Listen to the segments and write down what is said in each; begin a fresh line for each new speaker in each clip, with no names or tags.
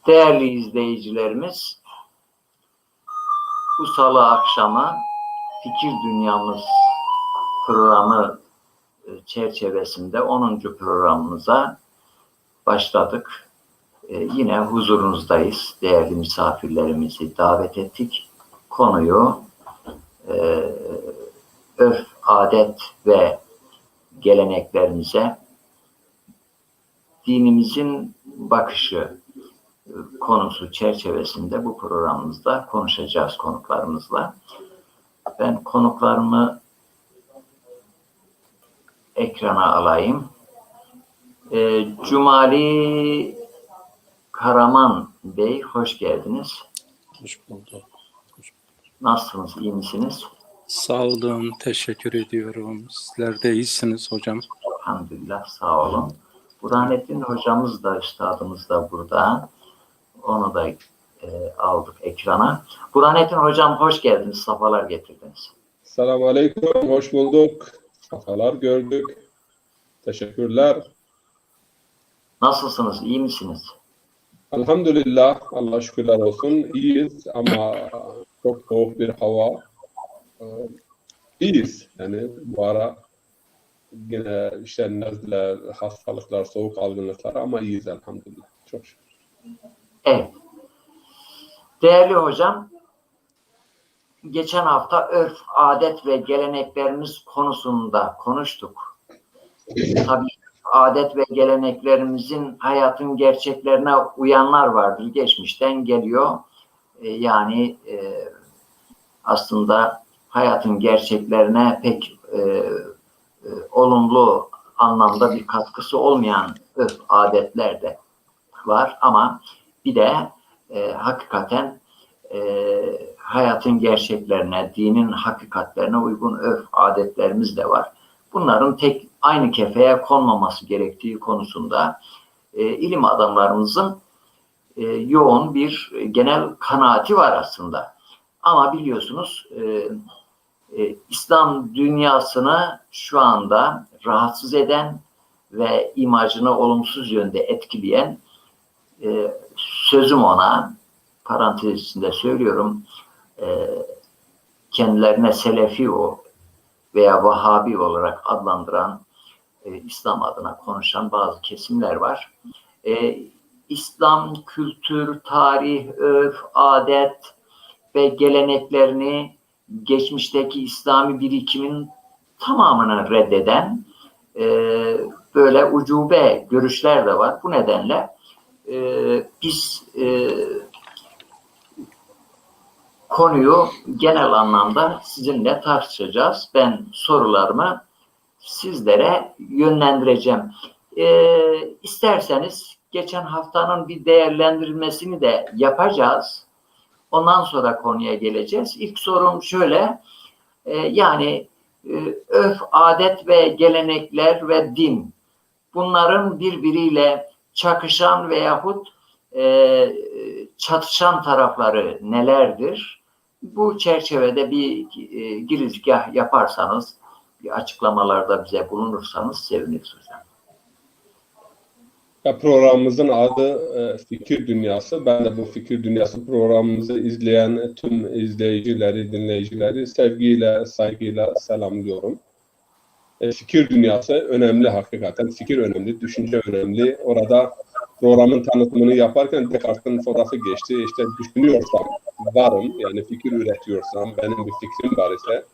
Değerli izleyicilerimiz, bu salı akşamı Fikir Dünyamız programı çerçevesinde 10. programımıza başladık. Yine huzurunuzdayız. Değerli misafirlerimizi davet ettik. Konuyu örf, adet ve geleneklerimize dinimizin bakışı konusu çerçevesinde bu programımızda konuşacağız konuklarımızla. Ben konuklarımı ekrana alayım. Cumali Karaman Bey, hoş geldiniz.
Hoş bulduk.
Nasılsınız, iyi misiniz?
Sağ olun, teşekkür ediyorum. Sizler de iyisiniz hocam.
Elhamdülillah, sağ olun. Burhanettin hocamız da, üstadımız da burada. Onu da aldık ekrana. Burhanettin hocam, hoş geldiniz, safalar getirdiniz.
Selamun Aleyküm, hoş bulduk. Safalar gördük. Teşekkürler.
Nasılsınız, iyi misiniz?
Elhamdülillah, Allah şükürler olsun. İyiyiz ama çok soğuk bir hava. İyiyiz. Yani bu ara yine işte nezle, hastalıklar, soğuk algınlıklar ama iyiyiz elhamdülillah. Çok şükür.
Evet. Değerli hocam, geçen hafta örf, adet ve geleneklerimiz konusunda konuştuk. Tabii adet ve geleneklerimizin hayatın gerçeklerine uyanlar vardır. Geçmişten geliyor. Yani aslında hayatın gerçeklerine pek olumlu anlamda bir katkısı olmayan örf, adetler de var. Ama bir de hakikaten hayatın gerçeklerine, dinin hakikatlerine uygun örf, adetlerimiz de var. Bunların tek aynı kefeye konmaması gerektiği konusunda ilim adamlarımızın yoğun bir genel kanaati var aslında. Ama biliyorsunuz İslam dünyasını şu anda rahatsız eden ve imajını olumsuz yönde etkileyen, sözüm ona, parantez içinde söylüyorum, kendilerine Selefi veya Vahabi olarak adlandıran, İslam adına konuşan bazı kesimler var. İslam kültür, tarih, örf, adet ve geleneklerini geçmişteki İslami birikimin tamamını reddeden böyle ucube görüşler de var. Bu nedenle biz konuyu genel anlamda sizinle tartışacağız. Ben sorularımı sizlere yönlendireceğim. İsterseniz geçen haftanın bir değerlendirilmesini de yapacağız. Ondan sonra konuya geleceğiz. İlk sorum şöyle, yani örf, adet ve gelenekler ve din, bunların birbiriyle çakışan veyahut çatışan tarafları nelerdir? Bu çerçevede bir girizgah yaparsanız, bir açıklamalarda bize bulunursanız seviniriz hocam.
Programımızın adı Fikir Dünyası. Ben de bu Fikir Dünyası programımızı izleyen tüm izleyicileri, dinleyicileri sevgiyle, saygıyla selamlıyorum. Fikir Dünyası önemli hakikaten. Fikir önemli, düşünce önemli. Orada programın tanıtımını yaparken Descartes'in fotoğrafı geçti. İşte düşünüyorsam varım, yani fikir üretiyorsam, benim bir fikrim var ise,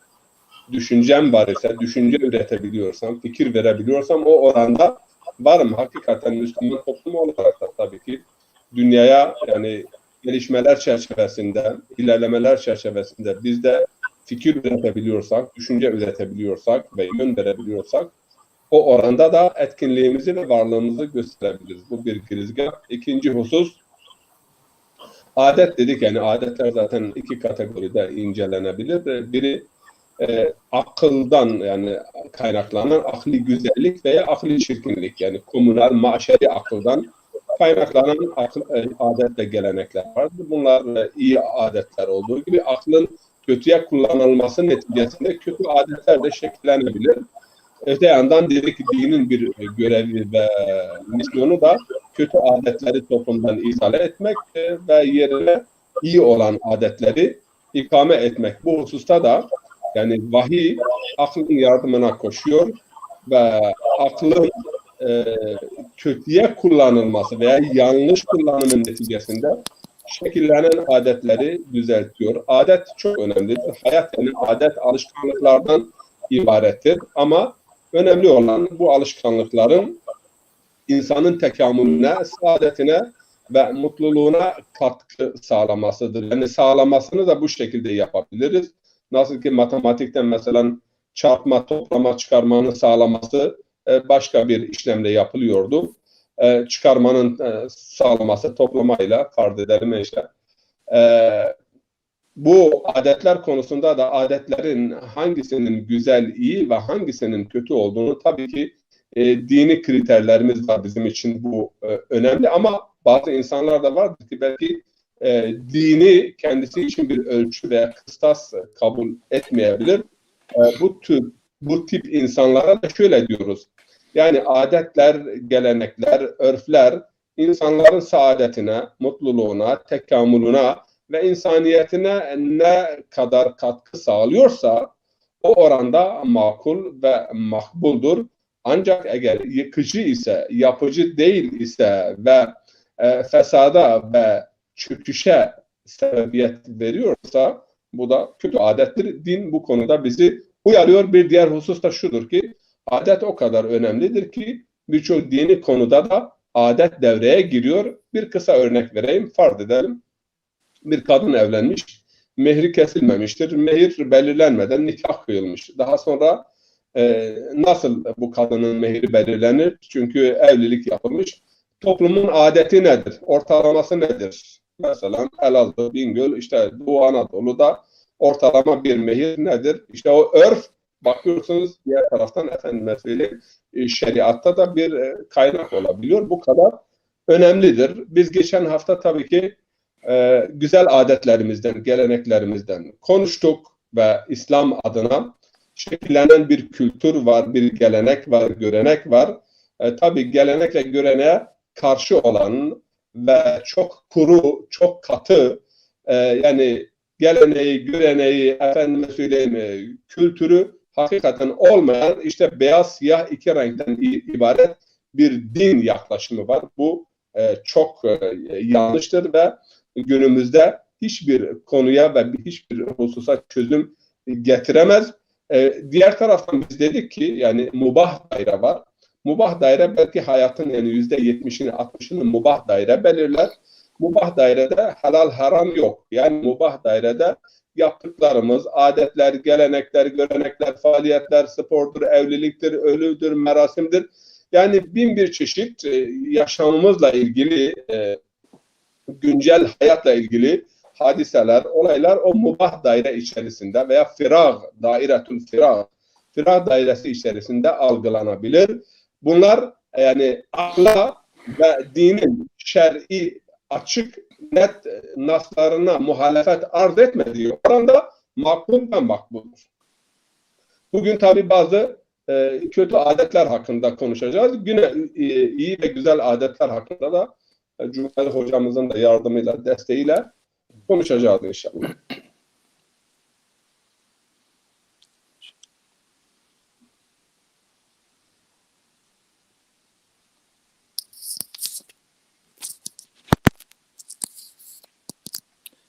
düşüncem var ise, düşünce üretebiliyorsam, fikir verebiliyorsam o oranda varım. Hakikaten Müslüman toplumu olarak da tabii ki dünyaya, yani gelişmeler çerçevesinde, ilerlemeler çerçevesinde biz de fikir üretebiliyorsak, düşünce üretebiliyorsak ve yön verebiliyorsak o oranda da etkinliğimizi ve varlığımızı gösterebiliriz. Bu bir girizgah. İkinci husus, adet dedik, yani adetler zaten iki kategoride incelenebilir. Biri akıldan, yani kaynaklanan akli güzellik veya akli çirkinlik, yani komünal, maşeri akıldan kaynaklanan adet ve gelenekler vardır. Bunlar iyi adetler olduğu gibi aklın kötüye kullanılması neticesinde kötü adetler de şekillenebilir. öte yandan dedik ki dinin bir görevi ve misyonu da kötü adetleri toplumdan izale etmek ve yerine iyi olan adetleri ikame etmek. Bu hususta da yani vahiy aklın yardımına koşuyor ve aklın kötüye kullanılması veya yanlış kullanımın neticesinde şekillenen adetleri düzeltiyor. Adet çok önemlidir. Hayat yani adet alışkanlıklardan ibarettir. Ama önemli olan bu alışkanlıkların insanın tekamülüne, saadetine ve mutluluğuna katkı sağlamasıdır. Yani sağlamasını da bu şekilde yapabiliriz. Nasıl ki matematikten mesela çarpma, toplama, çıkarmanın sağlaması başka bir işlemle yapılıyordu. Çıkarmanın sağlaması toplamayla farz edelim işte. Bu adetler konusunda da adetlerin hangisinin güzel, iyi ve hangisinin kötü olduğunu tabii ki dini kriterlerimiz var bizim için bu önemli ama bazı insanlar da vardır ki belki dini kendisi için bir ölçü veya kıstas kabul etmeyebilir. Bu tip insanlara da şöyle diyoruz. Yani adetler, gelenekler, örfler insanların saadetine, mutluluğuna, tekamülüne ve insaniyetine ne kadar katkı sağlıyorsa o oranda makul ve makbuldur. Ancak eğer yıkıcı ise, yapıcı değil ise ve fesada ve çöküşe sebebiyet veriyorsa bu da kötü adettir. Din bu konuda bizi uyarıyor. Bir diğer husus da şudur ki adet o kadar önemlidir ki birçok dini konuda da adet devreye giriyor. Bir kısa örnek vereyim, farz edelim. Bir kadın evlenmiş, mehri kesilmemiştir. Mehir belirlenmeden nikah kıyılmış. Daha sonra nasıl bu kadının mehri belirlenir? Çünkü evlilik yapılmış. Toplumun adeti nedir? Ortalaması nedir? Mesela Elazığ, Bingöl, işte Doğu Anadolu'da ortalama bir mehir nedir? İşte o örf, bakıyorsunuz diğer taraftan efendime söyleyeyim, şeriatta da bir kaynak olabiliyor. Bu kadar önemlidir. Biz geçen hafta tabii ki güzel adetlerimizden, geleneklerimizden konuştuk ve İslam adına şekillenen bir kültür var, bir gelenek var, görenek var. Tabii gelenek ve göreneğe karşı olan ve çok kuru, çok katı yani geleneği, göreneği, efendime söyleyeyim, kültürü hakikaten olmayan işte beyaz siyah iki renkten ibaret bir din yaklaşımı var. Bu çok yanlıştır ve günümüzde hiçbir konuya ve hiçbir hususa çözüm getiremez. Diğer taraftan biz dedik ki yani mubah daire var. Mubah daire belki hayatın yani %70'ini 60'ını mubah daire belirler. Mubah dairede helal haram yok. Yani mubah dairede yaptıklarımız, adetler, gelenekler, görenekler, faaliyetler, spordur, evliliktir, ölüdür, merasimdir. Yani bin bir çeşit yaşamımızla ilgili, güncel hayatla ilgili hadiseler, olaylar o mubah daire içerisinde veya dairetül firag dairesi içerisinde algılanabilir. Bunlar yani akla ve dinin şer'i açık net naslarına muhalefet arz etmediği oranda makbul ve makbuldur. Bugün tabi bazı kötü adetler hakkında konuşacağız. Yine iyi ve güzel adetler hakkında da Cumhurbaşkanı hocamızın da yardımıyla, desteğiyle konuşacağız inşallah.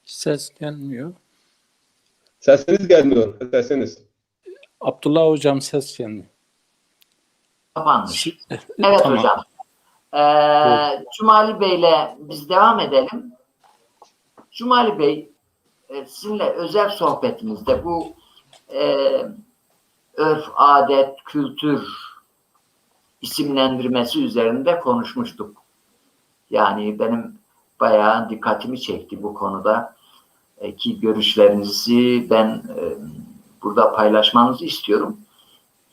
Ses gelmiyor.
Sesiniz gelmiyor. Sesiniz.
Abdullah hocam ses gelmiyor.
Kapanmış. Evet
Tamam.
hocam. Cumali Bey'le biz devam edelim. Cumali Bey, sizinle özel sohbetimizde bu örf, adet, kültür isimlendirmesi üzerinde konuşmuştuk. Yani benim bayağı dikkatimi çekti bu konuda ki görüşlerinizi ben burada paylaşmanızı istiyorum.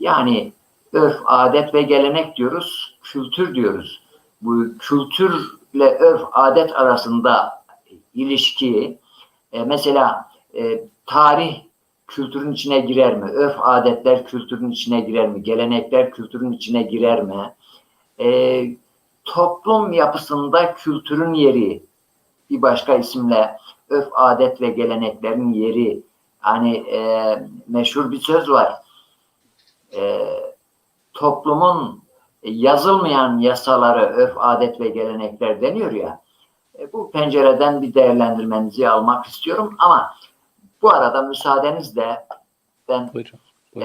Yani örf, adet ve gelenek diyoruz, kültür diyoruz. Bu kültürle örf, adet arasında ilişki, mesela tarih kültürün içine girer mi? Örf adetler kültürün içine girer mi? Gelenekler kültürün içine girer mi? Toplum yapısında kültürün yeri, bir başka isimle örf adet ve geleneklerin yeri. Hani meşhur bir söz var. Toplumun yazılmayan yasaları örf adet ve gelenekler deniyor ya. Bu pencereden bir değerlendirmenizi almak istiyorum ama bu arada müsaadenizle ben
Buyurun.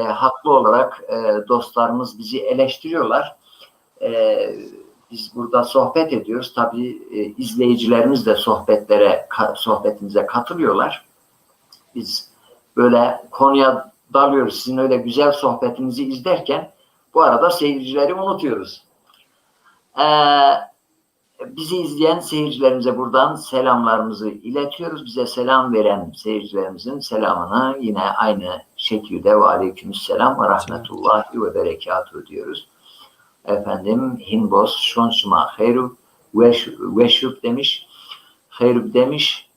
haklı olarak dostlarımız bizi eleştiriyorlar. Biz burada sohbet ediyoruz. Tabii izleyicilerimiz de sohbetimize katılıyorlar. Biz böyle konuya dalıyoruz. Sizin öyle güzel sohbetinizi izlerken bu arada seyircileri unutuyoruz. Bizi izleyen seyircilerimize buradan selamlarımızı iletiyoruz. Bize selam veren seyircilerimizin selamını yine aynı şekilde ve aleykümselam ve rahmetullahi ve berekatuhu diyoruz. Efendim Hinbos şonşuma hayrub veşrub demiş. Hayrub demiş.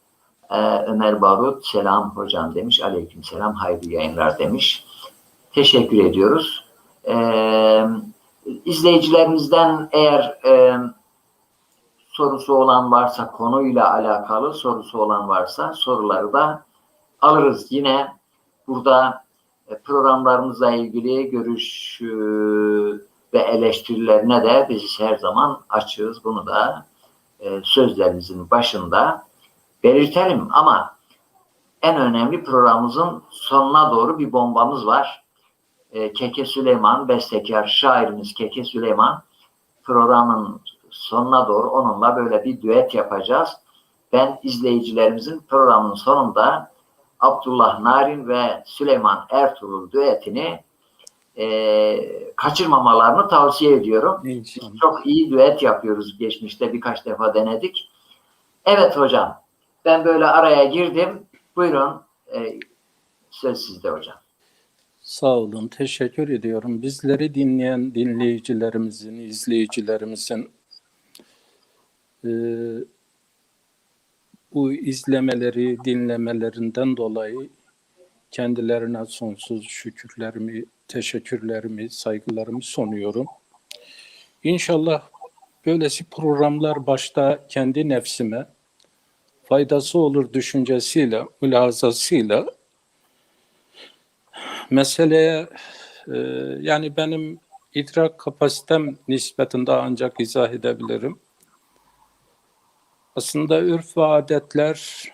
Ömer Barut selam hocam demiş. Aleykümselam hayırlı yayınlar demiş. Teşekkür ediyoruz. İzleyicilerimizden eğer sorusu olan varsa, konuyla alakalı sorusu olan varsa soruları da alırız. Yine burada programlarımızla ilgili görüş ve eleştirilerine de biz her zaman açığız. Bunu da sözlerimizin başında belirtelim. Ama en önemli programımızın sonuna doğru bir bombamız var. Keke Süleyman, bestekar şairimiz Keke Süleyman, programın sonuna doğru onunla böyle bir düet yapacağız. Ben izleyicilerimizin programın sonunda Abdullah Narin ve Süleyman Ertuğrul düetini kaçırmamalarını tavsiye ediyorum. Biz çok iyi düet yapıyoruz. Geçmişte birkaç defa denedik. Evet hocam, ben böyle araya girdim. Buyurun, söz sizde hocam.
Sağ olun, teşekkür ediyorum. Bizleri dinleyen dinleyicilerimizin, izleyicilerimizin bu izlemeleri, dinlemelerinden dolayı kendilerine sonsuz şükürlerimi, teşekkürlerimi, saygılarımı sunuyorum. İnşallah böylesi programlar başta kendi nefsime faydası olur düşüncesiyle, mülahazasıyla meseleye yani benim idrak kapasitem nispetinde ancak izah edebilirim. Aslında örf ve adetler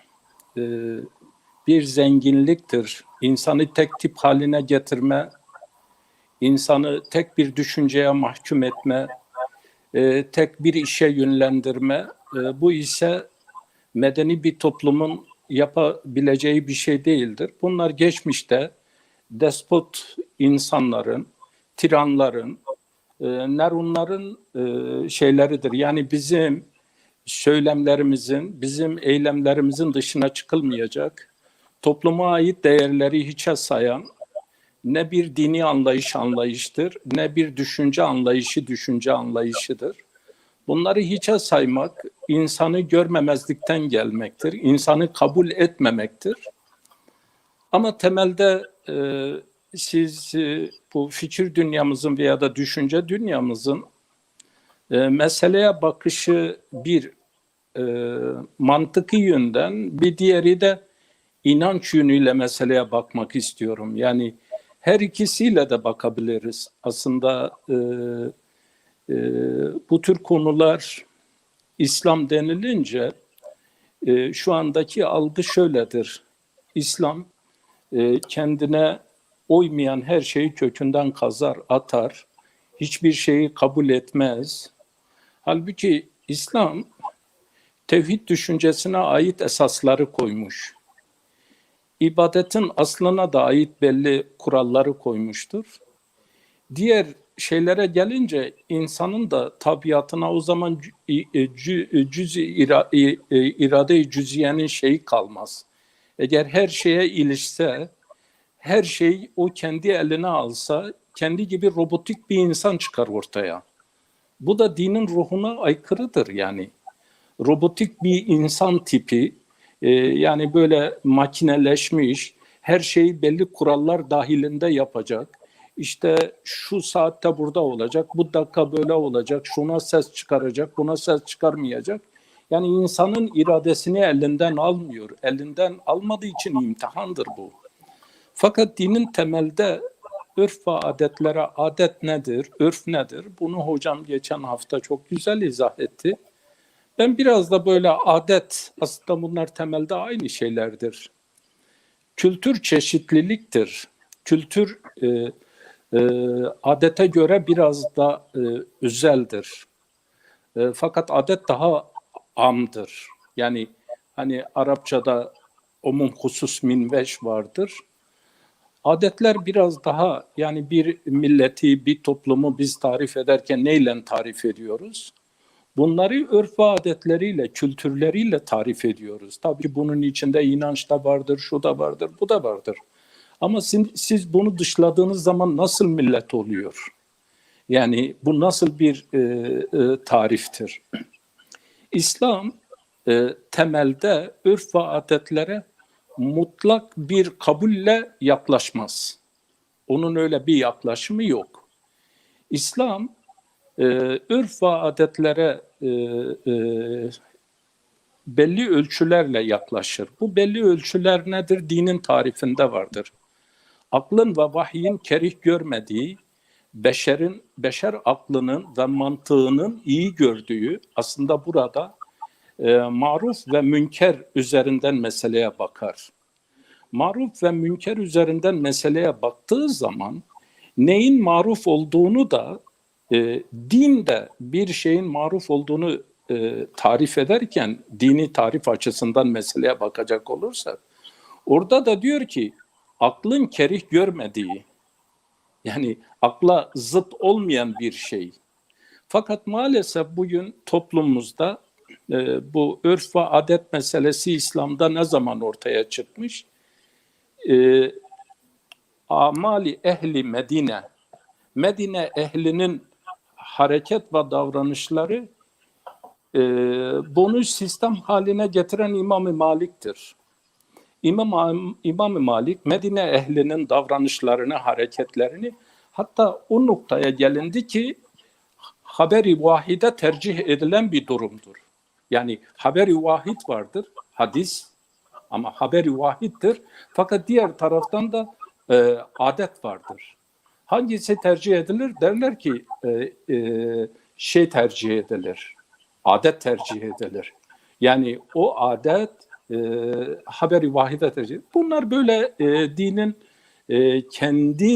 bir zenginliktir. İnsanı tek tip haline getirme, insanı tek bir düşünceye mahkum etme, tek bir işe yönlendirme, bu ise medeni bir toplumun yapabileceği bir şey değildir. Bunlar geçmişte despot insanların, tiranların, nerunların şeyleridir. Yani bizim söylemlerimizin, bizim eylemlerimizin dışına çıkılmayacak, topluma ait değerleri hiçe sayan ne bir dini anlayıştır, ne bir düşünce anlayışıdır. Bunları hiçe saymak, insanı görmemezlikten gelmektir, insanı kabul etmemektir. Ama temelde siz bu fikir dünyamızın veya da düşünce dünyamızın meseleye bakışı bir mantıki yönden, bir diğeri de inanç yönüyle meseleye bakmak istiyorum. Yani her ikisiyle de bakabiliriz. Aslında bu tür konular İslam denilince şu andaki algı şöyledir. İslam kendine uymayan her şeyi kökünden kazar, atar. Hiçbir şeyi kabul etmez. Halbuki İslam tevhid düşüncesine ait esasları koymuş. İbadetin aslına da ait belli kuralları koymuştur. Diğer şeylere gelince insanın da tabiatına o zaman irade-i cüziyenin şeyi kalmaz. Eğer her şeye ilişse, her şey o kendi eline alsa, kendi gibi robotik bir insan çıkar ortaya. Bu da dinin ruhuna aykırıdır yani. Robotik bir insan tipi, yani böyle makineleşmiş, her şeyi belli kurallar dahilinde yapacak. İşte şu saatte burada olacak, bu dakika böyle olacak, şuna ses çıkaracak, buna ses çıkarmayacak. Yani insanın iradesini elinden almıyor. Elinden almadığı için imtihandır bu. Fakat dinin temelde örf ve adetlere, adet nedir, örf nedir? Bunu hocam geçen hafta çok güzel izah etti. Ben biraz da böyle adet, aslında bunlar temelde aynı şeylerdir. Kültür çeşitliliktir. Kültür adete göre biraz da özeldir. Fakat adet daha amdır. Yani hani Arapçada umum husus min veş vardır. Adetler biraz daha, yani bir milleti, bir toplumu biz tarif ederken neyle tarif ediyoruz? Bunları örf ve adetleriyle, kültürleriyle tarif ediyoruz. Tabii bunun içinde inanç da vardır, şu da vardır, bu da vardır. Ama siz bunu dışladığınız zaman nasıl millet oluyor? Yani bu nasıl bir tariftir? İslam temelde örf ve adetlere mutlak bir kabulle yaklaşmaz. Onun öyle bir yaklaşımı yok. İslam örf ve adetlere belli ölçülerle yaklaşır. Bu belli ölçüler nedir? Dinin tarifinde vardır. Aklın ve vahyin kerih görmediği, beşer aklının ve mantığının iyi gördüğü, aslında burada maruf ve münker üzerinden meseleye bakar. Maruf ve münker üzerinden meseleye baktığı zaman neyin maruf olduğunu da dinde bir şeyin maruf olduğunu tarif ederken dini tarif açısından meseleye bakacak olursak orada da diyor ki aklın kerih görmediği, yani akla zıt olmayan bir şey. Fakat maalesef bugün toplumumuzda bu örf ve adet meselesi İslam'da ne zaman ortaya çıkmış? Amali ehli Medine ehlinin hareket ve davranışları bunu sistem haline getiren İmam-ı Malik'tir. İmam-ı Malik Medine ehlinin davranışlarını, hareketlerini, hatta o noktaya gelindi ki haber-i vahide tercih edilen bir durumdur. Yani haber-i vahid vardır, hadis, ama haber-i vahiddir. Fakat diğer taraftan da adet vardır. Hangisi tercih edilir? Derler ki tercih edilir. Adet tercih edilir. Yani o adet haber-i vahide tercih edilir. Bunlar böyle dinin kendi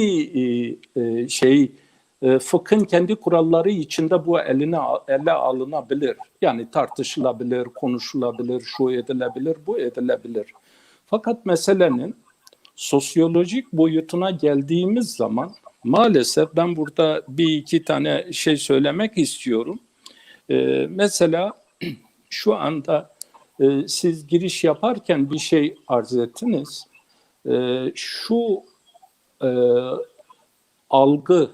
fıkhın kendi kuralları içinde bu ele alınabilir. Yani tartışılabilir, konuşulabilir, şu edilebilir, bu edilebilir. Fakat meselenin sosyolojik boyutuna geldiğimiz zaman maalesef ben burada bir iki tane şey söylemek istiyorum. Mesela şu anda siz giriş yaparken bir şey arz ettiniz. Şu algı,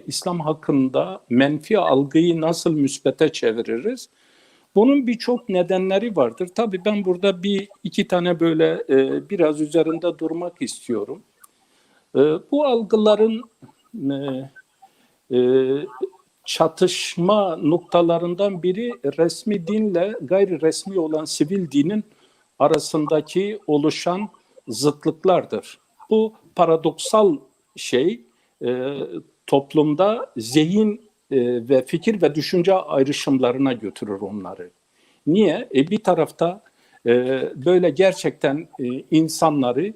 İslam hakkında menfi algıyı nasıl müsbete çeviririz? Bunun birçok nedenleri vardır. Tabii ben burada bir iki tane böyle biraz üzerinde durmak istiyorum. Bu algıların çatışma noktalarından biri resmi dinle gayri resmi olan sivil dinin arasındaki oluşan zıtlıklardır. Bu paradoksal şey toplumda zihin ve fikir ve düşünce ayrışımlarına götürür onları. Niye? Bir tarafta böyle gerçekten insanları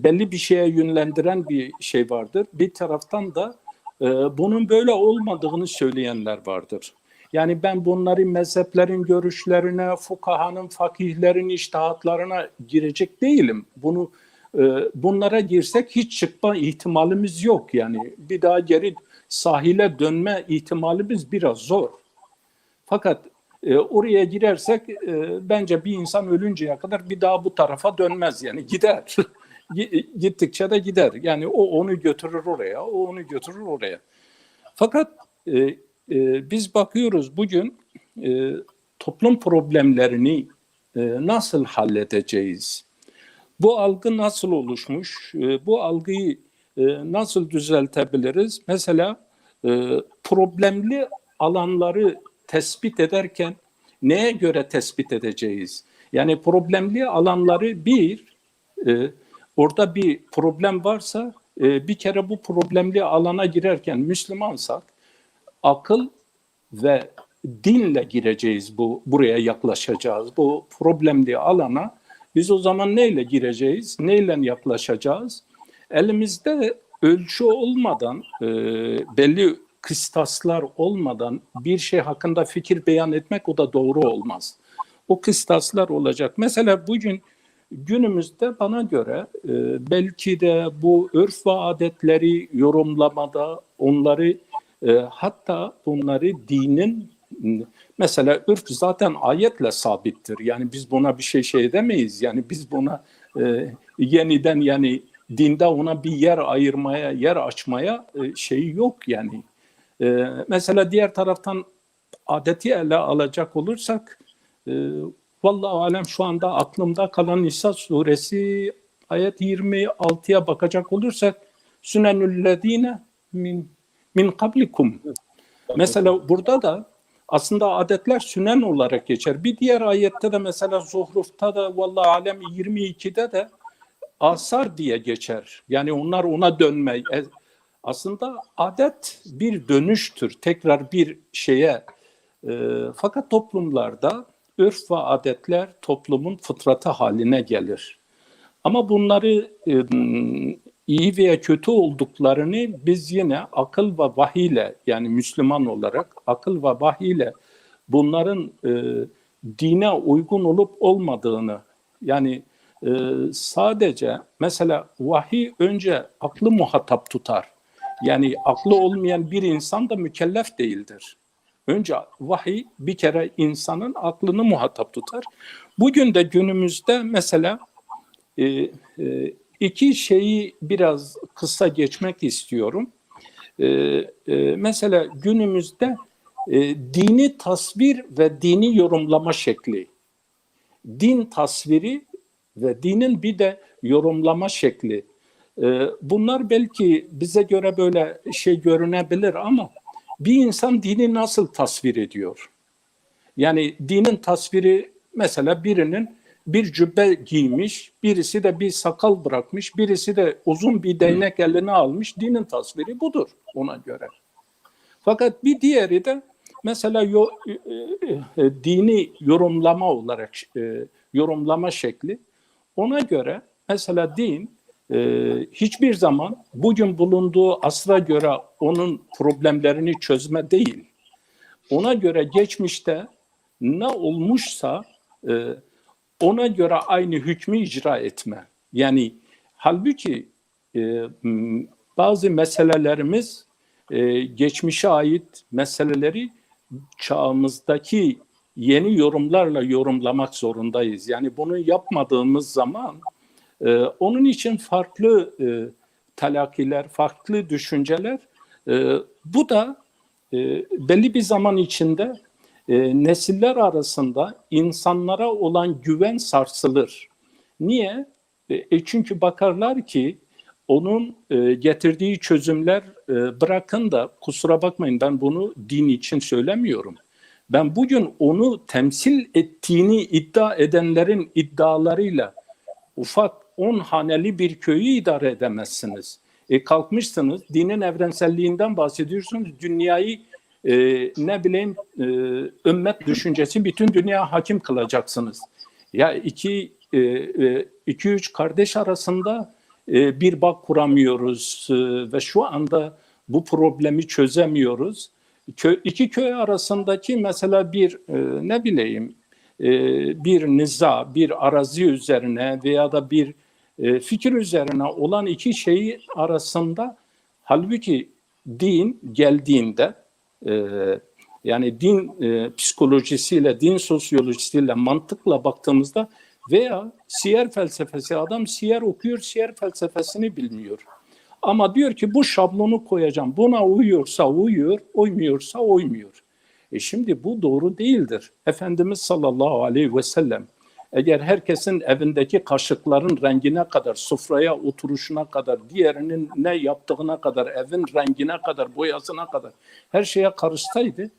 belli bir şeye yönlendiren bir şey vardır. Bir taraftan da bunun böyle olmadığını söyleyenler vardır. Yani ben bunların mezheplerin görüşlerine, fukahanın, fakihlerin içtihatlarına girecek değilim. Bunlara girsek hiç çıkma ihtimalimiz yok. Yani bir daha geri sahile dönme ihtimalimiz biraz zor. Fakat oraya girersek bence bir insan ölünceye kadar bir daha bu tarafa dönmez, yani gider. Gittikçe de gider. Yani o onu götürür oraya, o onu götürür oraya. Fakat biz bakıyoruz bugün toplum problemlerini nasıl halledeceğiz? Bu algı nasıl oluşmuş? Bu algıyı nasıl düzeltebiliriz? Mesela problemli alanları tespit ederken neye göre tespit edeceğiz? Yani problemli alanları orada bir problem varsa bir kere bu problemli alana girerken Müslümansak akıl ve dinle gireceğiz, buraya yaklaşacağız. Bu problemli alana biz o zaman neyle gireceğiz, neyle yaklaşacağız? Elimizde ölçü olmadan, belli kıstaslar olmadan bir şey hakkında fikir beyan etmek o da doğru olmaz. O kıstaslar olacak. Mesela bugün günümüzde bana göre belki de bu örf ve adetleri yorumlamada onları hatta bunları dinin mesela örf zaten ayetle sabittir. Yani biz buna bir şey edemeyiz. Yani biz buna yeniden yani dinde ona bir yer ayırmaya, yer açmaya şeyi yok yani. Mesela diğer taraftan adeti ele alacak olursak vallahi alem şu anda aklımda kalan Nisa suresi ayet 26'ya bakacak olursak sünenüllezine min kablikum. Mesela burada da aslında adetler sünen olarak geçer. Bir diğer ayette de mesela Zuhruf'ta da vallahi alem 22'de de asar diye geçer. Yani onlar ona dönme. Aslında adet bir dönüştür. Tekrar bir şeye. Fakat toplumlarda örf ve adetler toplumun fıtratı haline gelir. Ama bunları iyi veya kötü olduklarını biz yine akıl ve vahiyle yani Müslüman olarak akıl ve vahiyle bunların dine uygun olup olmadığını yani sadece mesela vahiy önce aklı muhatap tutar. Yani aklı olmayan bir insan da mükellef değildir. Önce vahiy bir kere insanın aklını muhatap tutar. Bugün de günümüzde mesela iki şeyi biraz kısa geçmek istiyorum. Mesela günümüzde dini tasvir ve dini yorumlama şekli. Din tasviri ve dinin bir de yorumlama şekli. Bunlar belki bize göre böyle şey görünebilir ama bir insan dini nasıl tasvir ediyor? Yani dinin tasviri mesela birinin bir cübbe giymiş, birisi de bir sakal bırakmış, birisi de uzun bir değnek eline almış. Dinin tasviri budur ona göre. Fakat bir diğeri de mesela dini yorumlama olarak yorumlama şekli. Ona göre mesela din hiçbir zaman bugün bulunduğu asra göre onun problemlerini çözme değil. Ona göre geçmişte ne olmuşsa ona göre aynı hükmü icra etme. Yani halbuki bazı meselelerimiz geçmişe ait meseleleri çağımızdaki yeni yorumlarla yorumlamak zorundayız. Yani bunu yapmadığımız zaman onun için farklı telakkiler, farklı düşünceler bu da belli bir zaman içinde nesiller arasında insanlara olan güven sarsılır. Niye? Çünkü bakarlar ki onun getirdiği çözümler bırakın da kusura bakmayın ben bunu din için söylemiyorum. Ben bugün onu temsil ettiğini iddia edenlerin iddialarıyla ufak 10 haneli bir köyü idare edemezsiniz. Kalkmışsınız dinin evrenselliğinden bahsediyorsunuz. Dünyayı ne bileyim ümmet düşüncesi bütün dünya hakim kılacaksınız. Ya iki üç kardeş arasında bir bağ kuramıyoruz ve şu anda bu problemi çözemiyoruz. İki köy arasındaki mesela bir ne bileyim bir niza, bir arazi üzerine veya da bir fikir üzerine olan iki şey arasında halbuki din geldiğinde yani din psikolojisiyle, din sosyolojisiyle, mantıkla baktığımızda veya siyer felsefesi, adam siyer okuyor, siyer felsefesini bilmiyor. Ama diyor ki bu şablonu koyacağım, buna uyuyorsa uyuyor, uymuyorsa uymuyor. Şimdi bu doğru değildir. Efendimiz sallallahu aleyhi ve sellem Eğer herkesin evindeki kaşıkların rengine kadar, sofraya oturuşuna kadar, diğerinin ne yaptığına kadar, evin rengine kadar, boyasına kadar her şeye karışsaydı,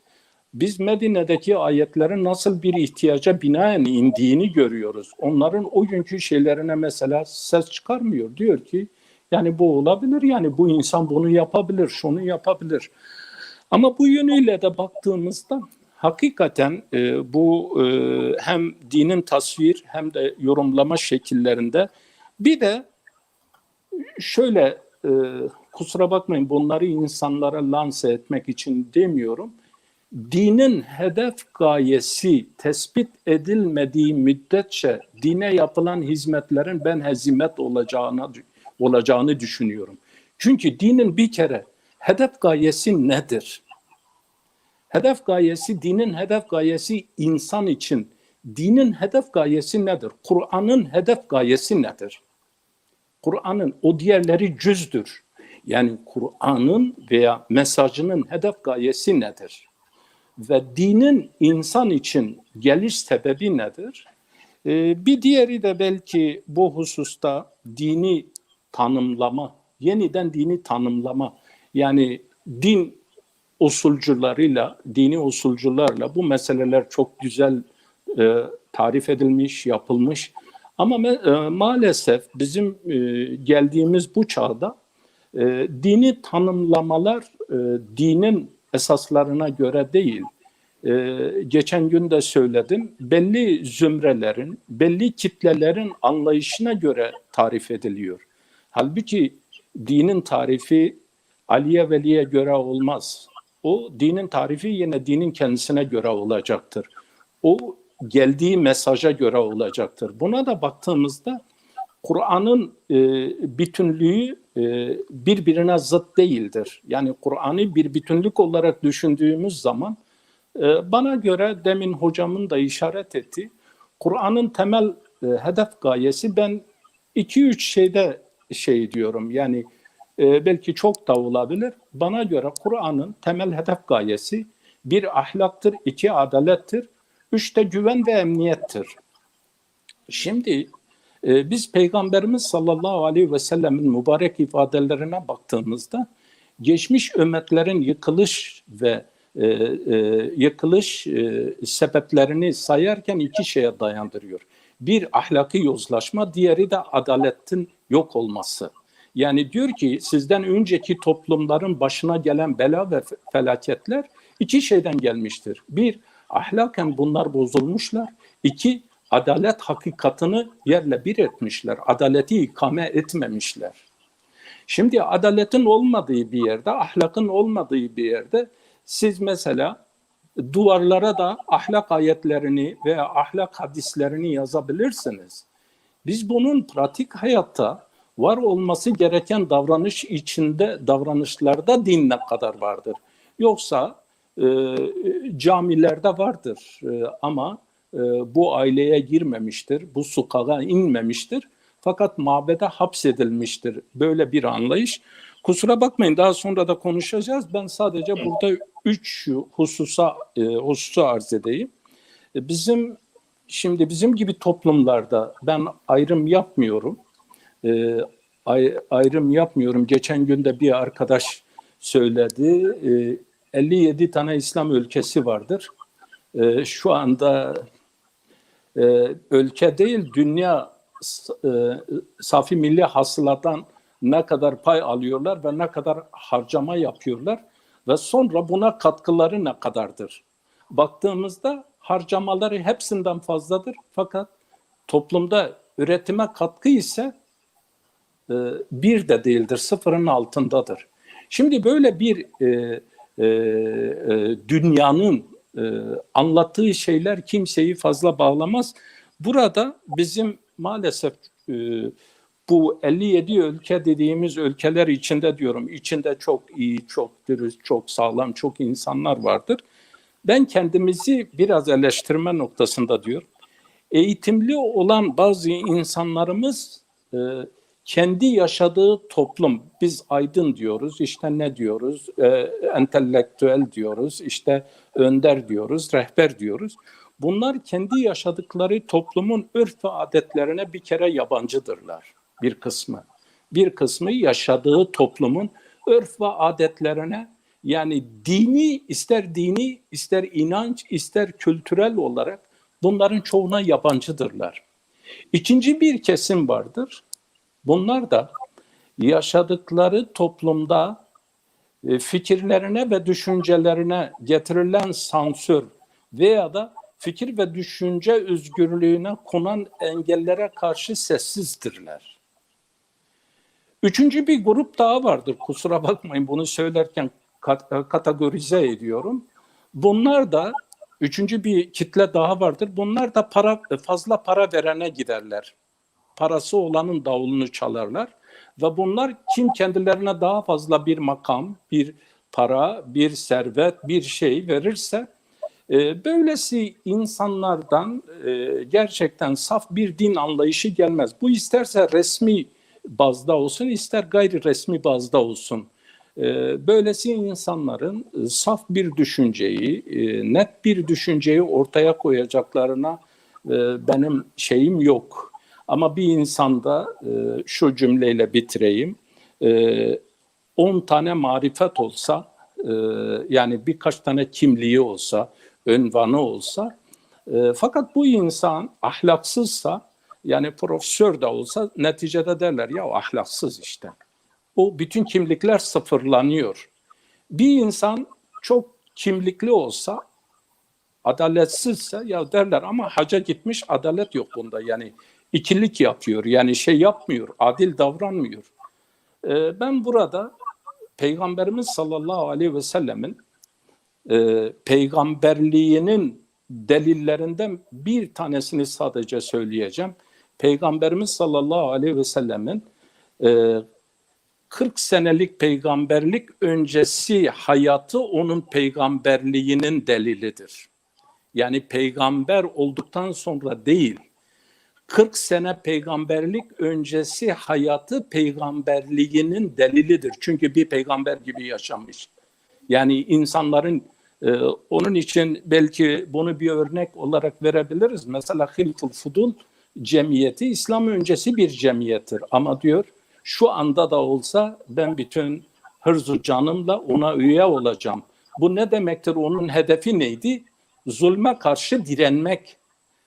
biz Medine'deki ayetlerin nasıl bir ihtiyaca binaen indiğini görüyoruz. Onların o günkü şeylerine mesela ses çıkarmıyor. Diyor ki yani bu olabilir, yani bu insan bunu yapabilir, şunu yapabilir. Ama bu yönüyle de baktığımızda hakikaten bu hem dinin tasvir hem de yorumlama şekillerinde bir de şöyle kusura bakmayın bunları insanlara lanse etmek için demiyorum. Dinin hedef gayesi tespit edilmediği müddetçe dine yapılan hizmetlerin ben hezimet olacağını düşünüyorum. Çünkü dinin bir kere hedef gayesi nedir? Hedef gayesi, dinin hedef gayesi insan için. Dinin hedef gayesi nedir? Kur'an'ın hedef gayesi nedir? Kur'an'ın o diğerleri cüzdür. Yani Kur'an'ın veya mesajının hedef gayesi nedir? Ve dinin insan için geliş sebebi nedir? Bir diğeri de belki bu hususta dini tanımlama, yeniden dini tanımlama. Yani din usulcularıyla, dini usulcularla bu meseleler çok güzel tarif edilmiş, yapılmış. Ama maalesef bizim geldiğimiz bu çağda dini tanımlamalar dinin esaslarına göre değil. Geçen gün de söyledim, belli zümrelerin, belli kitlelerin anlayışına göre tarif ediliyor. Halbuki dinin tarifi Ali'ye Veli'ye göre olmaz. O dinin tarifi yine dinin kendisine göre olacaktır. O geldiği mesaja göre olacaktır. Buna da baktığımızda Kur'an'ın bütünlüğü birbirine zıt değildir. Yani Kur'an'ı bir bütünlük olarak düşündüğümüz zaman bana göre demin hocamın da işaret ettiği Kur'an'ın temel hedef gayesi ben 2-3 şeyde diyorum yani belki çok da olabilir. Bana göre Kur'an'ın temel hedef gayesi 1 ahlaktır, 2 adalettir, 3 de güven ve emniyettir. Şimdi biz Peygamberimiz sallallahu aleyhi ve sellemin mübarek ifadelerine baktığımızda geçmiş ümmetlerin yıkılış ve sebeplerini sayarken 2 şeye dayandırıyor. 1 ahlaki yozlaşma, diğeri de adaletin yok olması. Yani diyor ki sizden önceki toplumların başına gelen bela ve felaketler 2 şeyden gelmiştir. 1 ahlaken bunlar bozulmuşlar. 2 adalet hakikatını yerle bir etmişler. Adaleti ikame etmemişler. Şimdi adaletin olmadığı bir yerde, ahlakın olmadığı bir yerde siz mesela duvarlara da ahlak ayetlerini veya ahlak hadislerini yazabilirsiniz. Biz bunun pratik hayatta var olması gereken davranışlarda din ne kadar vardır? Yoksa camilerde vardır ama bu aileye girmemiştir, bu sokağa inmemiştir. Fakat mabede hapsedilmiştir. Böyle bir anlayış. Kusura bakmayın daha sonra da konuşacağız. Ben sadece burada 3 hususu arz edeyim. Bizim gibi toplumlarda ben ayrım yapmıyorum. Ayrım yapmıyorum. Geçen gün de bir arkadaş söyledi. 57 tane İslam ülkesi vardır. Şu anda ülke değil dünya safi milli hasılattan ne kadar pay alıyorlar ve ne kadar harcama yapıyorlar ve sonra buna katkıları ne kadardır? Baktığımızda harcamaları hepsinden fazladır fakat toplumda üretime katkı ise 1 de değildir, 0'ın altındadır. Şimdi böyle bir dünyanın anlattığı şeyler kimseyi fazla bağlamaz. Burada bizim maalesef bu 57 ülke dediğimiz ülkeler içinde diyorum, içinde çok iyi, çok dürüst, çok sağlam, çok insanlar vardır. Ben kendimizi biraz eleştirme noktasında diyorum. Eğitimli olan bazı insanlarımız kendi yaşadığı toplum, biz aydın diyoruz, işte ne diyoruz, entelektüel diyoruz, işte önder diyoruz, rehber diyoruz. bunlar kendi yaşadıkları toplumun örf ve adetlerine bir kere yabancıdırlar, bir kısmı. Bir kısmı yaşadığı toplumun örf ve adetlerine, yani dini ister inanç ister kültürel olarak bunların çoğuna yabancıdırlar. İkinci bir kesim vardır. Bunlar da yaşadıkları toplumda fikirlerine ve düşüncelerine getirilen sansür veya da fikir ve düşünce özgürlüğüne konan engellere karşı sessizdirler. Üçüncü bir grup daha vardır. Kusura bakmayın, bunu söylerken kategorize ediyorum. Bunlar da üçüncü bir kitle daha vardır. Bunlar da fazla para verene giderler. Parası olanın davulunu çalarlar. Ve bunlar kim kendilerine daha fazla bir makam, bir para, bir servet, bir şey verirse, böylesi insanlardan gerçekten saf bir din anlayışı gelmez. Bu isterse resmi bazda olsun, ister gayri resmi bazda olsun. Böylesi insanların saf bir düşünceyi, net bir düşünceyi ortaya koyacaklarına benim şeyim yok. Ama bir insanda şu cümleyle bitireyim. 10 tane marifet olsa, yani birkaç tane kimliği olsa, önvanı olsa, fakat bu insan ahlaksızsa, yani profesör de olsa neticede derler ya ahlaksız işte. O bütün kimlikler sıfırlanıyor. Bir insan çok kimlikli olsa, adaletsizse ya derler ama hacca gitmiş, adalet yok bunda. Yani ikilik yapıyor, yani şey yapmıyor, adil davranmıyor. Ben burada Peygamberimiz sallallahu aleyhi ve sellemin peygamberliğinin delillerinden bir tanesini sadece söyleyeceğim. Peygamberimiz sallallahu aleyhi ve sellemin 40 senelik peygamberlik öncesi hayatı onun peygamberliğinin delilidir. Yani peygamber olduktan sonra değil, 40 sene peygamberlik öncesi hayatı peygamberliğinin delilidir. Çünkü bir peygamber gibi yaşamış. Yani insanların onun için belki bunu bir örnek olarak verebiliriz. Mesela Hilful Fudul cemiyeti İslam öncesi bir cemiyettir. Ama diyor şu anda da olsa ben bütün hırzu canımla ona üye olacağım. Bu ne demektir? Onun hedefi neydi? Zulme karşı direnmek.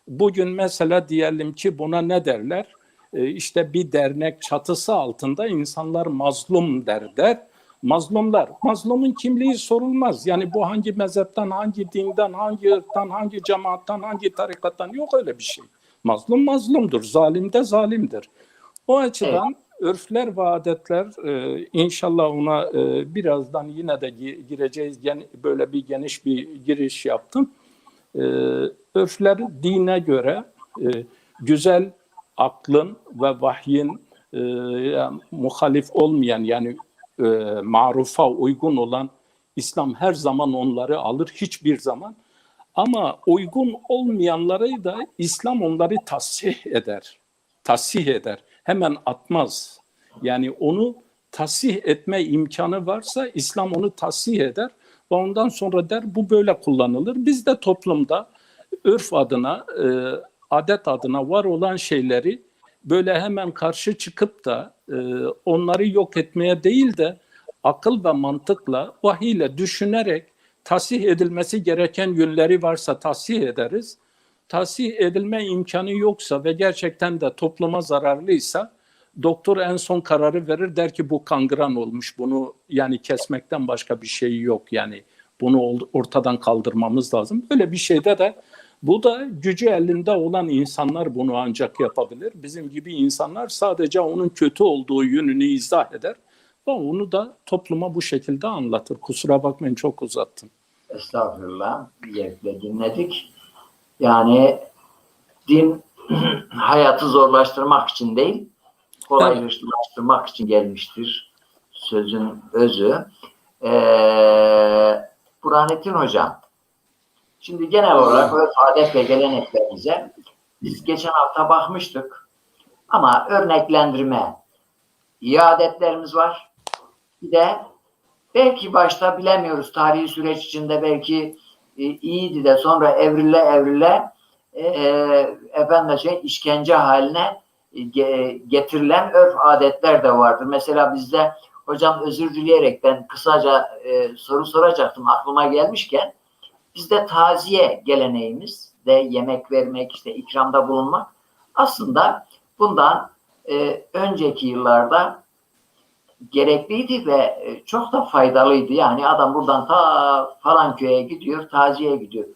Bugün mesela diyelim ki buna ne derler? İşte bir dernek çatısı altında insanlar mazlum derler. Mazlumlar, mazlumun kimliği sorulmaz. Yani bu hangi mezhepten, hangi dinden, hangi ırktan, hangi cemaattan, hangi tarikattan, yok öyle bir şey. Mazlum mazlumdur, zalim de zalimdir. O açıdan örfler ve adetler, inşallah ona birazdan yine de gireceğiz. Böyle bir geniş bir giriş yaptım. Örfler dine göre güzel, aklın ve vahyin muhalif olmayan, yani marufa uygun olan İslam her zaman onları alır, hiçbir zaman. Ama uygun olmayanları da İslam onları tasih eder. Tasih eder. Hemen atmaz. Yani onu tasih etme imkanı varsa İslam onu tasih eder ve ondan sonra der bu böyle kullanılır. Biz de toplumda örf adına, adet adına var olan şeyleri böyle hemen karşı çıkıp da onları yok etmeye değil de akıl ve mantıkla, vahiyle düşünerek tasih edilmesi gereken yönleri varsa tasih ederiz. Tasih edilme imkanı yoksa ve gerçekten de topluma zararlıysa doktor en son kararı verir, der ki bu kangren olmuş, bunu yani kesmekten başka bir şey yok, yani bunu ortadan kaldırmamız lazım. Böyle bir şeyde de bu da gücü elinde olan insanlar bunu ancak yapabilir. Bizim gibi insanlar sadece onun kötü olduğu yönünü izah eder ve onu da topluma bu şekilde anlatır. Kusura bakmayın, çok uzattım.
Estağfurullah. Zevkle dinledik. Yani din hayatı zorlaştırmak için değil, kolaylaştırmak için gelmiştir. Sözün özü. Burhanettin Hocam, şimdi genel olarak örf, adet ve geleneklerimize biz geçen hafta bakmıştık. Ama örneklendirme, iyi adetlerimiz var. Bir de belki başta bilemiyoruz, tarihi süreç içinde belki iyiydi de sonra evrile işkence haline getirilen örf adetler de vardır. Mesela bizde, hocam özür dileyerekten kısaca soru soracaktım aklıma gelmişken, bizde taziye geleneğimiz de yemek vermek, işte ikramda bulunmak aslında bundan önceki yıllarda gerekliydi ve çok da faydalıydı. Yani adam buradan ta falan köye gidiyor, taziyeye gidiyor.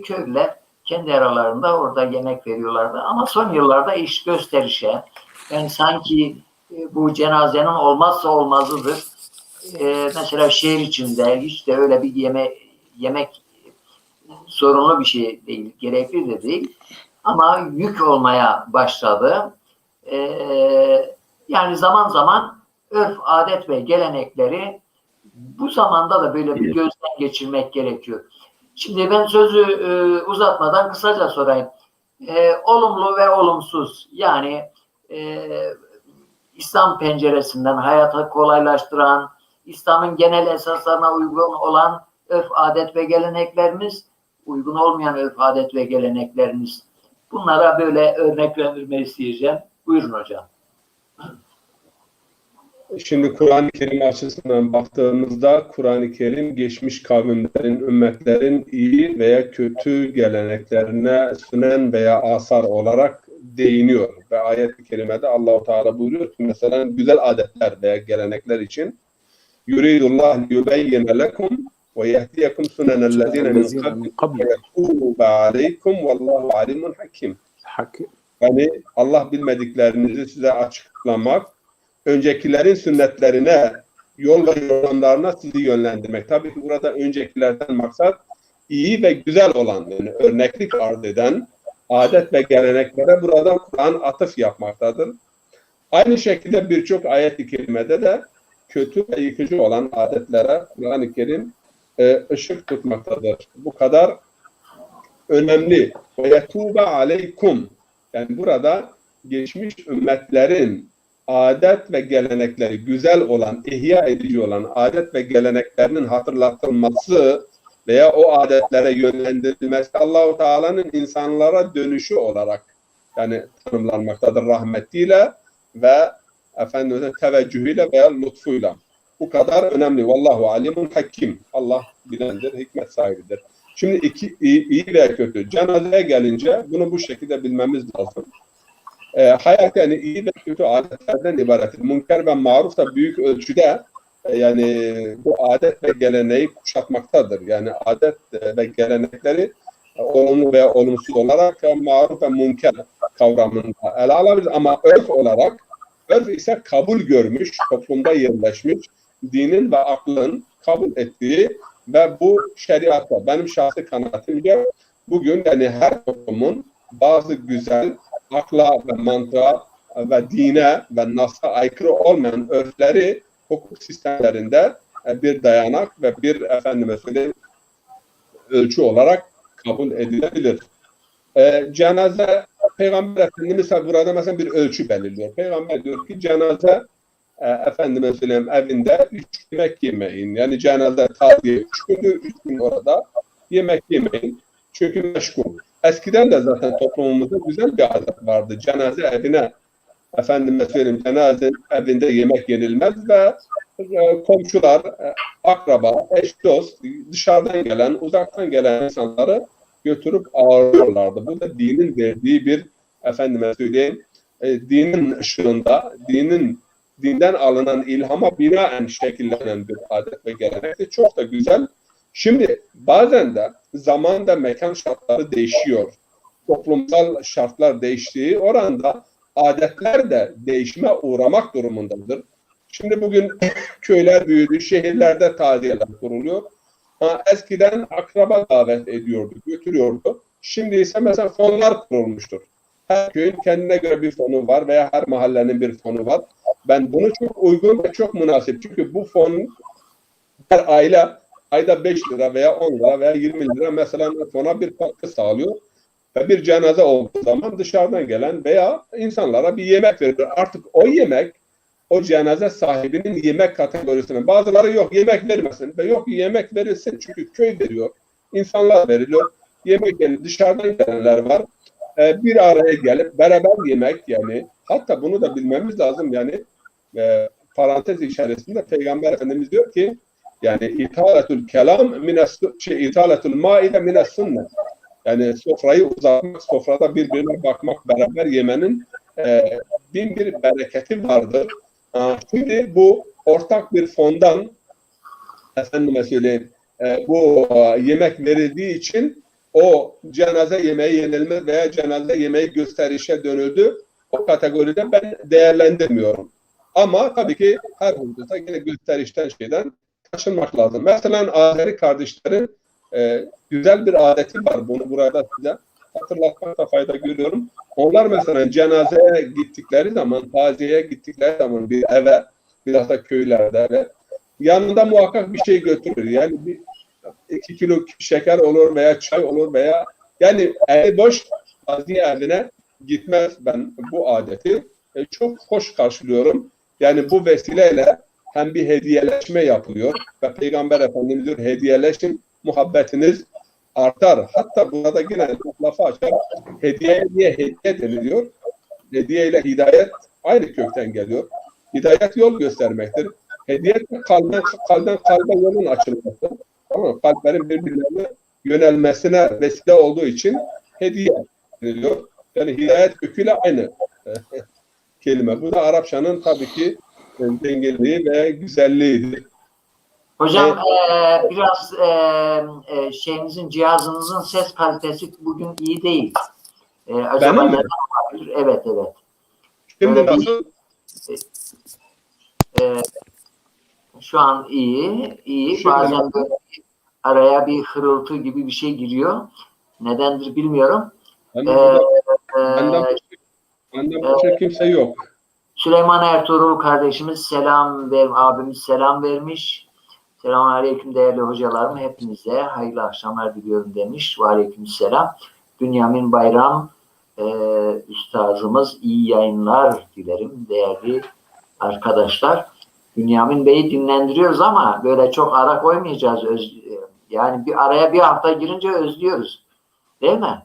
Köylüler kendi aralarında orada yemek veriyorlardı. Ama son yıllarda iş gösterişe, yani sanki bu cenazenin olmazsa olmazıdır. Mesela şehir içinde hiç de öyle bir yemek sorunlu bir şey değil, gerekli de değil. Ama yük olmaya başladı. Yani zaman zaman örf, adet ve gelenekleri bu zamanda da böyle bir gözden geçirmek gerekiyor. Şimdi ben sözü uzatmadan kısaca sorayım. Olumlu ve olumsuz, yani İslam penceresinden hayata kolaylaştıran, İslam'ın genel esaslarına uygun olan örf, adet ve geleneklerimiz, uygun olmayan örf, adet ve geleneklerimiz. Bunlara böyle örneklendirme isteyeceğim. Buyurun hocam.
Şimdi Kur'an-ı Kerim açısından baktığımızda Kur'an-ı Kerim geçmiş kavimlerin, ümmetlerin iyi veya kötü geleneklerine sünen veya asar olarak değiniyor. Ve ayet-i kerimede Allah-u Teala buyuruyor ki mesela güzel adetler veya gelenekler için yuridullah yubeyyine lekum ve yehdiyekum sunenellezine min qablikum ve yetûbe aleykum vallahu alimun hakim. Yani Allah bilmediklerinizi size açıklamak, öncekilerin sünnetlerine, yol ve yollarına sizi yönlendirmek. Tabii ki burada öncekilerden maksat iyi ve güzel olan, yani örneklik arz eden adet ve geleneklere burada Kur'an atıf yapmaktadır. Aynı şekilde birçok ayet-i kerimede de kötü ve yıkıcı olan adetlere Kur'an-ı Kerim ışık tutmaktadır. Bu kadar önemli. Ve yetûbe aleykum. Yani burada geçmiş ümmetlerin adet ve gelenekleri güzel olan, ihya edici olan adet ve geleneklerinin hatırlatılması veya o adetlere yönlendirilmesi Allah-u Teala'nın insanlara dönüşü olarak yani tanımlanmaktadır rahmetiyle ve teveccühüyle veya lütfuyla. Bu kadar önemli. Vallahu alimun hakim. Allah bilendir, hikmet sahibidir. Şimdi iyi veya kötü. Cenazeye gelince bunu bu şekilde bilmemiz lazım. Hayat yani iyi ve kötü adetlerden ibaret. Münker ve maruf da büyük ölçüde yani bu adet ve geleneği kuşatmaktadır. Yani adet ve gelenekleri olumlu veya olumsuz olarak maruf ve münker kavramında ele alabiliriz. Ama örf ise kabul görmüş, toplumda yerleşmiş, dinin ve aklın kabul ettiği ve bu şeriatta benim şahsi kanaatimce bugün yani her toplumun bazı güzel akla ve mantığa ve dine ve nas'a aykırı olmayan örfleri hukuk sistemlerinde bir dayanak ve bir ölçü olarak kabul edilebilir. Cenaze, Peygamber Efendimiz burada mesela bir ölçü belirliyor. Peygamber diyor ki cenaze evinde 3 yemek yemeyin. Yani cenaze taziye 3 gündür, 3 gün orada yemek yemeyin. Çünkü meşgul. Eskiden de zaten toplumumuzda güzel bir adet vardı. Cenaze evine cenaze evinde yemek yenilmez ve komşular, akraba, eş dost, dışarıdan gelen, uzaktan gelen insanları götürüp ağırlıyorlardı. Bu da dinin verdiği bir dinin ışığında, dinden alınan ilhama binaen şekillenen bir adet ve gelenekti. Çok da güzel. Şimdi bazen de zaman da mekan şartları değişiyor. Toplumsal şartlar değiştiği oranda adetler de değişime uğramak durumundadır. Şimdi bugün köyler büyüdü, şehirlerde taziyeler kuruluyor. Eskiden akraba davet ediyordu, götürüyordu. Şimdi ise mesela fonlar kurulmuştur. Her köyün kendine göre bir fonu var veya her mahallenin bir fonu var. Ben bunu çok uygun ve çok münasip. Çünkü bu fon her ayda 5 lira veya 10 lira veya 20 lira mesela fona bir katkı sağlıyor. Ve bir cenaze olduğu zaman dışarıdan gelen veya insanlara bir yemek veriyor. Artık o yemek o cenaze sahibinin yemek kategorisine. Bazıları yok yemek vermesin ve yok yemek verilsin çünkü köy veriyor. insanlar veriliyor. Yemek yani dışarıdan gelenler var. Bir araya gelip beraber yemek yani hatta bunu da bilmemiz lazım yani parantez içerisinde Peygamber Efendimiz diyor ki yani ithalatul kelam ithalatul maide mines sünnet. Yani sofrayı uzatmak, sofrada birbirine bakmak, beraber yemenin bin bir bereketi vardır. Şimdi bu ortak bir fondan efendime söyleyeyim bu yemek verildiği için o cenaze yemeği yenilmez veya cenaze yemeği gösterişe dönüldü. O kategoride ben değerlendirmiyorum. Ama tabii ki her hususta yine gösterişten şeyden kaçınmak lazım. Mesela Azeri kardeşlerin güzel bir adeti var. Bunu burada size hatırlatmakta fayda görüyorum. Onlar mesela cenazeye gittikleri zaman, taziyeye gittikleri zaman bir eve, biraz da köylerde eve, yanında muhakkak bir şey götürür. Yani 2 kilo şeker olur veya çay olur veya yani eli boş taziye evine gitmez. Ben bu adeti çok hoş karşılıyorum. Yani bu vesileyle hem bir hediyeleşme yapılıyor ve Peygamber Efendimiz diyor hediyeleşin, muhabbetiniz artar. Hatta burada yine lafı açar. Hediye niye hediye deniliyor? Hediye ile hidayet aynı kökten geliyor. Hidayet yol göstermektir. Hediye kalben kalbe yolun açılması. Ama kalplerin birbirlerine yönelmesine vesile olduğu için hediye deniliyor. Yani hidayet köküyle aynı kelime. Bu da Arapçanın tabii ki zenginliği ve güzelliğidir.
Hocam biraz şeyinizin, cihazınızın ses kalitesi bugün iyi değil. Acaba
Benim mi?
Evet, evet.
Şimdi nasıl?
Şu an iyi.
Şimdi
Bazen böyle araya bir hırıltı gibi bir şey giriyor. Nedendir bilmiyorum.
Benden başka kimse yok.
Süleyman Ertuğrul kardeşimiz abimiz selam vermiş. Selamünaleyküm değerli hocalarım. Hepinize hayırlı akşamlar diliyorum demiş. Ve aleykümselam. Bünyamin Bayram üstazımız iyi yayınlar dilerim değerli arkadaşlar. Bünyamin Bey'i dinlendiriyoruz ama böyle çok ara koymayacağız. Yani bir araya bir hafta girince özlüyoruz. Değil mi?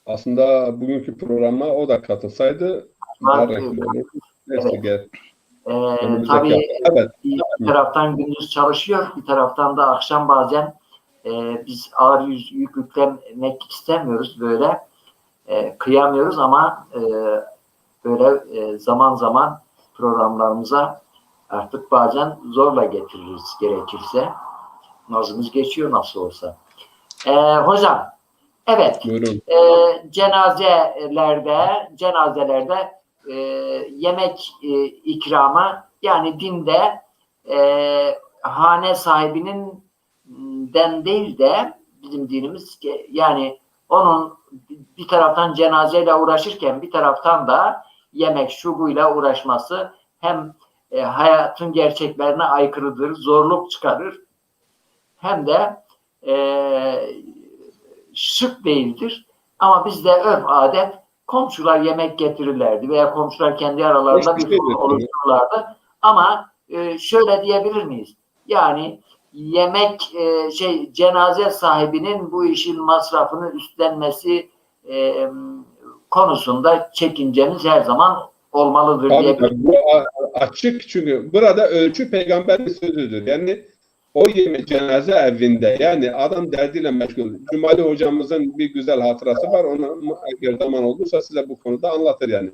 Aslında bugünkü programa o da katılsaydı daha renkli olur.
Evet. Tabii
evet.
Bir taraftan gündüz çalışıyor, bir taraftan da akşam bazen biz ağır yük yüklemek istemiyoruz böyle kıyamıyoruz ama böyle zaman zaman programlarımıza artık bazen zorla getiririz gerekirse. Nazımız geçiyor nasıl olsa. Hocam, evet, cenazelerde yemek ikramı yani dinde hane sahibinin den değil de bizim dinimiz yani onun bir taraftan cenazeyle uğraşırken bir taraftan da yemek şubuyla uğraşması hem hayatın gerçeklerine aykırıdır, zorluk çıkarır hem de şık değildir. Ama bizde örf adet komşular yemek getirirlerdi veya komşular kendi aralarında bir oluştururlardı. Ama şöyle diyebilir miyiz? Yani yemek cenaze sahibinin bu işin masrafını üstlenmesi konusunda çekincemiz her zaman olmalıdır diye.
Bu açık çünkü burada ölçü peygamberin sözüdür. Yani o cenaze evinde yani adam derdiyle meşgul. Cumali hocamızın bir güzel hatırası var. Onu eğer zaman olursa size bu konuda anlatır yani.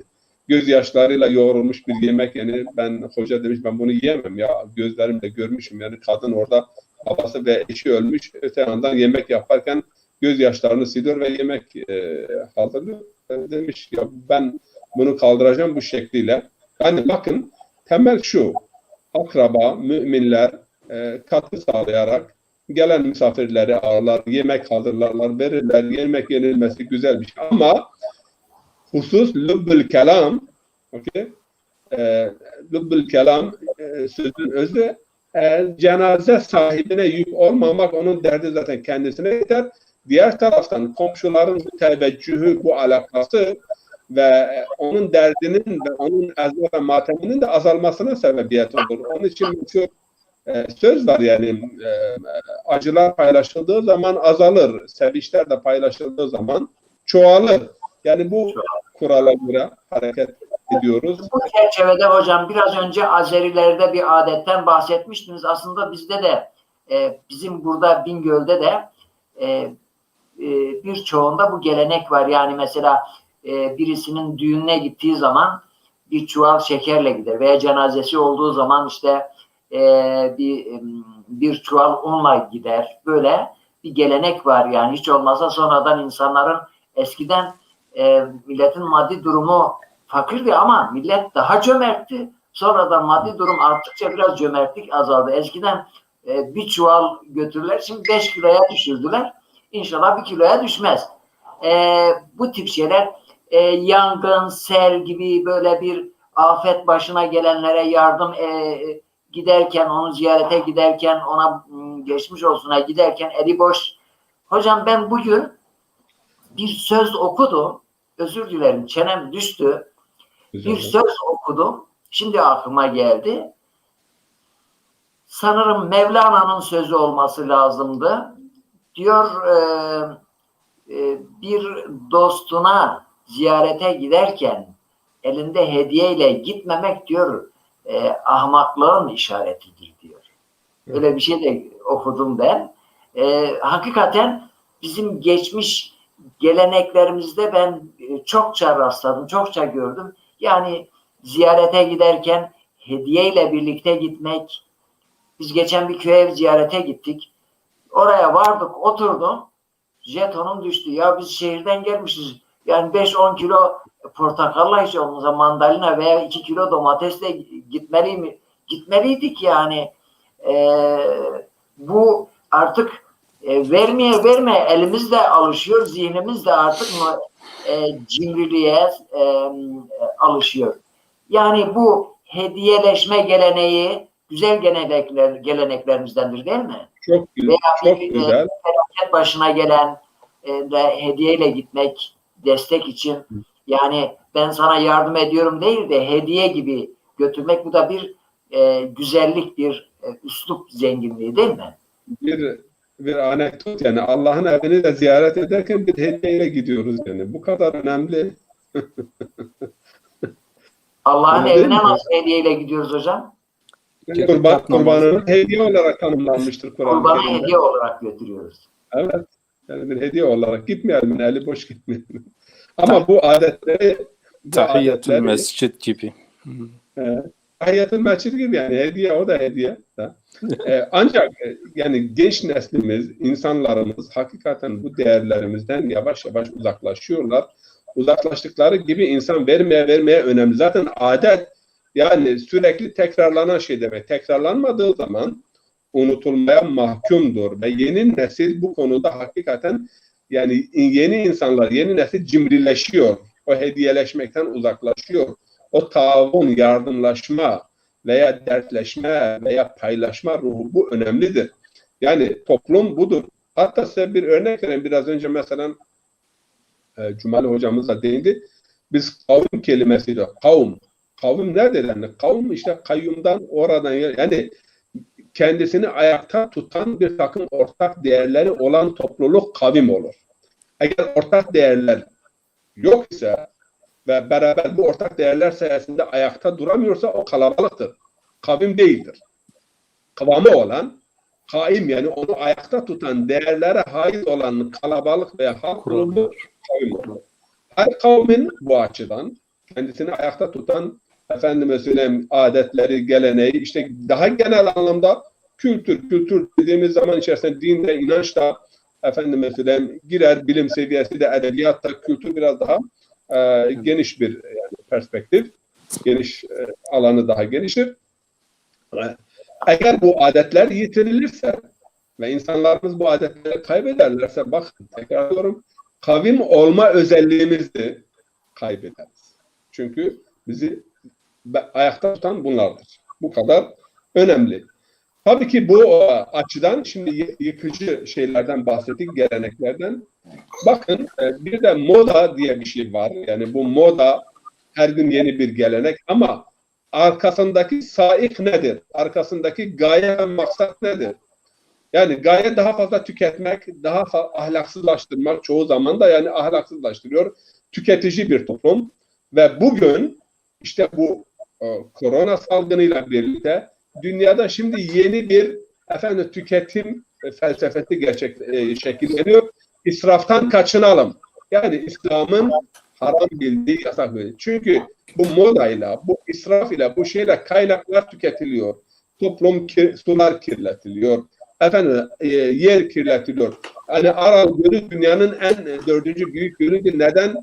Gözyaşlarıyla yoğrulmuş bir yemek yani ben hoca demiş ben bunu yiyemem ya gözlerimle görmüşüm yani kadın orada babası ve eşi ölmüş öte yandan yemek yaparken gözyaşlarını siliyor ve yemek kaldırıyor. Demiş ya ben bunu kaldıracağım bu şekliyle. Yani bakın temel şu akraba, müminler katkı sağlayarak gelen misafirleri ağırlar, yemek hazırlarlar, verirler. Yemek yenilmesi güzel bir şey. Ama husus lübbül kelam lübbül kelam sözün özü cenaze sahibine yük olmamak onun derdi zaten kendisine yeter. Diğer taraftan komşuların bu teveccühü, bu alakası ve onun derdinin ve onun ezme ve mateminin de azalmasına sebebiyet olur. Onun için söz var yani acılar paylaşıldığı zaman azalır, sevinçler de paylaşıldığı zaman çoğalır. Yani bu kurala göre hareket ediyoruz.
Bu çerçevede hocam biraz önce Azerilerde bir adetten bahsetmiştiniz. Aslında bizde de bizim burada Bingöl'de de birçoğunda bu gelenek var. Yani mesela birisinin düğününe gittiği zaman bir çuval şekerle gider veya cenazesi olduğu zaman işte bir çuval unla gider. Böyle bir gelenek var yani hiç olmazsa sonradan insanların eskiden milletin maddi durumu fakirdi ama millet daha cömertti. Sonradan maddi durum arttıkça biraz cömertlik azaldı. Eskiden bir çuval götürürler. Şimdi 5 kiloya düşürdüler. İnşallah 1 kiloya düşmez. Bu tip şeyler yangın, sel gibi böyle bir afet başına gelenlere yardım giderken, onu ziyarete giderken, ona geçmiş olsuna giderken eli boş. Hocam ben bugün bir söz okudum. Özür dilerim çenem düştü. Bir söz okudum. Şimdi aklıma geldi. Sanırım Mevlana'nın sözü olması lazımdı. Diyor bir dostuna ziyarete giderken elinde hediyeyle gitmemek diyor ahmaklığın işaretidir diyor. Öyle bir şey de okudum ben. Hakikaten bizim geçmiş geleneklerimizde ben çokça rastladım, çokça gördüm. Yani ziyarete giderken hediyeyle birlikte gitmek. Biz geçen bir köye ziyarete gittik. Oraya vardık, oturdum. Jetonum düştü. Ya biz şehirden gelmişiz. Yani 5-10 kilo portakalla hiç olmazsa mandalina veya 2 kilo domatesle gitmeliydik yani. Bu artık vermeye elimiz de alışıyor, zihnimiz de artık cimriliğe alışıyor. Yani bu hediyeleşme geleneği güzel geleneklerimizdendir değil mi?
Çok güzel.
Veya
çok güzel.
Felaket başına gelen hediyeyle gitmek destek için yani ben sana yardım ediyorum değil de hediye gibi götürmek bu da bir güzellik, bir üslup zenginliği değil mi?
Bir anekdot yani Allah'ın evini de ziyaret ederken bir hediyeyle gidiyoruz yani. Bu kadar önemli.
Allah'ın evine nasıl hediyeyle gidiyoruz hocam?
Kurbanını hediye olarak tanımlanmıştır Kur'an-ı
Kurbanı
Kerim'de.
hediye olarak götürüyoruz.
Evet. Yani bir hediye olarak gitmeyelim. Eli boş gitmeyelim. Ama bu adetleri
Tahiyyatül mescid gibi.
Tahiyyatül mescid gibi yani hediye o da hediye. Ancak yani genç neslimiz, insanlarımız hakikaten bu değerlerimizden yavaş yavaş uzaklaşıyorlar. Uzaklaştıkları gibi insan vermeye önemli. Zaten adet yani sürekli tekrarlanan şey demek. Tekrarlanmadığı zaman unutulmaya mahkumdur ve yeni nesil bu konuda hakikaten yani yeni insanlar, yeni nesil cimrileşiyor. O hediyeleşmekten uzaklaşıyor. O taavun, yardımlaşma veya dertleşme veya paylaşma ruhu bu önemlidir. Yani toplum budur. Hatta size bir örnek vereyim. Biraz önce mesela Cumali hocamız da değindi. Biz kavim kelimesiyle kavim. Kavim nedir yani? Kavim işte kayyumdan oradan yani kendisini ayakta tutan bir takım ortak değerleri olan topluluk kavim olur. Eğer ortak değerler yok ise ve beraber bu ortak değerler sayesinde ayakta duramıyorsa o kalabalıktır. Kavim değildir. Kavamı olan, kaim yani onu ayakta tutan değerlere haiz olan kalabalık veya halk grubu kavim olur. Her kavmin bu açıdan kendisini ayakta tutan efendime söyleyeyim adetleri, geleneği işte daha genel anlamda kültür dediğimiz zaman içerisinde din de inanç da efendime söyleyeyim girer, bilim seviyesi de edebiyat da kültür biraz daha geniş bir yani perspektif, geniş alanı daha gelişir. Eğer bu adetler yitirilirse ve insanlarımız bu adetleri kaybederlerse bakın tekrar diyorum kavim olma özelliğimizi kaybederiz. Çünkü bizi ayakta tutan bunlardır. Bu kadar önemli. Tabii ki bu açıdan şimdi yıkıcı şeylerden bahsettik, geleneklerden. Bakın bir de moda diye bir şey var. Yani bu moda her gün yeni bir gelenek ama arkasındaki saik nedir? Arkasındaki gaye ve maksat nedir? Yani gaye daha fazla tüketmek, daha fazla ahlaksızlaştırmak, çoğu zaman da yani ahlaksızlaştırıyor. Tüketici bir toplum ve bugün işte bu korona salgınıyla birlikte dünyada şimdi yeni bir tüketim felsefesi şekilleniyor. İsraftan kaçınalım. Yani İslam'ın haram bildiği yasak böyle. Çünkü bu modayla, bu israf ile, bu şeyle kaynaklar tüketiliyor. Sular kirletiliyor. Yer kirletiliyor. Yani Aral Gölü dünyanın en 4. büyük gölüydü. Neden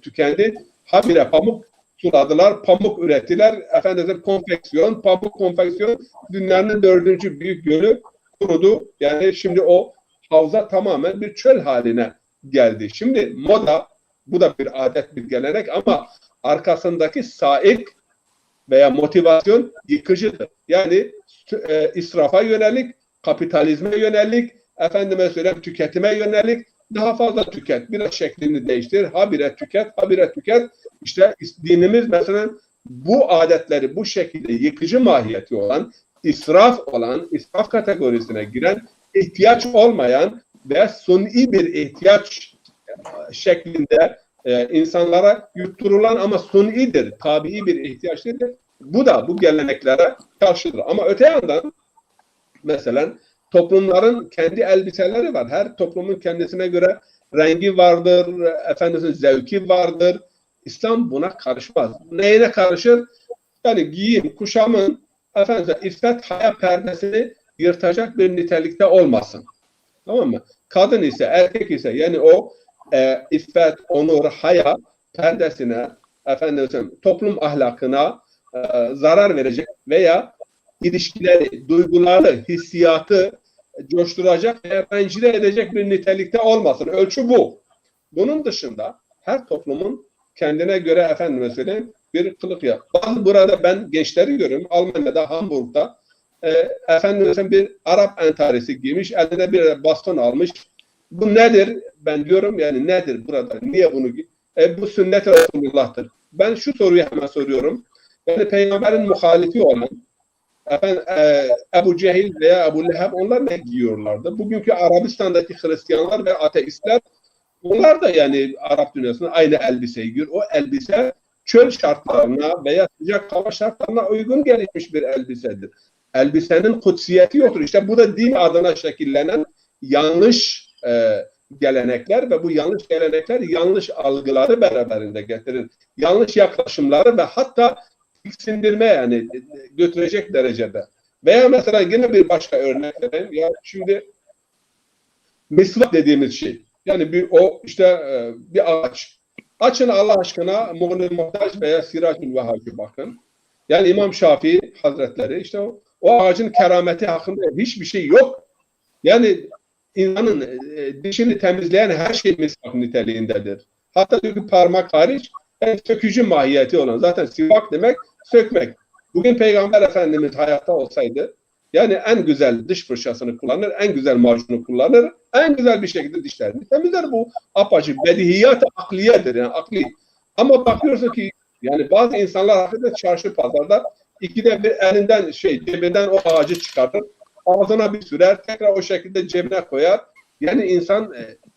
tükendi? Habire pamuk suladılar, pamuk ürettiler. Pamuk konfeksiyon dünyanın 4. büyük gölü kurudu. Yani şimdi o havza tamamen bir çöl haline geldi. Şimdi moda, bu da bir adet, bir gelenek ama arkasındaki saik veya motivasyon yıkıcıdır. Yani israfa yönelik, kapitalizme yönelik, tüketime yönelik, daha fazla tüket, biraz şeklini değiştir, habire tüket. İşte dinimiz mesela bu adetleri bu şekilde yıkıcı mahiyeti olan, israf kategorisine giren, ihtiyaç olmayan ve suni bir ihtiyaç şeklinde insanlara yutturulan ama sunidir, tabii bir ihtiyaç değildir. Bu da bu geleneklere karşıdır. Ama öte yandan mesela toplumların kendi elbiseleri var. Her toplumun kendisine göre rengi vardır, zevki vardır. İslam buna karışmaz. Neyine karışır? Yani giyim, kuşamın iffet haya perdesini yırtacak bir nitelikte olmasın. Tamam mı? Kadın ise, erkek ise yani o iffet, onur, haya perdesine, toplum ahlakına zarar verecek veya ilişkileri, duyguları, hissiyatı coşturacak veya rencide edecek bir nitelikte olmasın. Ölçü bu. Bunun dışında her toplumun kendine göre bir kılık yap. Burada ben gençleri görüyorum. Almanya'da, Hamburg'da bir Arap entarisi giymiş, eline bir baston almış. Bu nedir? Ben diyorum yani nedir burada? Niye bunu giy? Bu sünnet-i Resulullah'tır. Ben şu soruyu hemen soruyorum. Yani peygamberin muhalifi olan Ebu Cehil veya Ebu Leheb onlar ne giyiyorlardı? Bugünkü Arabistan'daki Hristiyanlar ve ateistler onlar da yani Arap dünyasında aynı elbiseyi giyiyor. O elbise çöl şartlarına veya sıcak hava şartlarına uygun gelişmiş bir elbisedir. Elbisenin kutsiyeti yoktur. İşte bu da din adına şekillenen yanlış gelenekler ve bu yanlış gelenekler yanlış algıları beraberinde getirir. Yanlış yaklaşımları ve hatta tiksindirme yani götürecek derecede. Veya mesela yine bir başka örnek vereyim. Ya şimdi misvak dediğimiz şey. Yani bir ağaç. Açın Allah aşkına Muğni Muhtaç veya Siracül Vehhab'ı bakın. Yani İmam Şafii Hazretleri işte o ağacın kerameti hakkında hiçbir şey yok. Yani insanın dişini temizleyen her şey misvak niteliğindedir. Hatta diyor ki parmak hariç sökücü mahiyeti olan. Zaten sivak demek sökmek. Bugün Peygamber Efendimiz hayatta olsaydı yani en güzel diş fırçasını kullanır, en güzel macunu kullanır, en güzel bir şekilde dişlerini temizler. Bu apaçık bedihiyat-ı akliyedir yani akli. Ama bakıyorsun ki yani bazı insanlar hakikaten çarşı pazarda ikide bir elinden cebinden o ağacı çıkartır, ağzına bir sürer, tekrar o şekilde cebine koyar. Yani insan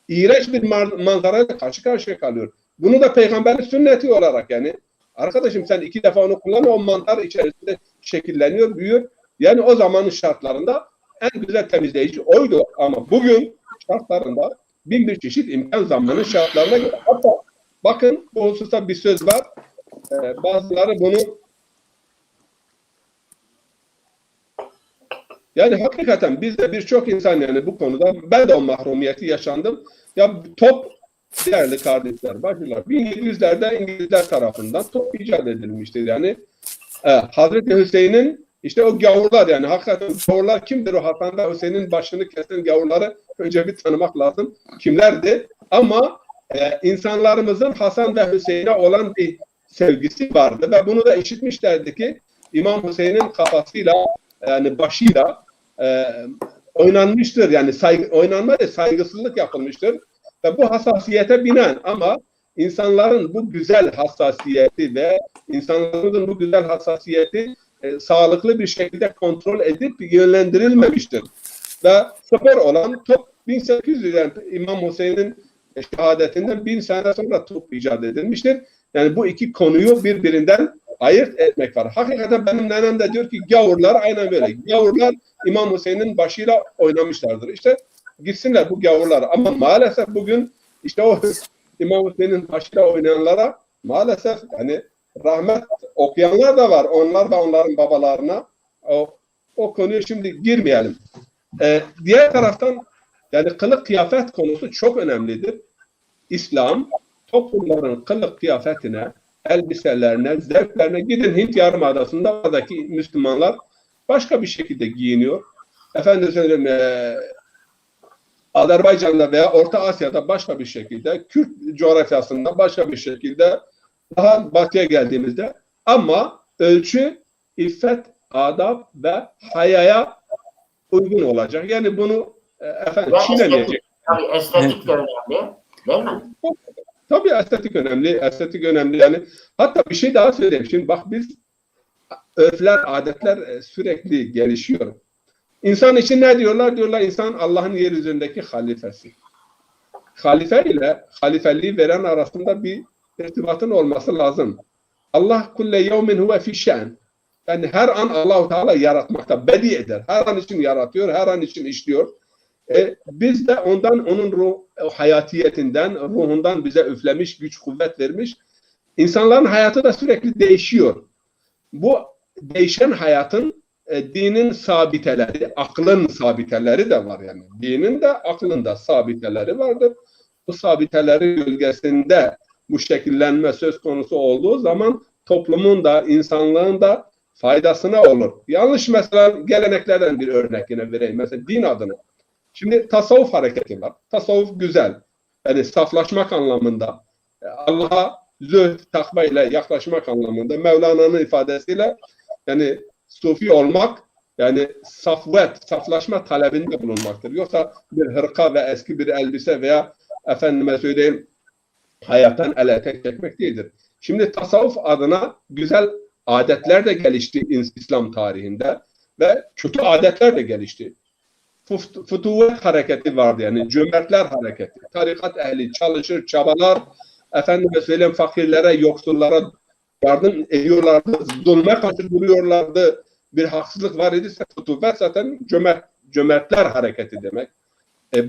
iğrenç bir manzarayla karşı karşıya kalıyor. Bunu da peygamberin sünneti olarak yani arkadaşım sen 2 defa onu kullan o mantar içerisinde şekilleniyor, büyüyor. Yani o zamanın şartlarında en güzel temizleyici oydu. Ama bugün şartlarında bin bir çeşit imkan zamanın şartlarına göre. Hatta bakın bu hususta bir söz var. Bazıları bunu yani hakikaten bizde birçok insan yani bu konuda ben de o mahrumiyeti yaşandım. Ya top değerli kardeşler, bacılar 1700'lerde İngilizler tarafından top icat edilmiştir. Yani Hazreti Hüseyin'in işte o gavurlar yani hakikaten gavurlar kimdir o Hasan ve Hüseyin'in başını kesen gavurları önce bir tanımak lazım. Kimlerdi? Ama insanlarımızın Hasan ve Hüseyin'e olan bir sevgisi vardı ve bunu da işitmişlerdi ki İmam Hüseyin'in kafasıyla yani başıyla oynanmıştır. Yani oynanma ve saygısızlık yapılmıştır. Ve bu hassasiyete binen ama insanların bu güzel hassasiyeti ve İnsanlarımızın bu güzel hassasiyeti sağlıklı bir şekilde kontrol edip yönlendirilmemiştir. Ve spor olan top 1800 yani İmam Hüseyin'in şehadetinden 1000 sene sonra top icat edilmiştir. Yani bu iki konuyu birbirinden ayırt etmek var. Hakikaten benim nenem de diyor ki gavurlar aynen böyle. Gavurlar İmam Hüseyin'in başıyla oynamışlardır. İşte gitsinler bu gavurlar. Ama maalesef bugün işte o İmam Hüseyin'in başıyla oynayanlara maalesef hani rahmet okuyanlar da var. Onlar da onların babalarına. O konuya şimdi girmeyelim. Diğer taraftan yani kılık kıyafet konusu çok önemlidir. İslam toplumların kılık kıyafetine, elbiselerine, zevklerine gidin Hint Yarımadası'nda oradaki Müslümanlar başka bir şekilde giyiniyor. Efendim söyleyeyim Azerbaycan'da veya Orta Asya'da başka bir şekilde, Kürt coğrafyasında başka bir şekilde, daha batıya geldiğimizde ama ölçü, iffet, adab ve hayaya uygun olacak. Yani bunu efendim çiğnemeyecek.
Tabii estetik de önemli, değil mi?
Tabii estetik önemli, estetik önemli. Yani hatta bir şey daha söyleyeyim. Şimdi bak biz örfler, adetler sürekli gelişiyor. İnsan için ne diyorlar? Diyorlar insan Allah'ın yeryüzündeki halifesi. Halife ile halifeliği veren arasında bir irtibatın olması lazım. Allah kulle yevmin huve fi şen. Yani her an Allah-u Teala yaratmakta, bedi eder. Her an için yaratıyor, her an için işliyor. Biz de ondan, onun hayatiyetinden, ruhundan bize üflemiş, güç, kuvvet vermiş. İnsanların hayatı da sürekli değişiyor. Bu değişen hayatın dinin sabiteleri, aklın sabiteleri de var yani. Dinin de aklın da sabiteleri vardır. Bu sabiteleri gölgesinde bu şekillenme söz konusu olduğu zaman toplumun da, insanlığın da faydasına olur. Yanlış mesela geleneklerden bir örnek yine vereyim. Mesela din adına. Şimdi tasavvuf hareketi var. Tasavvuf güzel. Yani saflaşmak anlamında, Allah'a zühd, takva ile yaklaşmak anlamında, Mevlana'nın ifadesiyle yani sufi olmak, yani safvet, saflaşma talebinde bulunmaktır. Yoksa bir hırka ve eski bir elbise veya efendime söyleyeyim hayattan el etek çekmek değildir. Şimdi tasavvuf adına güzel adetler de gelişti İslam tarihinde ve kötü adetler de gelişti. Futuvet hareketi vardı yani cömertler hareketi. Tarikat ehli çalışır, çabalar, efendime söyleyeyim fakirlere, yoksullara yardım ediyorlardı, zulme karşı duruyorlardı. Bir haksızlık var idiyse futuvet zaten cömertler hareketi demek.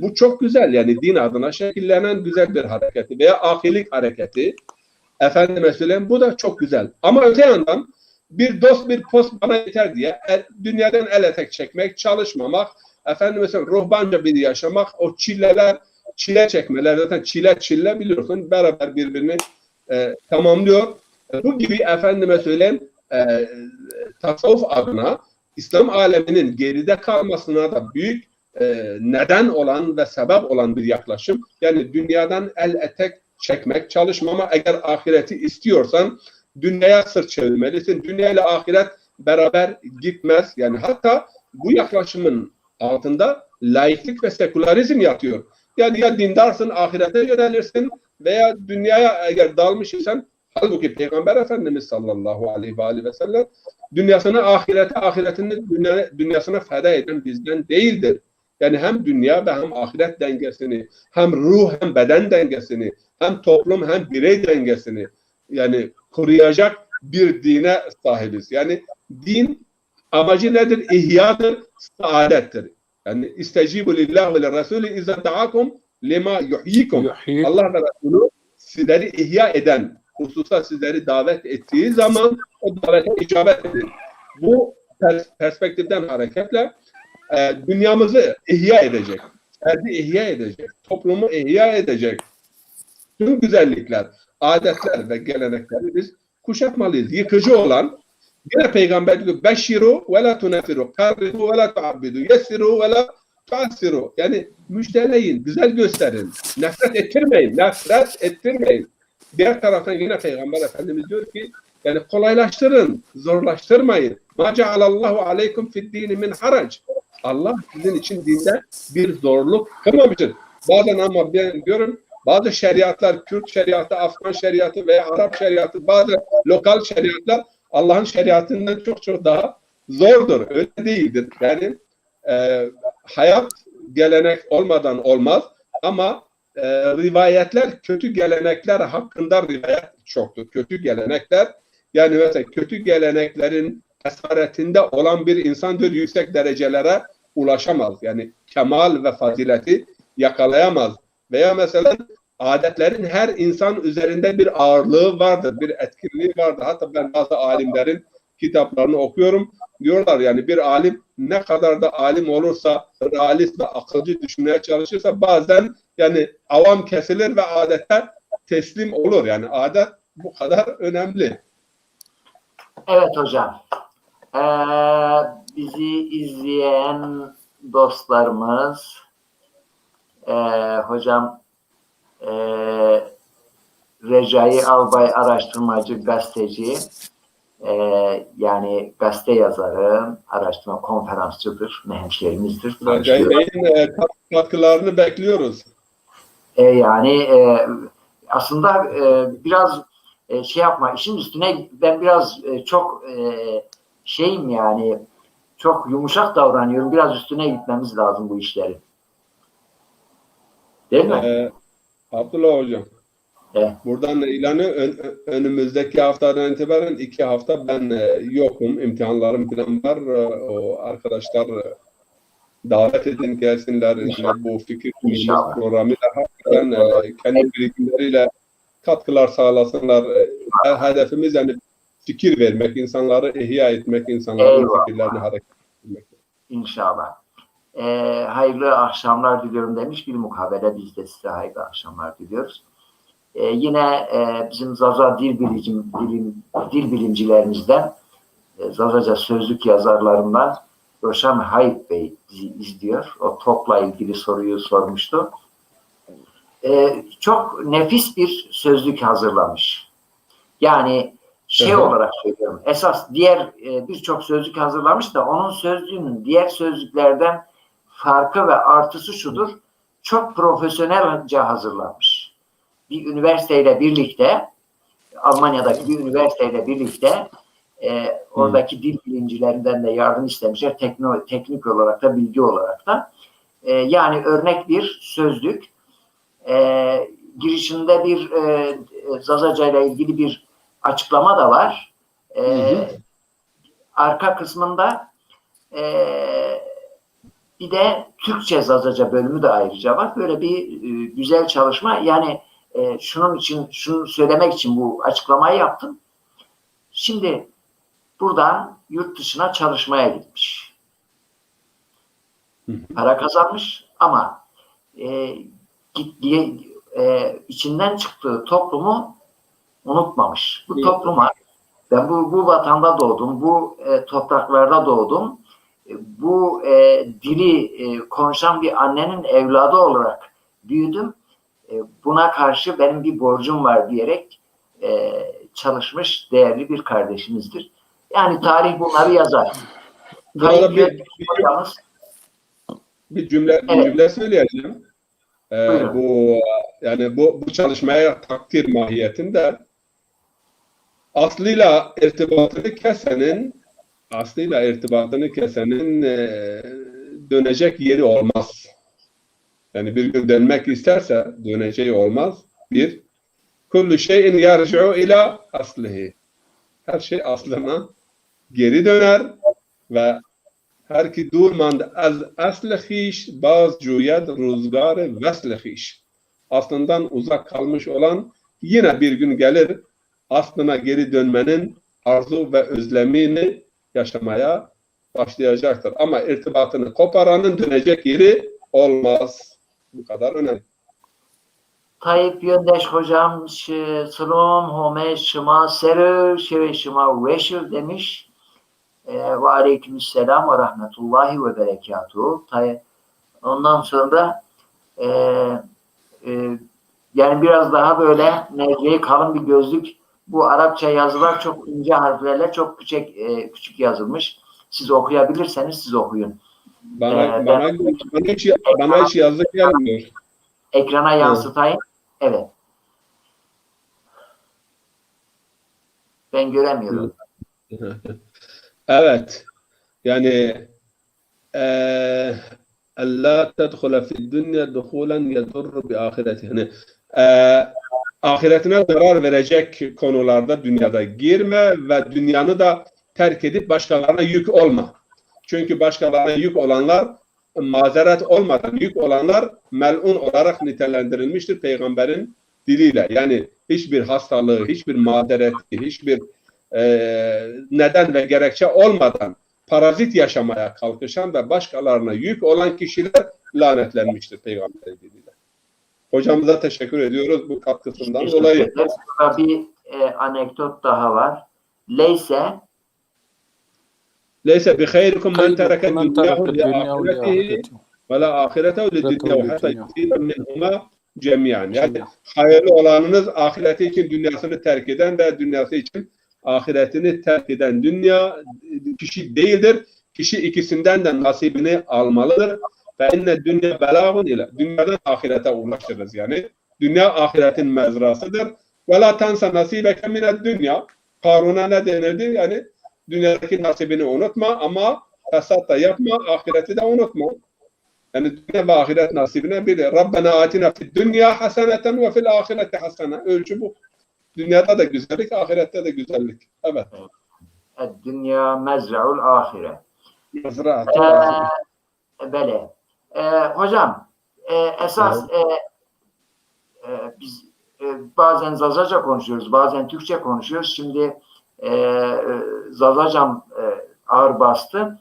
Bu çok güzel yani din adına şekillenen güzel bir hareketi veya ahilik hareketi. Efendime söyleyeyim bu da çok güzel. Ama öte yandan bir dost bir post bana yeter diye dünyadan el etek çekmek, çalışmamak, efendime söyleyeyim ruhbanca bir yaşamak, o çile çekmeler zaten çile biliyorsun beraber birbirini tamamlıyor. Bu gibi efendime söyleyeyim tasavvuf adına İslam aleminin geride kalmasına da büyük neden olan ve sebep olan bir yaklaşım. Yani dünyadan el etek çekmek, çalışmama. Eğer ahireti istiyorsan dünyaya sırt çevirmelisin. Dünya ile ahiret beraber gitmez. Yani hatta bu yaklaşımın altında laiklik ve sekülerizm yatıyor. Yani ya dindarsın, ahirete yönelirsin veya dünyaya eğer dalmış isen halbuki Peygamber Efendimiz sallallahu aleyhi ve sellem dünyasını ahiretini dünyasına feda eden bizden değildir. Yani hem dünya ve hem ahiret dengesini, hem ruh hem beden dengesini, hem toplum hem birey dengesini yani koruyacak bir dine sahibiz. Yani din amacı nedir? İhyadır, saadettir. Yani istecibu lillahi ve lirrasulü izâ da'akum lima yuhyikum. Allah ve Resulü sizleri ihya eden hususa sizleri davet ettiği zaman o davete icabet edin. Bu perspektiften hareketle dünyamızı ihya edecek, ferdi ihya edecek, toplumu ihya edecek tüm güzellikler, adetler ve gelenekleri biz kuşatmalıyız. Yıkıcı olan yine Peygamber diyor beşiru ve la tunefiru, karrihu ve la tuabbidu, yessiru ve la tuassiru. Yani müjdeleyin, güzel gösterin, nefret ettirmeyin. Diğer taraftan yine Peygamber Efendimiz diyor ki yani kolaylaştırın, zorlaştırmayın. Ma cealallahu aleykum fid dini min harac. Allah sizin için dinde bir zorluk kılmamıştır. Bazen ama ben diyorum bazı şeriatlar, Kürt şeriatı, Afgan şeriatı veya Arap şeriatı, bazı lokal şeriatlar Allah'ın şeriatından çok çok daha zordur. Öyle değildir. Yani hayat gelenek olmadan olmaz ama rivayetler, kötü gelenekler hakkında rivayet çoktur. Kötü gelenekler, yani mesela kötü geleneklerin esaretinde olan bir insandır, yüksek derecelere ulaşamaz. Yani kemal ve fazileti yakalayamaz. Veya mesela adetlerin her insan üzerinde bir ağırlığı vardır, bir etkinliği vardır. Hatta ben bazı alimlerin kitaplarını okuyorum. Diyorlar yani bir alim ne kadar da alim olursa, realist ve akılcı düşünmeye çalışırsa bazen yani avam kesilir ve adete teslim olur. Yani adet bu kadar önemli.
Evet hocam. Bizi izleyen dostlarımız, hocam Recai Albay araştırmacı, gazeteci, yani gazete yazarı, araştırma konferansçıdır, hemşehrimizdir.
Recai Bey'in katkılarını bekliyoruz.
Yani aslında biraz şey yapma, işin üstüne ben biraz çok şeyim yani, çok yumuşak davranıyorum. Biraz üstüne gitmemiz lazım bu işleri. Değil mi?
Abdullah Hocam.
Evet.
Buradan ilanı önümüzdeki haftadan itibaren 2 hafta ben yokum. İmtihanlarım falan var. O arkadaşlar davet edin gelsinler. Bu fikir programıyla hakikaten kendi birikimleriyle katkılar sağlasınlar. Hedefimiz yani fikir vermek, insanları ihya etmek, insanların fikirlerini hareket etmek.
İnşallah. Hayırlı akşamlar diliyorum demiş bir mukabele. Biz de size hayırlı akşamlar diliyoruz. Yine bizim Zaza dil bilimcilerimizden, Zazaca sözlük yazarlarından Roşan Hayip Bey bizi izliyor. O topla ilgili soruyu sormuştu. Çok nefis bir sözlük hazırlamış. Yani olarak söylüyorum. Esas diğer birçok sözlük hazırlamış da onun sözlüğünün diğer sözlüklerden farkı ve artısı şudur. Çok profesyonelce hazırlanmış. Bir üniversiteyle birlikte, Almanya'daki bir üniversiteyle birlikte oradaki dil bilimcilerinden de yardım istemişler. Teknik olarak da, bilgi olarak da. Yani örnek bir sözlük. Girişinde bir Zazaca ile ilgili bir açıklama da var. Arka kısmında bir de Türkçe Zazaca bölümü de ayrıca var. Böyle bir güzel çalışma. Yani şunu söylemek için bu açıklamayı yaptım. Şimdi buradan yurt dışına çalışmaya gitmiş. Para kazanmış ama içinden çıktığı toplumu unutmamış. Bu topluma, ben bu vatanda doğdum, bu topraklarda doğdum, bu dili konuşan bir annenin evladı olarak büyüdüm. Buna karşı benim bir borcum var diyerek çalışmış değerli bir kardeşimizdir. Yani tarih bunları yazar.
Bir cümle söyleyeceğim. Bu çalışmaya takdir mahiyetinde aslıyla irtibatını kesenin dönecek yeri olmaz. Yani bir gün dönmek isterse döneceği olmaz. Bir, kullu şeyin yarci'u ila aslihi. Her şey aslına geri döner ve her ki durmand az asl khiş baz cuyad ruzgar vesl khiş. Aslından uzak kalmış olan yine bir gün gelir aslına geri dönmenin arzu ve özlemini yaşamaya başlayacaktır. Ama irtibatını koparanın dönecek yeri olmaz. Bu kadar önemli.
Tayyip Yöndeş hocam Sılom Home Şıma Serü Şevi Şıma Veşir demiş. Ve aleykümselam ve rahmetullahi ve berekatuhu. Ondan sonra yani biraz daha böyle merceği kalın bir gözlük. Bu Arapça yazılar çok ince harflerle çok küçük yazılmış. Siz okuyabilirseniz siz okuyun.
Bana hiç yazık gelmiyor.
Ekrana yansıtayım. Evet. Ben göremiyorum.
Evet. Yani la tedhule fid dünya duhulen yedurru bi ahireti. Yani ahiretine zarar verecek konularda dünyada girme ve dünyanı da terk edip başkalarına yük olma. Çünkü başkalarına yük olanlar, mazeret olmadan yük olanlar melun olarak nitelendirilmiştir peygamberin diliyle. Yani hiçbir hastalığı, hiçbir mazereti, hiçbir neden ve gerekçe olmadan parazit yaşamaya kalkışan ve başkalarına yük olan kişiler lanetlenmiştir peygamberin diliyle. Hocamıza teşekkür ediyoruz bu katkısından
Teşekkür
dolayı.
ederiz. Burada bir anekdot daha var. Leyse
Leyse bi hayrikum men
خيركم
tereke
من
dünyahu
ترك
li
الدنيا
ahiretihi
ولآخرته
ve la ahiretehu li
آخرته
dünyahu hatta
للدنيا
yusibe minhuma cemiyan. Yani
جميعا.
hayırlı olanınız ahireti için dünyasını terk eden ve dünyası için ahiretini terk eden dünya kişi değildir. Kişi ikisinden de nasibini almalıdır. Ve inne dünya belagun ile dünyadan ahirete ulaşırız yani. Dünya ahiretin mezrasıdır. Ve la tensa nasibeke mined dünya. Karun'a ne denirdi? Yani dünyadaki nasibini unutma ama fesat da yapma, ahireti de unutma. Yani dünya ve ahiret nasibine biri. Rabbena atina fid dünya haseneten ve fil ahireti hasene. Ölçü bu. Dünyada da güzellik, ahirette de güzellik. Evet.
dünya mezra'ul ahire.
Mezraatü ahire.
Böyle. Hocam esas biz bazen Zazaca konuşuyoruz, bazen Türkçe konuşuyoruz. Şimdi Zazacam ağır bastı.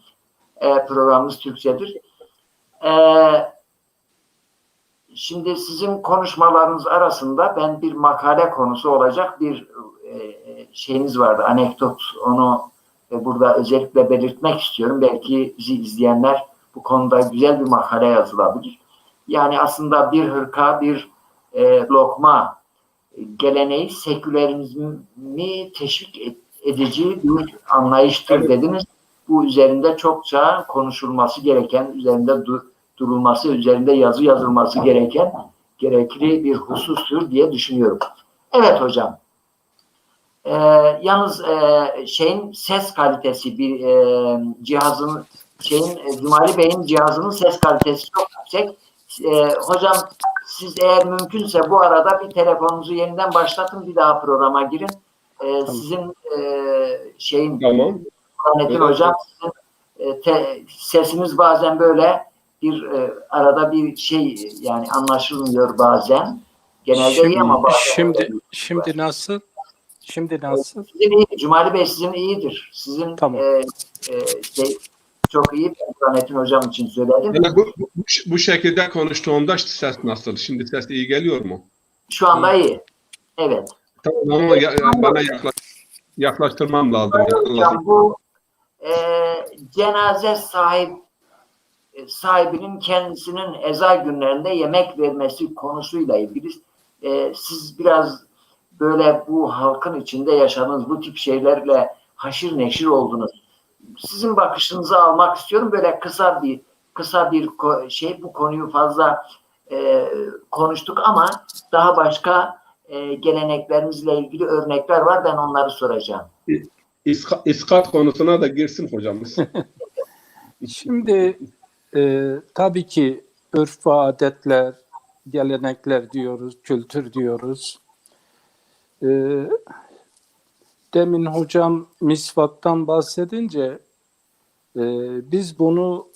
Programımız Türkçedir. Şimdi sizin konuşmalarınız arasında ben bir makale konusu olacak bir şeyiniz vardı, anekdot. Onu burada özellikle belirtmek istiyorum. Belki bizi izleyenler bu konuda güzel bir makale yazılabilir. Yani aslında bir hırka, bir lokma geleneği sekülerizmi teşvik edici bir anlayıştır dediniz. Bu üzerinde çokça konuşulması gereken, üzerinde durulması, üzerinde yazı yazılması gereken gerekli bir husustur diye düşünüyorum. Evet hocam. Yalnız şeyin ses kalitesi bir cihazın Cumali Bey'in cihazının ses kalitesi çok yüksek. Hocam siz eğer mümkünse bu arada bir telefonunuzu yeniden başlatın, bir daha programa girin.
Tamam.
Sizin
Tamam.
Metin hocam sizin sesiniz bazen böyle bir arada bir şey yani anlaşılmıyor bazen. Genelde iyi ama bazen
Şimdi nasıl? Şimdi nasıl?
Sizin iyi. Cumali Bey sizin iyidir. Sizin
Tamam.
çok iyi. Ben Metin hocam için söyledim.
Yani bu şekilde konuştuğumda ses nasıl? Şimdi ses iyi geliyor mu?
Şu anda iyi. Evet.
Tamam ama bana yaklaştırmam lazım.
Hocam bu cenaze sahibinin kendisinin eza günlerinde yemek vermesi konusuyla ilgili siz biraz böyle bu halkın içinde yaşadığınız bu tip şeylerle haşır neşir oldunuz. Sizin bakışınızı almak istiyorum. Böyle kısa bir şey, bu konuyu fazla konuştuk ama daha başka geleneklerimizle ilgili örnekler var. Ben onları soracağım.
İskat konusuna da girsin hocamız.
Şimdi tabii ki örf ve adetler, gelenekler diyoruz, kültür diyoruz. Demin hocam misvaktan bahsedince biz bunu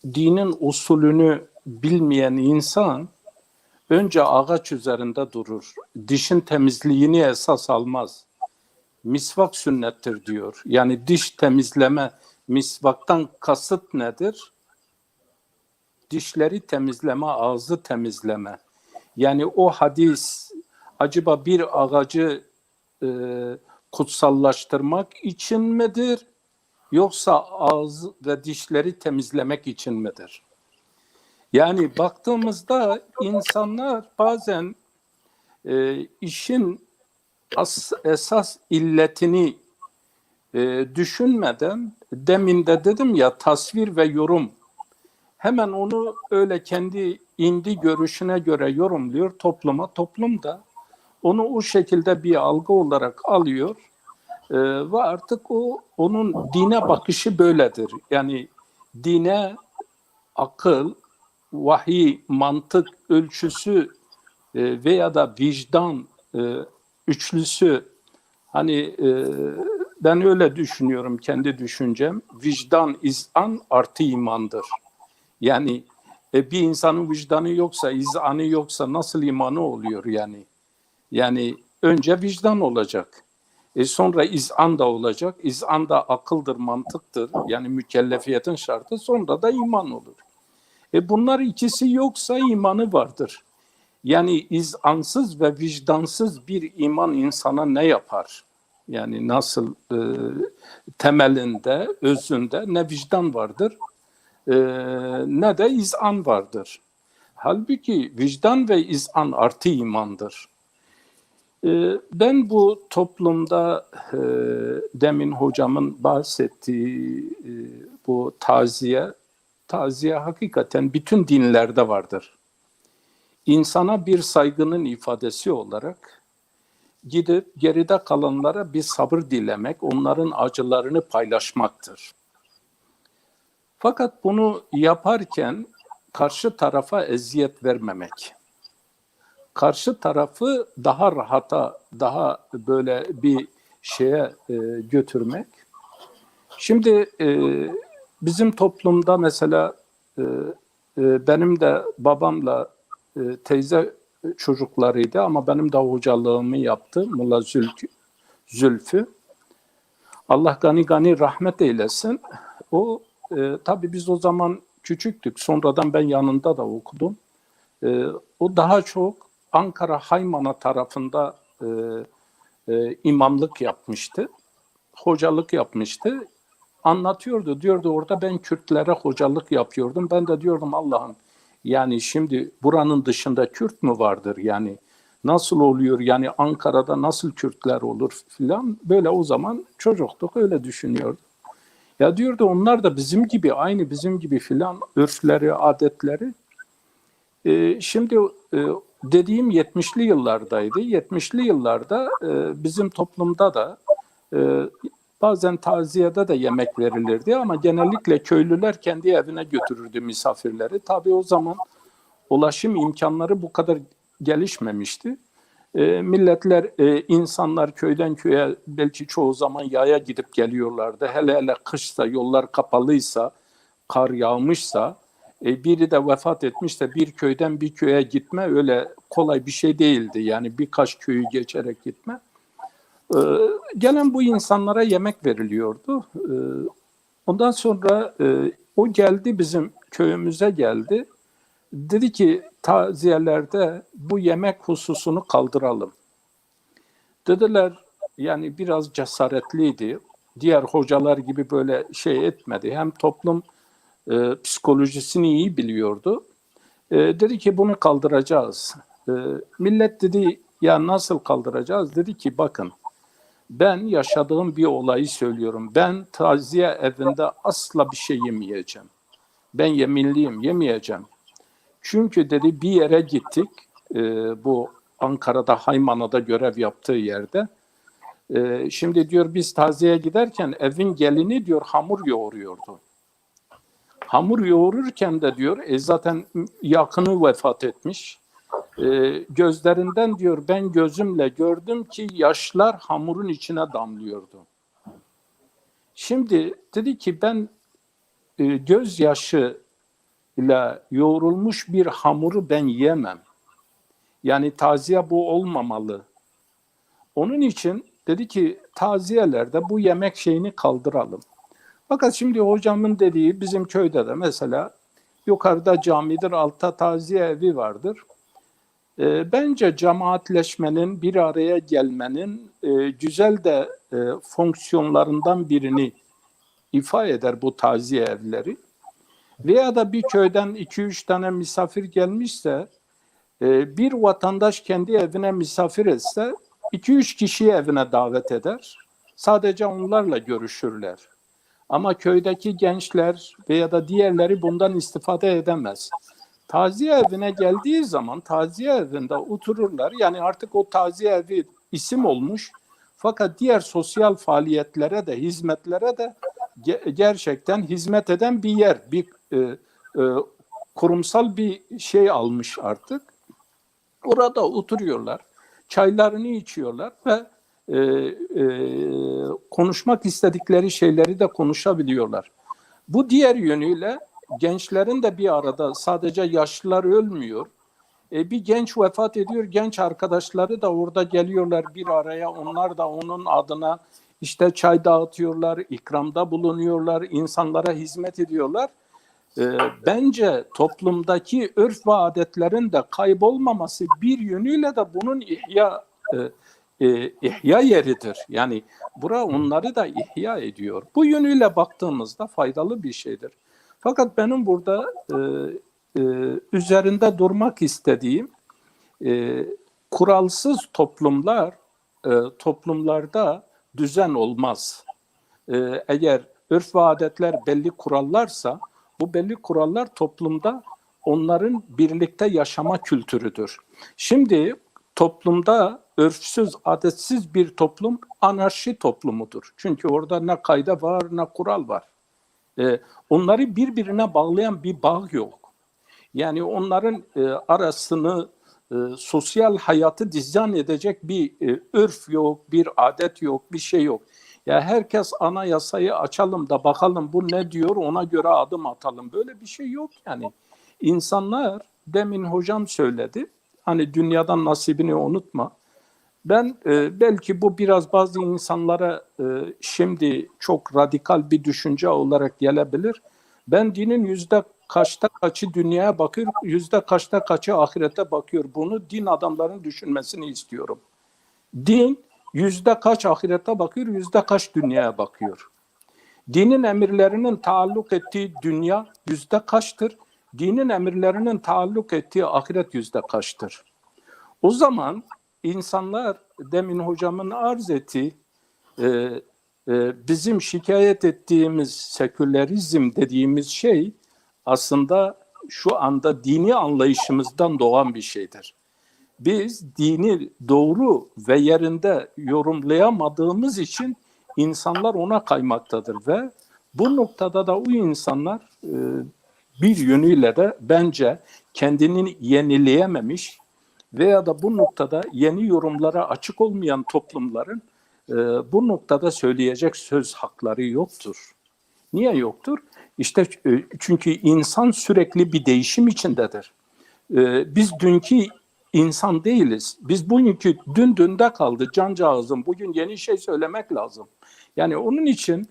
dinin usulünü bilmeyen insan önce ağaç üzerinde durur. Dişin temizliğini esas almaz. Misvak sünnettir diyor. Yani diş temizleme, misvaktan kasıt nedir? Dişleri temizleme, ağzı temizleme. Yani o hadis acaba bir ağacı kutsallaştırmak için midir? Yoksa ağız ve dişleri temizlemek için midir? Yani baktığımızda insanlar bazen işin esas illetini düşünmeden, demin de dedim ya, tasvir ve yorum, hemen onu öyle kendi indi görüşüne göre yorumluyor topluma. Toplum da onu o şekilde bir algı olarak alıyor ve artık onun dine bakışı böyledir. Yani dine akıl, vahiy, mantık ölçüsü veya da vicdan üçlüsü, hani ben öyle düşünüyorum, kendi düşüncem. Vicdan, izan artı imandır. Yani bir insanın vicdanı yoksa, izanı yoksa nasıl imanı oluyor yani? Yani önce vicdan olacak. Sonra izan da olacak. İzan da akıldır, mantıktır. Yani mükellefiyetin şartı. Sonra da iman olur. Bunlar ikisi yoksa imanı vardır. Yani izansız ve vicdansız bir iman insana ne yapar? Yani nasıl temelinde, özünde ne vicdan vardır ne de izan vardır. Halbuki vicdan ve izan artı imandır. Ben bu toplumda demin hocamın bahsettiği bu taziye hakikaten bütün dinlerde vardır. İnsana bir saygının ifadesi olarak gidip geride kalanlara bir sabır dilemek, onların acılarını paylaşmaktır. Fakat bunu yaparken karşı tarafa eziyet vermemek, karşı tarafı daha rahata, daha böyle bir şeye götürmek. Şimdi bizim toplumda mesela benim de babamla teyze çocuklarıydı ama benim de hocalığımı yaptı Mulla Zülfü. Allah gani gani rahmet eylesin. O tabii biz o zaman küçüktük. Sonradan ben yanında da okudum. O daha çok Ankara Haymana tarafında imamlık yapmıştı. Hocalık yapmıştı. Anlatıyordu. Diyordu orada ben Kürtlere hocalık yapıyordum. Ben de diyordum Allah'ım, yani şimdi buranın dışında Kürt mü vardır? Yani nasıl oluyor? Yani Ankara'da nasıl Kürtler olur filan. Böyle o zaman çocuktuk, öyle düşünüyorduk. Ya diyordu onlar da bizim gibi, aynı bizim gibi filan, örfleri, adetleri. Şimdi dediğim 70'li yıllardaydı. 70'li yıllarda bizim toplumda da bazen taziyede de yemek verilirdi ama genellikle köylüler kendi evine götürürdü misafirleri. Tabii o zaman ulaşım imkanları bu kadar gelişmemişti. Milletler, insanlar köyden köye belki çoğu zaman yaya gidip geliyorlardı. Hele hele kışsa, yollar kapalıysa, kar yağmışsa, biri de vefat etmişse bir köyden bir köye gitme öyle kolay bir şey değildi. Yani birkaç köyü geçerek gitme. Gelen bu insanlara yemek veriliyordu. Ondan sonra o geldi, bizim köyümüze geldi. Dedi ki taziyelerde bu yemek hususunu kaldıralım. Dediler, yani biraz cesaretliydi. Diğer hocalar gibi böyle şey etmedi. Hem toplum psikolojisini iyi biliyordu. Dedi ki bunu kaldıracağız. Millet dedi ya nasıl kaldıracağız? Dedi ki bakın, ben yaşadığım bir olayı söylüyorum. Ben taziye evinde asla bir şey yemeyeceğim. Ben yeminliyim, yemeyeceğim. Çünkü dedi bir yere gittik, bu Ankara'da Haymana'da görev yaptığı yerde. Şimdi diyor biz taziyeye giderken evin gelini diyor hamur yoğuruyordu. Hamur yoğururken de diyor zaten yakını vefat etmiş. Gözlerinden diyor ben gözümle gördüm ki yaşlar hamurun içine damlıyordu. Şimdi dedi ki ben gözyaşı ile yoğrulmuş bir hamuru ben yemem. Yani taziye bu olmamalı. Onun için dedi ki taziyelerde bu yemek şeyini kaldıralım. Fakat şimdi hocamın dediği bizim köyde de mesela yukarıda camidir, altta taziye evi vardır. Bence cemaatleşmenin, bir araya gelmenin güzel de fonksiyonlarından birini ifade eder bu taziye evleri. Veya da bir köyden 2-3 tane misafir gelmişse bir vatandaş kendi evine misafir etse 2-3 kişiyi evine davet eder. Sadece onlarla görüşürler. Ama köydeki gençler veya da diğerleri bundan istifade edemez. Taziye evine geldiği zaman taziye evinde otururlar. Yani artık o taziye evi isim olmuş. Fakat diğer sosyal faaliyetlere de, hizmetlere de gerçekten hizmet eden bir yer, bir kurumsal bir şey almış artık. Orada oturuyorlar, çaylarını içiyorlar ve konuşmak istedikleri şeyleri de konuşabiliyorlar. Bu diğer yönüyle gençlerin de bir arada, sadece yaşlılar ölmüyor. Bir genç vefat ediyor, genç arkadaşları da orada geliyorlar bir araya, onlar da onun adına işte çay dağıtıyorlar, ikramda bulunuyorlar, insanlara hizmet ediyorlar. Bence toplumdaki örf ve adetlerin de kaybolmaması bir yönüyle de bunun ihya yeridir. Yani bura onları da ihya ediyor. Bu yönüyle baktığımızda faydalı bir şeydir. Fakat benim burada üzerinde durmak istediğim kuralsız toplumlarda düzen olmaz. Eğer örf ve adetler belli kurallarsa bu belli kurallar toplumda onların birlikte yaşama kültürüdür. Şimdi toplumda örfsüz, adetsiz bir toplum anarşi toplumudur. Çünkü orada ne kayda var ne kural var. Onları birbirine bağlayan bir bağ yok. Yani onların arasını sosyal hayatı dizayn edecek bir örf yok, bir adet yok, bir şey yok. Ya herkes anayasayı açalım da bakalım bu ne diyor, ona göre adım atalım. Böyle bir şey yok yani. İnsanlar, demin hocam söyledi, hani dünyadan nasibini unutma. Ben belki bu biraz bazı insanlara şimdi çok radikal bir düşünce olarak gelebilir. Ben dinin yüzde kaçta kaçı dünyaya bakıyor, yüzde kaçta kaçı ahirete bakıyor. Bunu din adamlarının düşünmesini istiyorum. Din yüzde kaç ahirete bakıyor, yüzde kaç dünyaya bakıyor. Dinin emirlerinin taalluk ettiği dünya yüzde kaçtır? Dinin emirlerinin taalluk ettiği ahiret yüzde kaçtır? O zaman insanlar, demin hocamın arz ettiği bizim şikayet ettiğimiz sekülerizm dediğimiz şey aslında şu anda dini anlayışımızdan doğan bir şeydir. Biz dini doğru ve yerinde yorumlayamadığımız için insanlar ona kaymaktadır ve bu noktada da o insanlar bir yönüyle de bence kendini yenileyememiş veya da bu noktada yeni yorumlara açık olmayan toplumların bu noktada söyleyecek söz hakları yoktur. Niye yoktur? İşte çünkü insan sürekli bir değişim içindedir. Biz dünkü insan değiliz. Biz bugünkü dünde kaldı cancağızım. Bugün yeni şey söylemek lazım. Yani onun için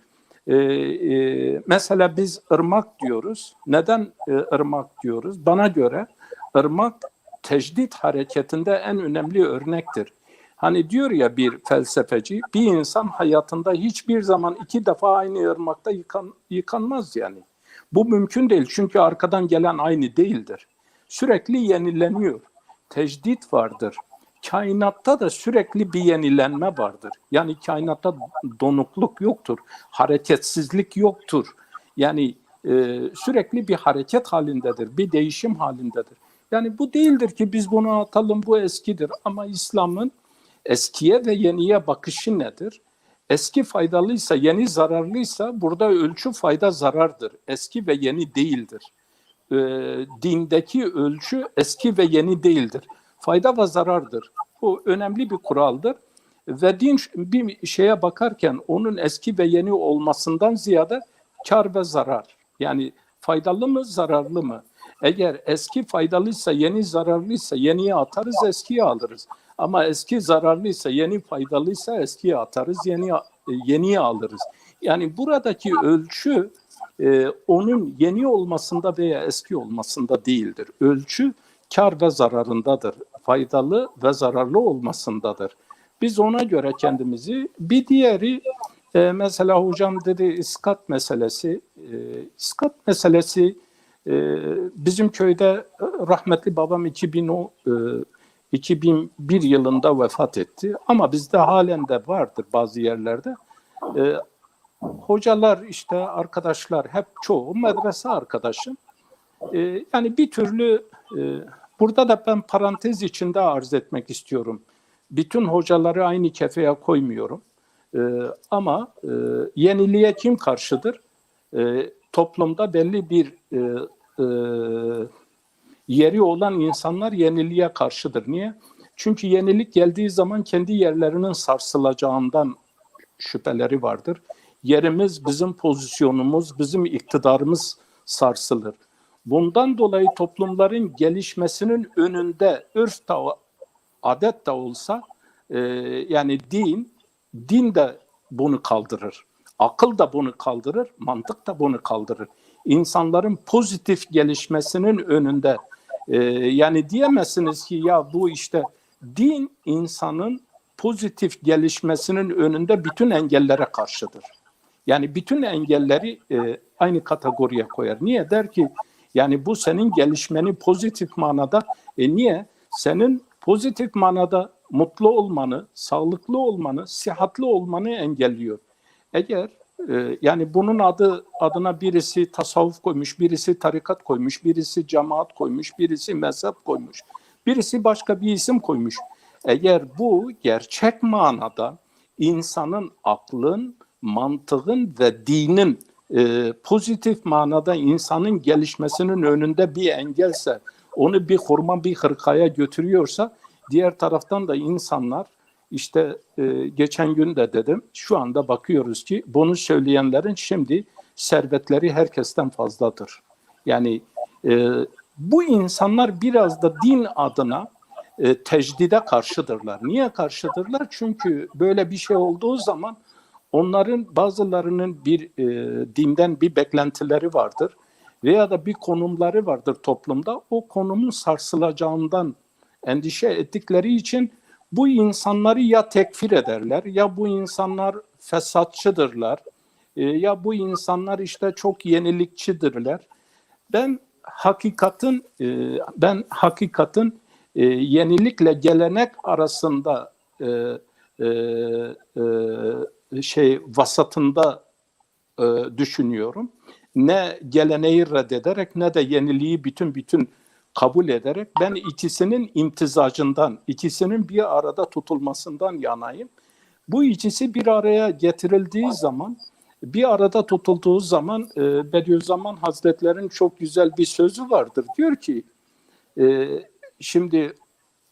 mesela biz ırmak diyoruz. Neden ırmak diyoruz? Bana göre ırmak tecdit hareketinde en önemli örnektir. Hani diyor ya bir felsefeci, bir insan hayatında hiçbir zaman 2 defa aynı ırmakta yıkanmaz yani. Bu mümkün değil çünkü arkadan gelen aynı değildir. Sürekli yenileniyor. Tecdit vardır. Kainatta da sürekli bir yenilenme vardır. Yani kainatta donukluk yoktur. Hareketsizlik yoktur. Yani sürekli bir hareket halindedir. Bir değişim halindedir. Yani bu değildir ki biz bunu atalım, bu eskidir. Ama İslam'ın eskiye ve yeniye bakışı nedir? Eski faydalıysa, yeni zararlıysa burada ölçü fayda zarardır. Eski ve yeni değildir. Dindeki ölçü eski ve yeni değildir. Fayda ve zarardır. Bu önemli bir kuraldır. Ve din bir şeye bakarken onun eski ve yeni olmasından ziyade kar ve zarar. Yani faydalı mı, zararlı mı? Eğer eski faydalıysa, yeni zararlıysa yeniye atarız, eskiye alırız. Ama eski zararlıysa, yeni faydalıysa eskiye atarız, yeniye alırız. Yani buradaki ölçü onun yeni olmasında veya eski olmasında değildir. Ölçü kar ve zararındadır. Faydalı ve zararlı olmasındadır. Biz ona göre kendimizi, bir diğeri mesela hocam dedi iskat meselesi. İskat meselesi bizim köyde rahmetli babam 2001 yılında vefat etti. Ama bizde halen de vardır bazı yerlerde. Hocalar işte arkadaşlar hep çoğu medrese arkadaşım. Yani bir türlü burada da ben parantez içinde arz etmek istiyorum. Bütün hocaları aynı kefeye koymuyorum. Ama yeniliğe kim karşıdır? Toplumda belli bir yeri olan insanlar yeniliğe karşıdır. Niye? Çünkü yenilik geldiği zaman kendi yerlerinin sarsılacağından şüpheleri vardır. Yerimiz, bizim pozisyonumuz, bizim iktidarımız sarsılır. Bundan dolayı toplumların gelişmesinin önünde örf de, adet de olsa yani din de bunu kaldırır. Akıl da bunu kaldırır, mantık da bunu kaldırır. İnsanların pozitif gelişmesinin önünde yani diyemezsiniz ki ya bu işte din insanın pozitif gelişmesinin önünde bütün engellere karşıdır. Yani bütün engelleri aynı kategoriye koyar. Niye? Der ki yani bu senin gelişmeni pozitif manada niye? Senin pozitif manada mutlu olmanı, sağlıklı olmanı, sıhhatli olmanı engelliyor. Eğer yani bunun adına birisi tasavvuf koymuş, birisi tarikat koymuş, birisi cemaat koymuş, birisi mezhep koymuş, birisi başka bir isim koymuş. Eğer bu gerçek manada insanın, aklın, mantığın ve dinin pozitif manada insanın gelişmesinin önünde bir engelse, onu bir hurma bir hırkaya götürüyorsa, diğer taraftan da insanlar işte geçen gün de dedim, şu anda bakıyoruz ki bunu söyleyenlerin şimdi servetleri herkesten fazladır. Yani bu insanlar biraz da din adına tecdide karşıdırlar. Niye karşıdırlar? Çünkü böyle bir şey olduğu zaman onların bazılarının bir dinden bir beklentileri vardır veya da bir konumları vardır toplumda. O konumun sarsılacağından endişe ettikleri için bu insanları ya tekfir ederler, ya bu insanlar fesatçıdırlar, ya bu insanlar işte çok yenilikçidirler. Ben hakikatin yenilikle gelenek arasında vasatında düşünüyorum. Ne geleneği reddederek ne de yeniliği bütün kabul ederek ben ikisinin imtizacından, ikisinin bir arada tutulmasından yanayım. Bu ikisi bir araya getirildiği zaman, bir arada tutulduğu zaman Bediüzzaman Hazretleri'nin çok güzel bir sözü vardır. Diyor ki, şimdi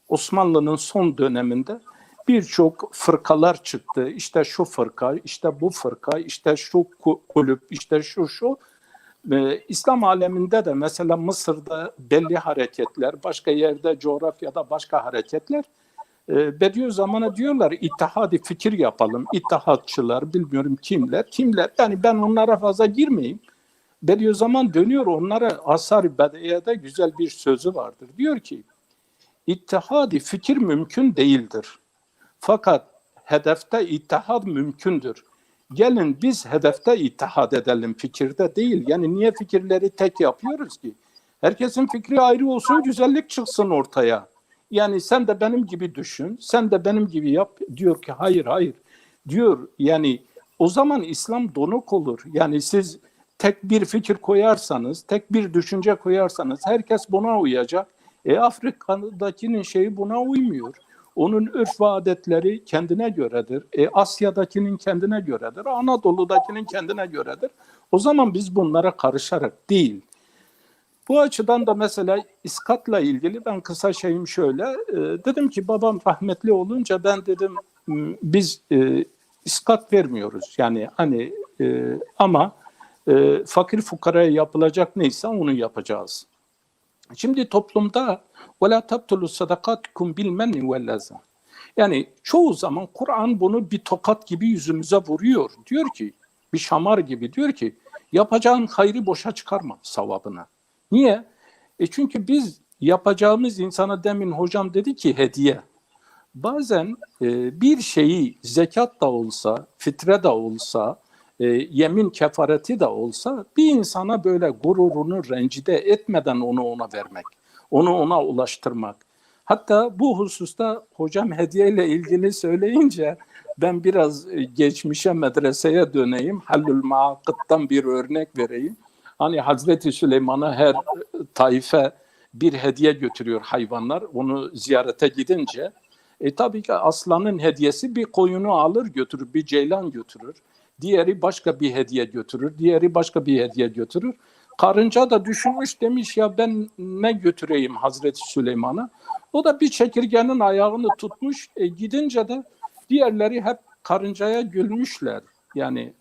Osmanlı'nın son döneminde birçok fırkalar çıktı. İşte şu fırka, işte bu fırka, işte şu kulüp, işte şu. İslam aleminde de mesela Mısır'da belli hareketler, başka yerde coğrafyada başka hareketler. Bediüzzaman'a diyorlar ittihadi fikir yapalım. İttihatçılar, bilmiyorum kimler. Yani ben onlara fazla girmeyeyim. Bediüzzaman dönüyor onlara Asar-ı Bediye'de güzel bir sözü vardır. Diyor ki İttihadi fikir mümkün değildir. Fakat hedefte ittihad mümkündür. Gelin biz hedefte ittihad edelim, fikirde değil. Yani niye fikirleri tek yapıyoruz ki? Herkesin fikri ayrı olsun, güzellik çıksın ortaya. Yani sen de benim gibi düşün, sen de benim gibi yap. Diyor ki hayır. Diyor yani o zaman İslam donuk olur. Yani siz tek bir fikir koyarsanız, tek bir düşünce koyarsanız herkes buna uyacak. Afrika'dakinin şeyi buna uymuyor. Onun örf ve adetleri kendine göredir. Asya'dakinin kendine göredir. Anadolu'dakinin kendine göredir. O zaman biz bunlara karışarak değil. Bu açıdan da mesela iskatla ilgili ben kısa şeyim şöyle. Dedim ki babam rahmetli olunca ben dedim biz iskat vermiyoruz. Yani hani ama fakir fukaraya yapılacak neyse onu yapacağız. Şimdi toplumda وَلَا تَبْتُلُوا صَدَقَاتِكُمْ بِالْمَنِّ وَالَّذَى yani çoğu zaman Kur'an bunu bir tokat gibi yüzümüze vuruyor. Diyor ki bir şamar gibi diyor ki yapacağın hayrı boşa çıkarma sevabını. Niye? Çünkü biz yapacağımız insana demin hocam dedi ki hediye. Bazen bir şeyi zekat da olsa, fitre de olsa, yemin kefareti de olsa bir insana böyle gururunu rencide etmeden onu ona vermek, onu ona ulaştırmak. Hatta bu hususta hocam hediyeyle ilgili söyleyince ben biraz geçmişe medreseye döneyim. Hallül Maakıt'tan bir örnek vereyim. Hani Hazreti Süleyman'a her Taif'e bir hediye götürüyor hayvanlar onu ziyarete gidince. Tabii ki aslanın hediyesi bir koyunu alır götürür, bir ceylan götürür. Diğeri başka bir hediye götürür, diğeri başka bir hediye götürür. Karınca da düşünmüş demiş ya ben ne götüreyim Hazreti Süleyman'a? O da bir çekirgenin ayağını tutmuş. Gidince de diğerleri hep karıncaya gülmüşler. Yani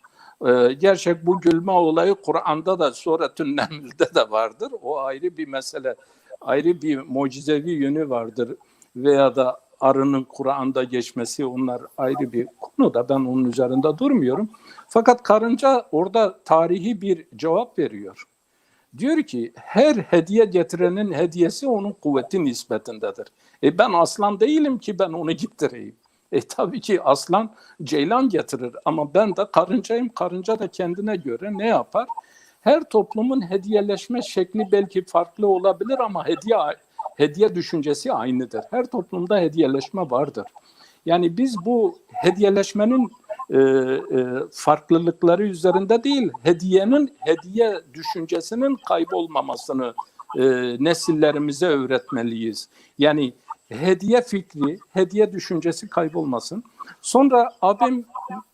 gerçek bu gülme olayı Kur'an'da da Suretün Neml'de de vardır. O ayrı bir mesele, ayrı bir mucizevi yönü vardır. Veya da arının Kur'an'da geçmesi onlar ayrı bir konu da ben onun üzerinde durmuyorum. Fakat karınca orada tarihi bir cevap veriyor. Diyor ki her hediye getirenin hediyesi onun kuvveti nispetindedir. Ben aslan değilim ki ben onu getireyim. Tabii ki aslan ceylan getirir ama ben de karıncayım. Karınca da kendine göre ne yapar? Her toplumun hediyeleşme şekli belki farklı olabilir ama hediye düşüncesi aynıdır. Her toplumda hediyeleşme vardır. Yani biz bu hediyeleşmenin farklılıkları üzerinde değil, hediye düşüncesinin kaybolmamasını nesillerimize öğretmeliyiz. Yani hediye fikri, hediye düşüncesi kaybolmasın. Sonra abim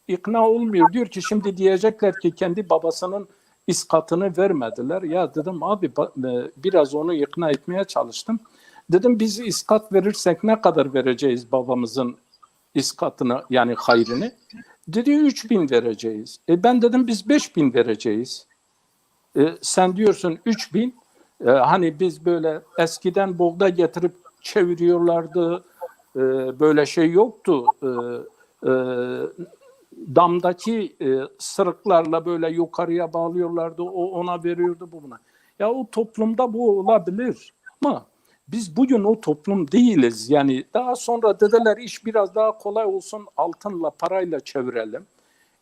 ikna olmuyor. Diyor ki şimdi diyecekler ki kendi babasının iskatını vermediler. Ya dedim abi biraz onu ikna etmeye çalıştım. Dedim biz iskat verirsek ne kadar vereceğiz babamızın iskatını yani hayrını? Dedi 3.000 vereceğiz. Ben dedim biz 5.000 vereceğiz. Sen diyorsun 3.000. Hani biz böyle eskiden boğda getirip çeviriyorlardı. Böyle şey yoktu. Damdaki sırıklarla böyle yukarıya bağlıyorlardı. O ona veriyordu bu buna. Ya o toplumda bu olabilir. Ama biz bugün o toplum değiliz. Yani daha sonra dediler iş biraz daha kolay olsun altınla parayla çevirelim.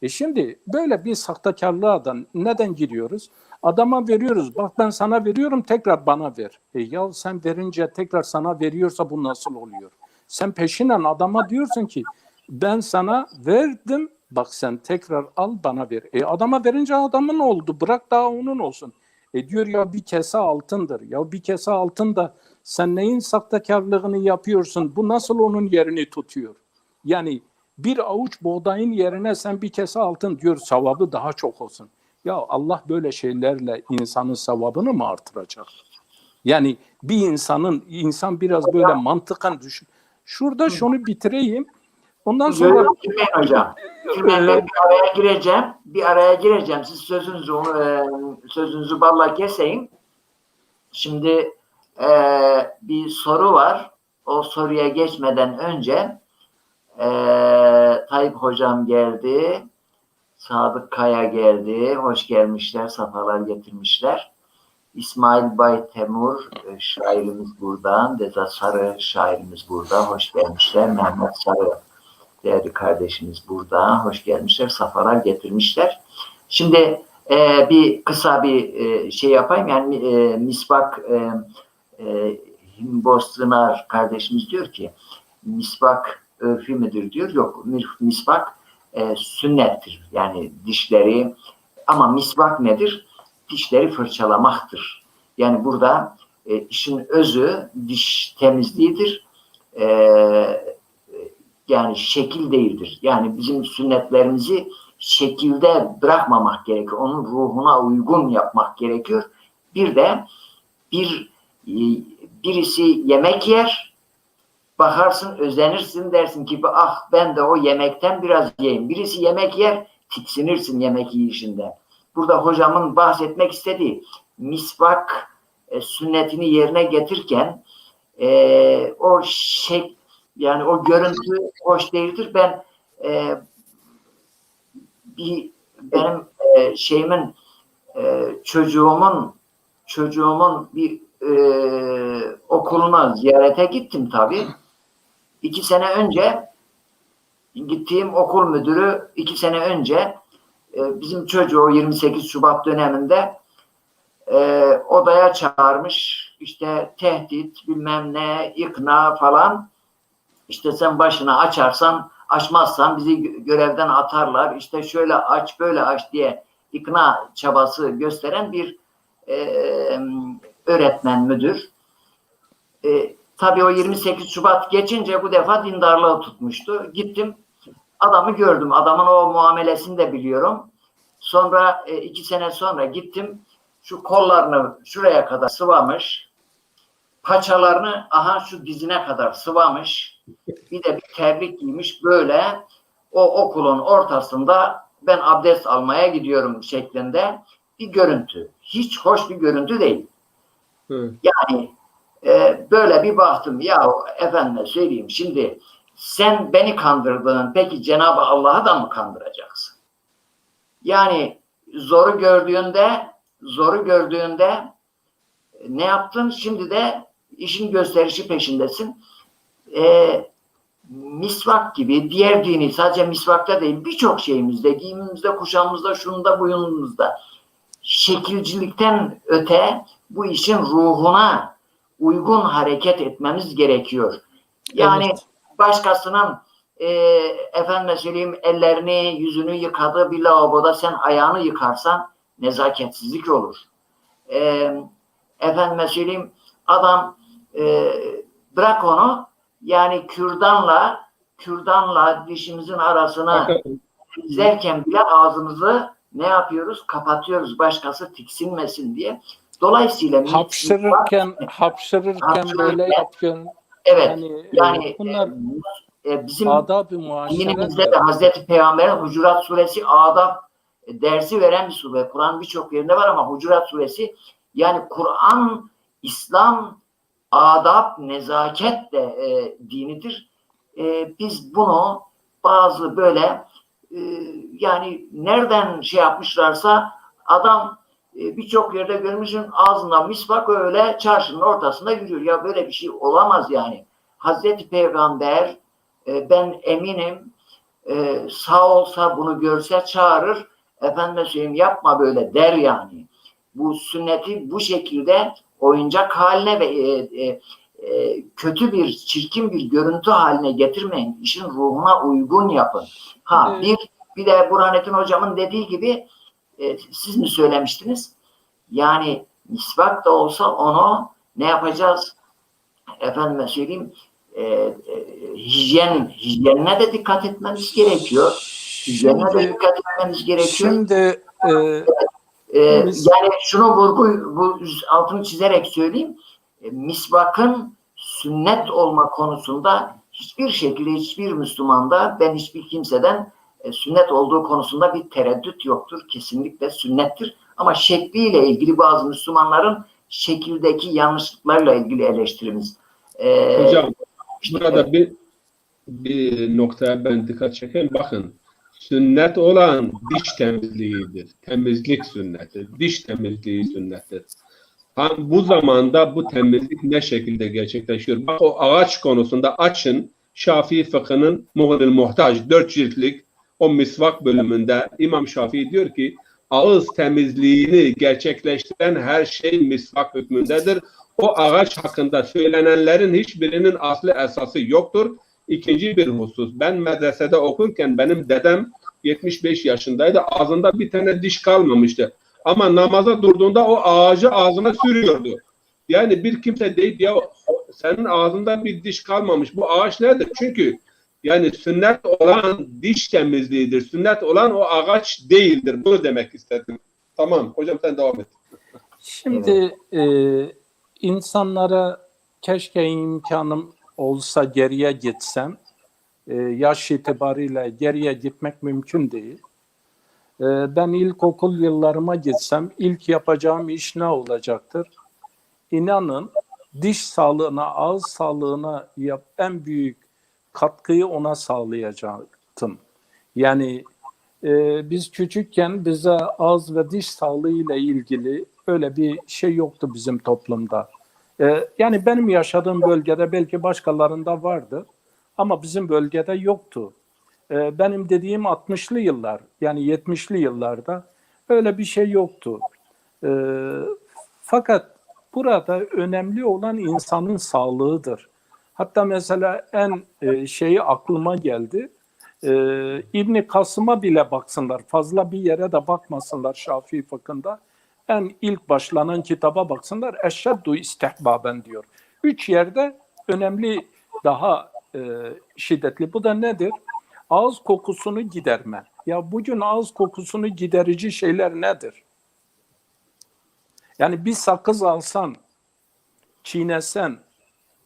Şimdi böyle bir sahtekarlığa da neden giriyoruz? Adama veriyoruz. Bak ben sana veriyorum tekrar bana ver. Ya sen verince tekrar sana veriyorsa bu nasıl oluyor? Sen peşinen adama diyorsun ki ben sana verdim. Bak sen tekrar al bana ver. Adama verince adamın oldu. Bırak daha onun olsun. Diyor ya bir kese altındır. Ya bir kese altın da sen neyin sahtekarlığını yapıyorsun? Bu nasıl onun yerini tutuyor? Yani bir avuç buğdayın yerine sen bir kese altın diyor sevabı daha çok olsun. Ya Allah böyle şeylerle insanın sevabını mı artıracak? Yani bir insan biraz böyle mantıken düşün. Şurada şunu bitireyim. Ondan sonra
Gülmeyin hocam. Gülmeyin, ben bir araya gireceğim. Siz sözünüzü balla keseyim. Şimdi bir soru var. O soruya geçmeden önce Tayyip hocam geldi. Sadık Kaya geldi. Hoş gelmişler. Safalar getirmişler. İsmail Baytemur şairimiz burada. Deza Sarı şairimiz burada. Hoş gelmişler. Mehmet Sarı değerli kardeşimiz burada. Hoş gelmişler. Safalar getirmişler. Şimdi bir kısa bir şey yapayım. Yani Misbak Himbostınar kardeşimiz diyor ki misbak örfü müdür diyor. Yok, misbak sünnettir. Yani dişleri ama misbak nedir? Dişleri fırçalamaktır. Yani burada işin özü diş temizliğidir. Yani şekil değildir. Yani bizim sünnetlerimizi şekilde bırakmamak gerekiyor. Onun ruhuna uygun yapmak gerekiyor. Bir de birisi yemek yer, bakarsın, özenirsin, dersin ki ah ben de o yemekten biraz yiyeyim. Birisi yemek yer, tiksinirsin yemek yiyişinde. Burada hocamın bahsetmek istediği misvak sünnetini yerine getirirken o yani o görüntü hoş değildir. Ben benim çocuğumun bir okuluna ziyarete gittim tabii. 2 sene önce gittiğim okul müdürü 2 sene önce bizim çocuğu 28 Şubat döneminde odaya çağırmış. İşte tehdit, bilmem ne, ikna falan. İşte sen başını açmazsan bizi görevden atarlar. İşte şöyle aç, böyle aç diye ikna çabası gösteren bir öğretmen, müdür. Tabii o 28 Şubat geçince bu defa dindarlığı tutmuştu. Gittim, adamı gördüm. Adamın o muamelesini de biliyorum. Sonra 2 sene sonra gittim. Şu kollarını şuraya kadar sıvamış. Paçalarını şu dizine kadar sıvamış. Bir de bir terlik giymiş böyle. O okulun ortasında ben abdest almaya gidiyorum şeklinde bir görüntü. Hiç hoş bir görüntü değil.
Hı.
Yani böyle bir baktım, ya efendime söyleyeyim, şimdi sen beni kandırdın, peki Cenab-ı Allah'ı da mı kandıracaksın? Yani zoru gördüğünde ne yaptın? Şimdi de işin gösterişi peşindesin. Misvak gibi diğer dini, sadece misvakta değil, birçok şeyimizde, giyimimizde, kuşamımızda, şunda, buyunumuzda şekilcilikten öte bu işin ruhuna uygun hareket etmemiz gerekiyor. Yani
Evet.
başkasının efendime söyleyeyim ellerini, yüzünü yıkadığı bir lavaboda sen ayağını yıkarsan nezaketsizlik olur. Efendime söyleyeyim adam bırak onu, yani kürdanla dişimizin arasına izlerken bile ağzımızı ne yapıyoruz? Kapatıyoruz. Başkası tiksinmesin diye. Dolayısıyla
Hapşırırken böyle yapıyorsun.
evet.
Yani bunlar
Bizim
adab-ı muaşeret.
dinimizde de Hazreti Peygamber'in Hucurat Suresi adab dersi veren bir sure. Kur'an birçok yerinde var ama Hucurat Suresi, yani Kur'an, İslam adab, nezaket de dinidir. Biz bunu bazı böyle yani nereden şey yapmışlarsa adam birçok yerde görmüşsün, ağzından misvak öyle çarşının ortasında yürüyor. Ya böyle bir şey olamaz yani. Hazreti Peygamber ben eminim sağ olsa bunu görse çağırır, efendime söyleyeyim yapma böyle der yani. Bu sünneti bu şekilde oyuncak haline ve kötü bir, çirkin bir görüntü haline getirmeyin. İşin ruhuna uygun yapın. Bir de Burhanettin hocamın dediği gibi siz mi söylemiştiniz? Yani misvak da olsa onu ne yapacağız? Efendime söyleyeyim hijyenine de dikkat etmemiz gerekiyor. Hijyenine de dikkat etmemiz gerekiyor.
Şimdi
yani şunu altını çizerek söyleyeyim. Misvakın sünnet olma konusunda hiçbir şekilde hiçbir Müslümanda, ben hiçbir kimseden sünnet olduğu konusunda bir tereddüt yoktur. Kesinlikle sünnettir. Ama şekliyle ilgili bazı Müslümanların şekildeki yanlışlıklarla ilgili eleştirimiz.
Hocam burada bir noktaya ben dikkat çekeyim. Bakın, sünnet olan diş temizliğidir. Temizlik sünneti. Diş temizliği sünnettir. Bu zamanda bu temizlik ne şekilde gerçekleşiyor? Bak, o ağaç konusunda açın Şafii fıkhının Muğnil Muhtaç 4 ciltlik o misvak bölümünde İmam Şafii diyor ki ağız temizliğini gerçekleştiren her şey misvak hükmündedir. O ağaç hakkında söylenenlerin hiçbirinin aslı esası yoktur. İkinci bir husus, ben medresede okurken benim dedem 75 yaşındaydı, ağzında bir tane diş kalmamıştı. Ama namaza durduğunda o ağacı ağzına sürüyordu. Yani bir kimse deyip ya senin ağzında bir diş kalmamış, bu ağaç nedir? Çünkü yani sünnet olan diş temizliğidir. Sünnet olan o ağaç değildir. Bunu demek istedim. Tamam hocam, sen devam et.
Şimdi insanlara keşke imkanım olsa geriye gitsem, yaş itibariyle geriye gitmek mümkün değil. Ben ilkokul yıllarıma gitsem ilk yapacağım iş ne olacaktır? İnanın diş sağlığına, ağız sağlığına en büyük katkıyı ona sağlayacaktım. Yani biz küçükken bize ağız ve diş sağlığı ile ilgili öyle bir şey yoktu bizim toplumda. Yani benim yaşadığım bölgede belki başkalarında vardı ama bizim bölgede yoktu. Benim dediğim 60'lı yıllar, yani 70'li yıllarda öyle bir şey yoktu. Fakat burada önemli olan insanın sağlığıdır. Hatta mesela en şeyi aklıma geldi. İbn Kasım'a bile baksınlar, fazla bir yere de bakmasınlar Şafii fıkhında. en ilk başlanan kitaba baksınlar. Eşşeddu istihbaben diyor. 3 yerde önemli, daha şiddetli. Bu da nedir? Ağız kokusunu giderme. Ya bugün ağız kokusunu giderici şeyler nedir? Yani bir sakız alsan, çiğnesen,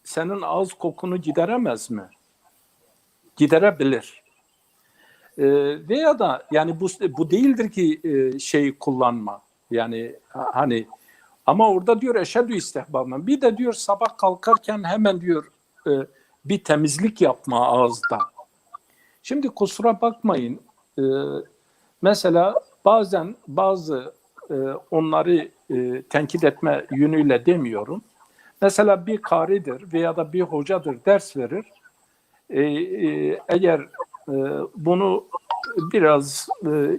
senin ağız kokunu gideremez mi? Giderebilir. Veya da yani bu değildir ki şeyi kullanma. Yani hani, ama orada diyor eşhedü istihbaben. Bir de diyor sabah kalkarken hemen diyor bir temizlik yapma ağızda. Şimdi kusura bakmayın. Mesela bazen bazı onları tenkit etme yönüyle demiyorum. Mesela bir karidir veya da bir hocadır, ders verir. Eğer bunu biraz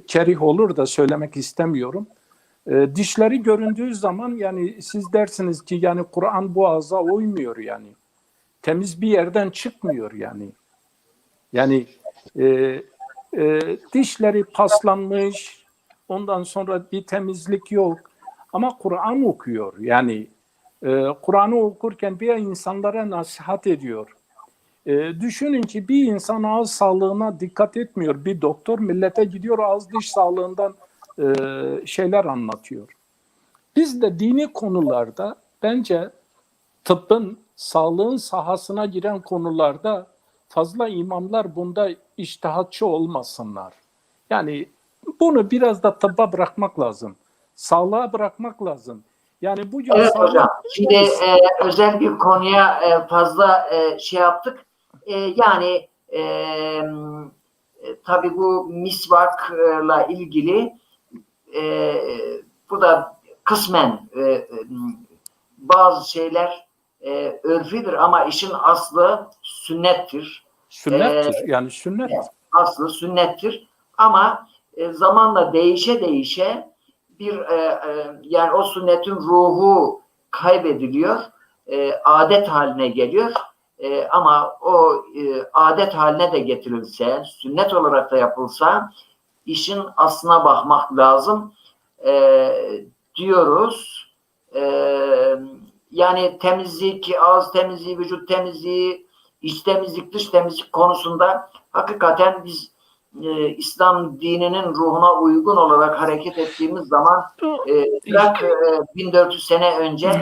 kerih olur da söylemek istemiyorum. Dişleri göründüğü zaman yani siz dersiniz ki yani Kur'an bu ağza uymuyor yani. Temiz bir yerden çıkmıyor yani. Yani dişleri paslanmış, ondan sonra bir temizlik yok. Ama Kur'an okuyor. Yani Kur'an'ı okurken bir insanlara nasihat ediyor. Düşünün ki bir insan ağız sağlığına dikkat etmiyor. Bir doktor millete gidiyor ağız diş sağlığından şeyler anlatıyor. Biz de dini konularda bence tıbbın, sağlığın sahasına giren konularda fazla imamlar bunda içtihatçı olmasınlar. Yani bunu biraz da tıbba bırakmak lazım. Sağlığa bırakmak lazım. Yani bugün
Evet
sağlık...
hocam. Şimdi özel bir konuya fazla şey yaptık. Yani tabii bu misvakla ilgili bu da kısmen bazı şeyler örfüdür ama işin aslı sünnettir.
Sünnettir. Yani sünnet.
Aslı sünnettir. Ama zamanla değişe bir yani o sünnetin ruhu kaybediliyor. Adet haline geliyor. Ama o adet haline de getirilse, sünnet olarak da yapılsa işin aslına bakmak lazım diyoruz. Yani temizlik, ağız temizliği, vücut temizliği, iç temizlik, dış temizlik konusunda hakikaten biz İslam dininin ruhuna uygun olarak hareket ettiğimiz zaman bırak 1400 sene önce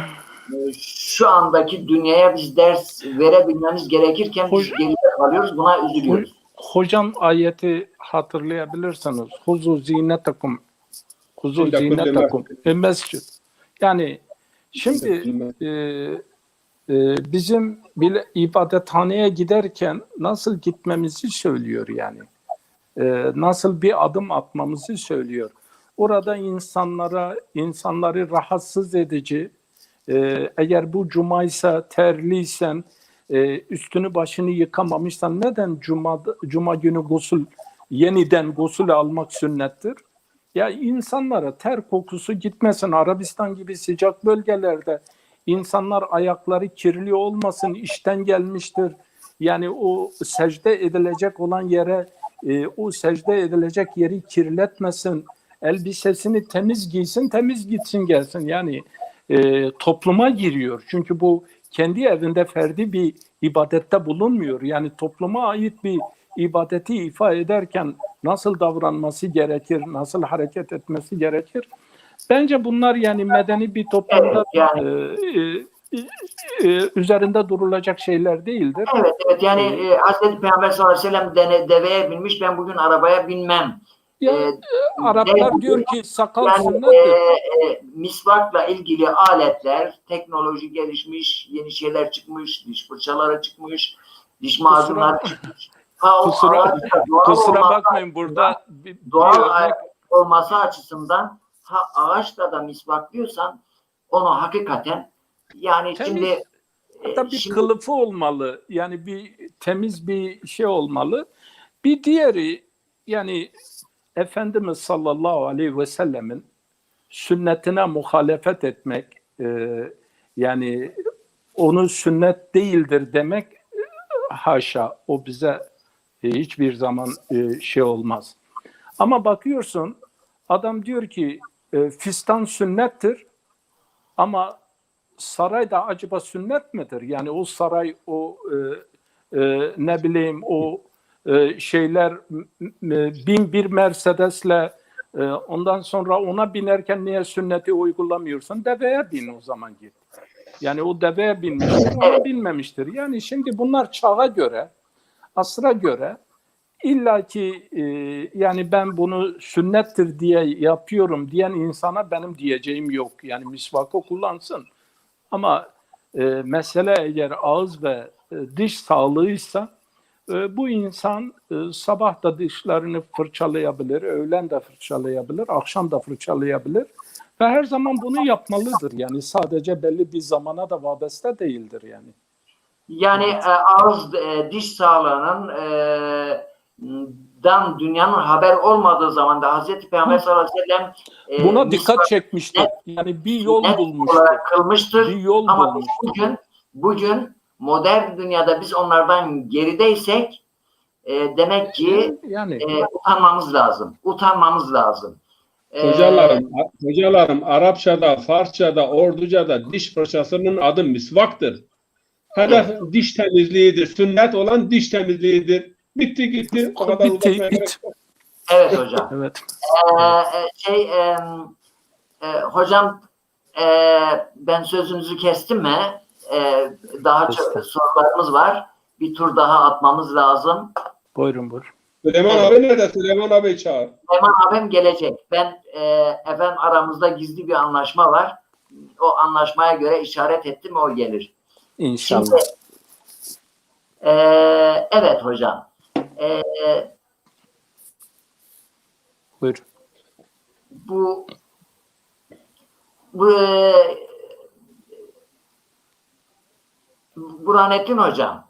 şu andaki dünyaya biz ders verebilmemiz gerekirken biz geride kalıyoruz. Buna üzülüyoruz.
Hocam ayeti hatırlayabilirsiniz. Huzu zinetekum. Huzu zinetekum. Mescid. Yani şimdi bizim bile ibadethaneye giderken nasıl gitmemizi söylüyor yani. Nasıl bir adım atmamızı söylüyor. Orada insanları rahatsız edici, eğer bu cumaysa, terliysen, üstünü başını yıkamamışsan neden cuma günü yeniden gusül almak sünnettir? Ya insanlara ter kokusu gitmesin. Arabistan gibi sıcak bölgelerde insanlar ayakları kirli olmasın, işten gelmiştir. Yani o secde edilecek olan yere, o secde edilecek yeri kirletmesin. Elbisesini temiz giysin, temiz gitsin gelsin. Yani topluma giriyor. Çünkü bu kendi evinde ferdi bir ibadette bulunmuyor. Yani topluma ait bir ibadeti ifa ederken nasıl davranması gerekir, nasıl hareket etmesi gerekir? Bence bunlar yani medeni bir toplumda üzerinde durulacak şeyler değildir.
Evet yani Hazreti Peygamber sallallahu aleyhi ve sellem deveye binmiş, ben bugün arabaya binmem.
Araplar diyor ki sakal sünnettir.
Misvakla ilgili aletler, teknoloji gelişmiş, yeni şeyler çıkmış, diş fırçaları çıkmış, diş macunları çıkmış.
Kusura bakmayın burada
doğal olması açısından ağaçla da misvaklıyorsan onu hakikaten yani
temiz, hatta bir kılıfı olmalı. Yani bir temiz bir şey olmalı. Bir diğeri yani Efendimiz sallallahu aleyhi ve sellemin sünnetine muhalefet etmek, yani onu sünnet değildir demek haşa, o bize hiçbir zaman şey olmaz. Ama bakıyorsun adam diyor ki fistan sünnettir ama saray da acaba sünnet midir? Yani o saray, o ne bileyim o şeyler, bin bir Mercedes'le ondan sonra ona binerken niye sünneti uygulamıyorsun? Deveye bin o zaman git. Yani o deveye binmiştir, ona binmemiştir. Yani şimdi bunlar çağa göre, asra göre illaki yani ben bunu sünnettir diye yapıyorum diyen insana benim diyeceğim yok. Yani misvakı kullansın. Ama mesele eğer ağız ve diş sağlığıysa bu insan sabah da dişlerini fırçalayabilir, öğlen de fırçalayabilir, akşam da fırçalayabilir ve her zaman bunu yapmalıdır. Yani sadece belli bir zamana da vabeste değildir yani.
Yani ağız diş sağlığının dan dünyanın haber olmadığı zaman da Hazreti Peygamber sallallahu aleyhi ve sellem
buna dikkat çekmiştir. Yani bir yol bulmuştur.
Kılmıştır.
Bir yol
ama
bulmuştur.
bugün modern dünyada biz onlardan gerideysek demek ki
yani
utanmamız lazım. Utanmamız lazım.
Hocalarım Arapçada, Farsçada, Orducada diş fırçasının adı misvaktır. Hedef diş temizliğidir. Sünnet olan diş temizliğidir. Bitti gitti. O kadar uzatmaya gerek yok.
Evet hocam.
Evet.
Hocam ben sözünüzü kestim mi? Daha çok sorularımız var. Bir tur daha atmamız lazım.
Buyurun.
Süleyman abi nerede? Süleyman abi çağır.
Süleyman abim gelecek. Ben efendim aramızda gizli bir anlaşma var. O anlaşmaya göre işaret ettim, o gelir.
İnşallah.
Şimdi, evet hocam.
Buyurun.
Bu Burhanettin hocam,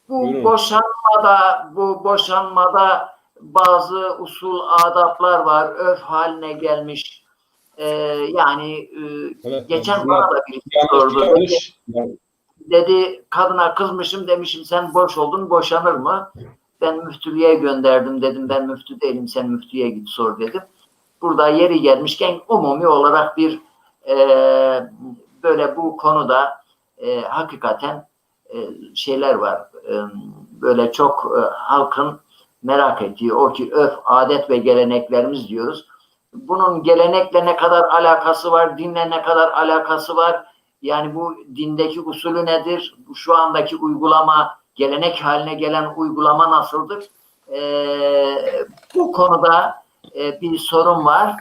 bu boşanmada bazı usul adaplar var, örf haline gelmiş. Yani
evet,
geçen bana da birisi sordu. Dedi kadına kızmışım, demişim sen boş oldun, boşanır mı? Ben müftülüğe gönderdim dedim, ben müftü değilim, sen müftüye git sor dedim. Burada yeri gelmişken umumi olarak bir böyle bu konuda hakikaten şeyler var. Böyle çok halkın merak ettiği o ki örf, adet ve geleneklerimiz diyoruz. Bunun gelenekle ne kadar alakası var, dinle ne kadar alakası var? Yani bu dindeki usulü nedir? Şu andaki uygulama, gelenek haline gelen uygulama nasıldır? Bu konuda bir sorun var.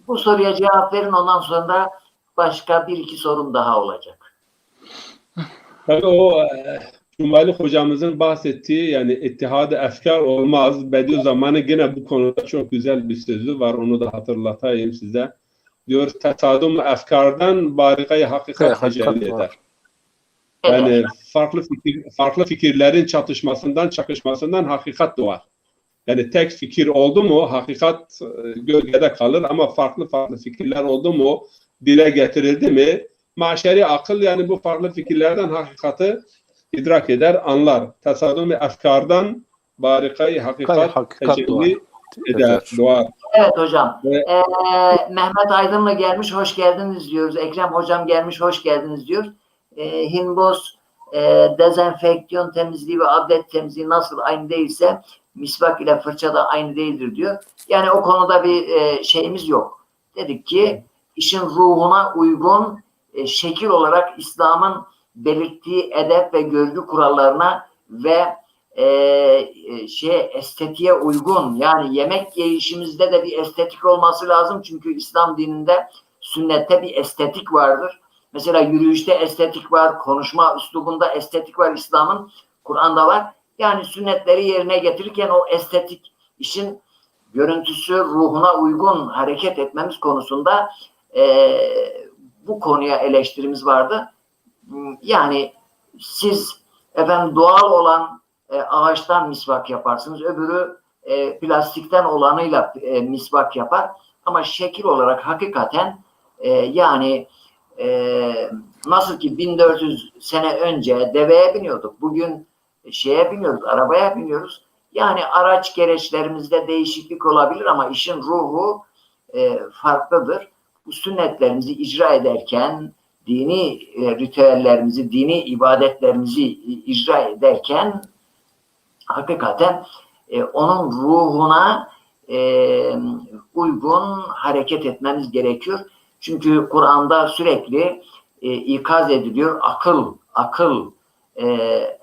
Bu soruya cevap verin, ondan sonra başka bir iki sorum daha olacak.
Tabii o Cumali hocamızın bahsettiği yani ittihad-ı efkar olmaz. Bediüzzaman'ın yine bu konuda çok güzel bir sözü var. Onu da hatırlatayım size. Diyor tesadüm efkardan barikayı hakikat tecelli eder. Yani evet. farklı fikirlerin çakışmasından hakikat doğar. Yani tek fikir oldu mu hakikat gölgede kalır ama farklı fikirler oldu mu, dile getirildi mi maşeri akıl yani bu farklı fikirlerden hakikati idrak eder, anlar. Tesadüm-i efkardan barikayı hakikat tecelli eder, doğar.
Evet hocam. Mehmet Aydın'la gelmiş, hoş geldiniz diyoruz. Ekrem hocam gelmiş, hoş geldiniz diyor. Hinboz dezenfeksiyon temizliği ve abdest temizliği nasıl aynı değilse misvak ile fırça da aynı değildir diyor. Yani o konuda bir şeyimiz yok. Dedik ki işin ruhuna uygun şekil olarak İslam'ın belirttiği edep ve görgü kurallarına ve estetiğe uygun, yani yemek yiyişimizde de bir estetik olması lazım. Çünkü İslam dininde sünnette bir estetik vardır. Mesela yürüyüşte estetik var, konuşma üslubunda estetik var, İslam'ın, Kur'an'da var. Yani sünnetleri yerine getirirken o estetik, işin görüntüsü ruhuna uygun hareket etmemiz konusunda bu konuya eleştirimiz vardı. Yani siz efendim doğal olan ağaçtan misvak yaparsınız, öbürü plastikten olanıyla misvak yapar. Ama şekil olarak hakikaten yani nasıl ki 1400 sene önce deveye biniyorduk, bugün şeye biniyoruz, arabaya biniyoruz. Yani araç gereçlerimizde değişiklik olabilir ama işin ruhu farklıdır. bu sünnetlerimizi icra ederken, dini ritüellerimizi, dini ibadetlerimizi icra ederken hakikaten onun ruhuna uygun hareket etmemiz gerekiyor. Çünkü Kur'an'da sürekli ikaz ediliyor. Akıl,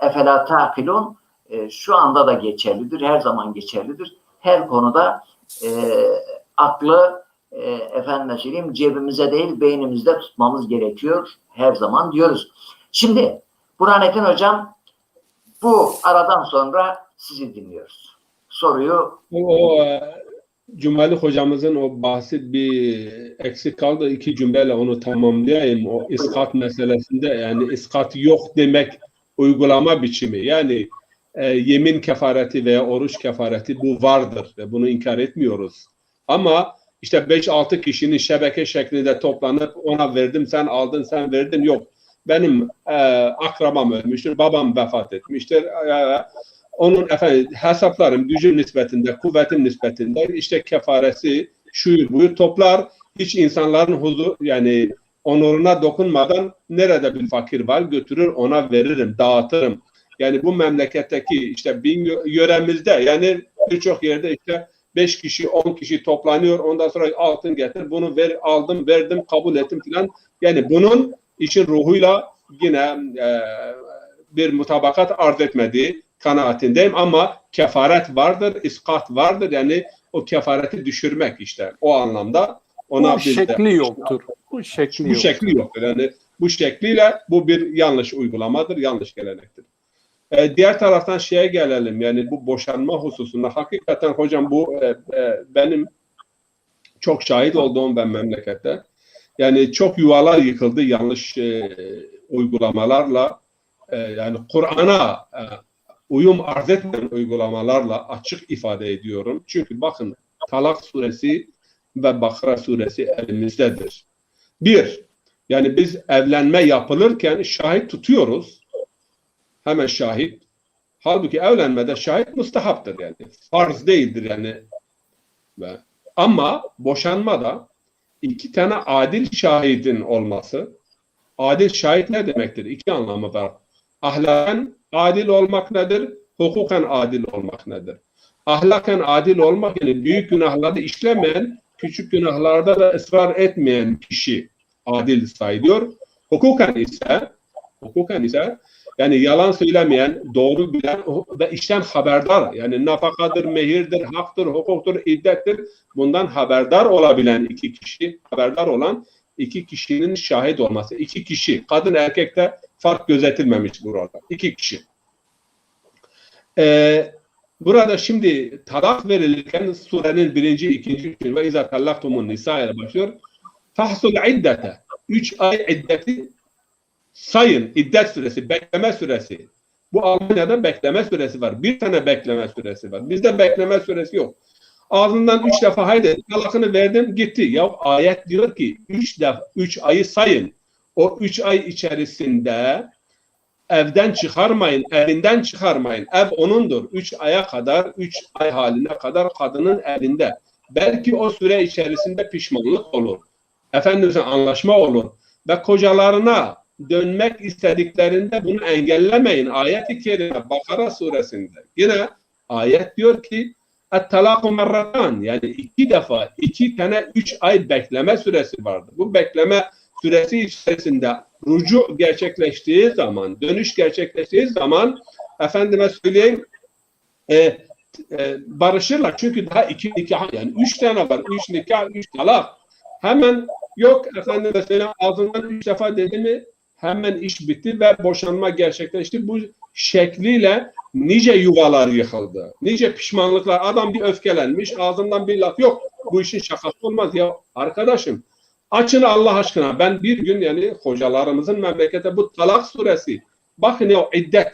efela ta'kilun şu anda da geçerlidir. Her zaman geçerlidir. Her konuda aklı efendime söyleyeyim cebimize değil beynimizde tutmamız gerekiyor. Her zaman diyoruz. Şimdi Burhanettin Hocam, bu aradan sonra sizi dinliyoruz. Soruyu
Cumali hocamızın o bahsi bir eksik kaldı. 2 cümleyle onu tamamlayayım. O iskat meselesinde, yani iskat yok demek uygulama biçimi. Yani yemin kefareti veya oruç kefareti bu vardır ve bunu inkar etmiyoruz. Ama işte 5-6 kişinin şebeke şeklinde toplanıp ona verdim, sen aldın, sen verdin, yok. Benim akrabam ölmüştür, babam vefat etmiştir. Onun hesaplarım gücüm nispetinde, kuvvetim nispetinde işte kefaresi şuyur buyur toplar. Hiç insanların yani onuruna dokunmadan nerede bir fakir var götürür ona veririm, dağıtırım. Yani bu memleketteki işte yöremizde, yani birçok yerde işte 5 kişi 10 kişi toplanıyor, ondan sonra altın getir, bunu ver, aldım, verdim, kabul ettim filan. Yani bunun işin ruhuyla yine bir mutabakat arz etmediği kanaatindeyim, ama kefaret vardır, iskat vardır, yani o kefareti düşürmek işte o anlamda. Ona
bu şekli yoktur. Bu
şekli yoktur. Yani bu şekliyle bu bir yanlış uygulamadır, yanlış gelenektir. Diğer taraftan şeye gelelim, yani bu boşanma hususunda hakikaten hocam bu benim çok şahit olduğum ben memlekette. Yani çok yuvalar yıkıldı yanlış uygulamalarla, yani Kur'an'a uyum arz etmeyen uygulamalarla, açık ifade ediyorum. Çünkü bakın Talak suresi ve Bakara suresi elimizdedir. Yani biz evlenme yapılırken şahit tutuyoruz. Hemen şahit. Halbuki evlenmede şahit mustahaptır yani. Farz değildir yani. Ama boşanmada 2 tane adil şahidin olması. Adil şahit ne demektir? 2 anlamı var. Ahlaken adil olmak nedir? Hukuken adil olmak nedir? Ahlaken adil olmak, yani büyük günahları işlemeyen, küçük günahlarda da ısrar etmeyen kişi adil sayılıyor. Hukuken ise yani yalan söylemeyen, doğru bilen ve işten haberdar, yani nafakadır, mehirdir, haktır, hukuktur, iddettir, bundan haberdar olabilen 2 kişi, haberdar olan 2 kişinin şahit olması. 2 kişi, kadın erkekte fark gözetilmemiş burada. 2 kişi. Burada şimdi talak verilirken surenin 1. 2. ve izâ tallaktumun nisa ile başlıyor. Fahsul iddete. 3 ay iddeti sayın. İddet süresi, bekleme süresi. Bu Almanya'da bekleme süresi var. 1 tane bekleme süresi var. Bizde bekleme süresi yok. Ağzından 3 defa haydi talakını verdim gitti. Ya ayet diyor ki 3 ayı sayın. O 3 ay içerisinde evden çıkarmayın, evinden çıkarmayın. Ev onundur. 3 aya kadar, 3 ay haline kadar kadının evinde. Belki o süre içerisinde pişmanlık olur. Efendimiz'e anlaşma olur. Ve kocalarına dönmek istediklerinde bunu engellemeyin. Ayet-i Kerime Bakara suresinde. Yine ayet diyor ki et-talâku merratan, yani 2 defa, 2 tane 3 ay bekleme süresi vardır. Bu bekleme süresi içerisinde rucu gerçekleştiği zaman, dönüş gerçekleştiği zaman efendime söyleyeyim barışırlar. Çünkü daha 2 nikah, yani 3 tane var. 3 nikah, 3 talak. Hemen yok efendime söyleyeyim ağzından 3 defa dedi mi hemen iş bitti ve boşanma gerçekleşti. Bu şekliyle nice yuvalar yıkıldı. Nice pişmanlıklar. Adam bir öfkelenmiş, ağzından bir laf yok. Bu işin şakası olmaz ya. Arkadaşım açın Allah aşkına. Ben bir gün yani hocalarımızın memlekette bu Talak suresi. Bakın ya iddet.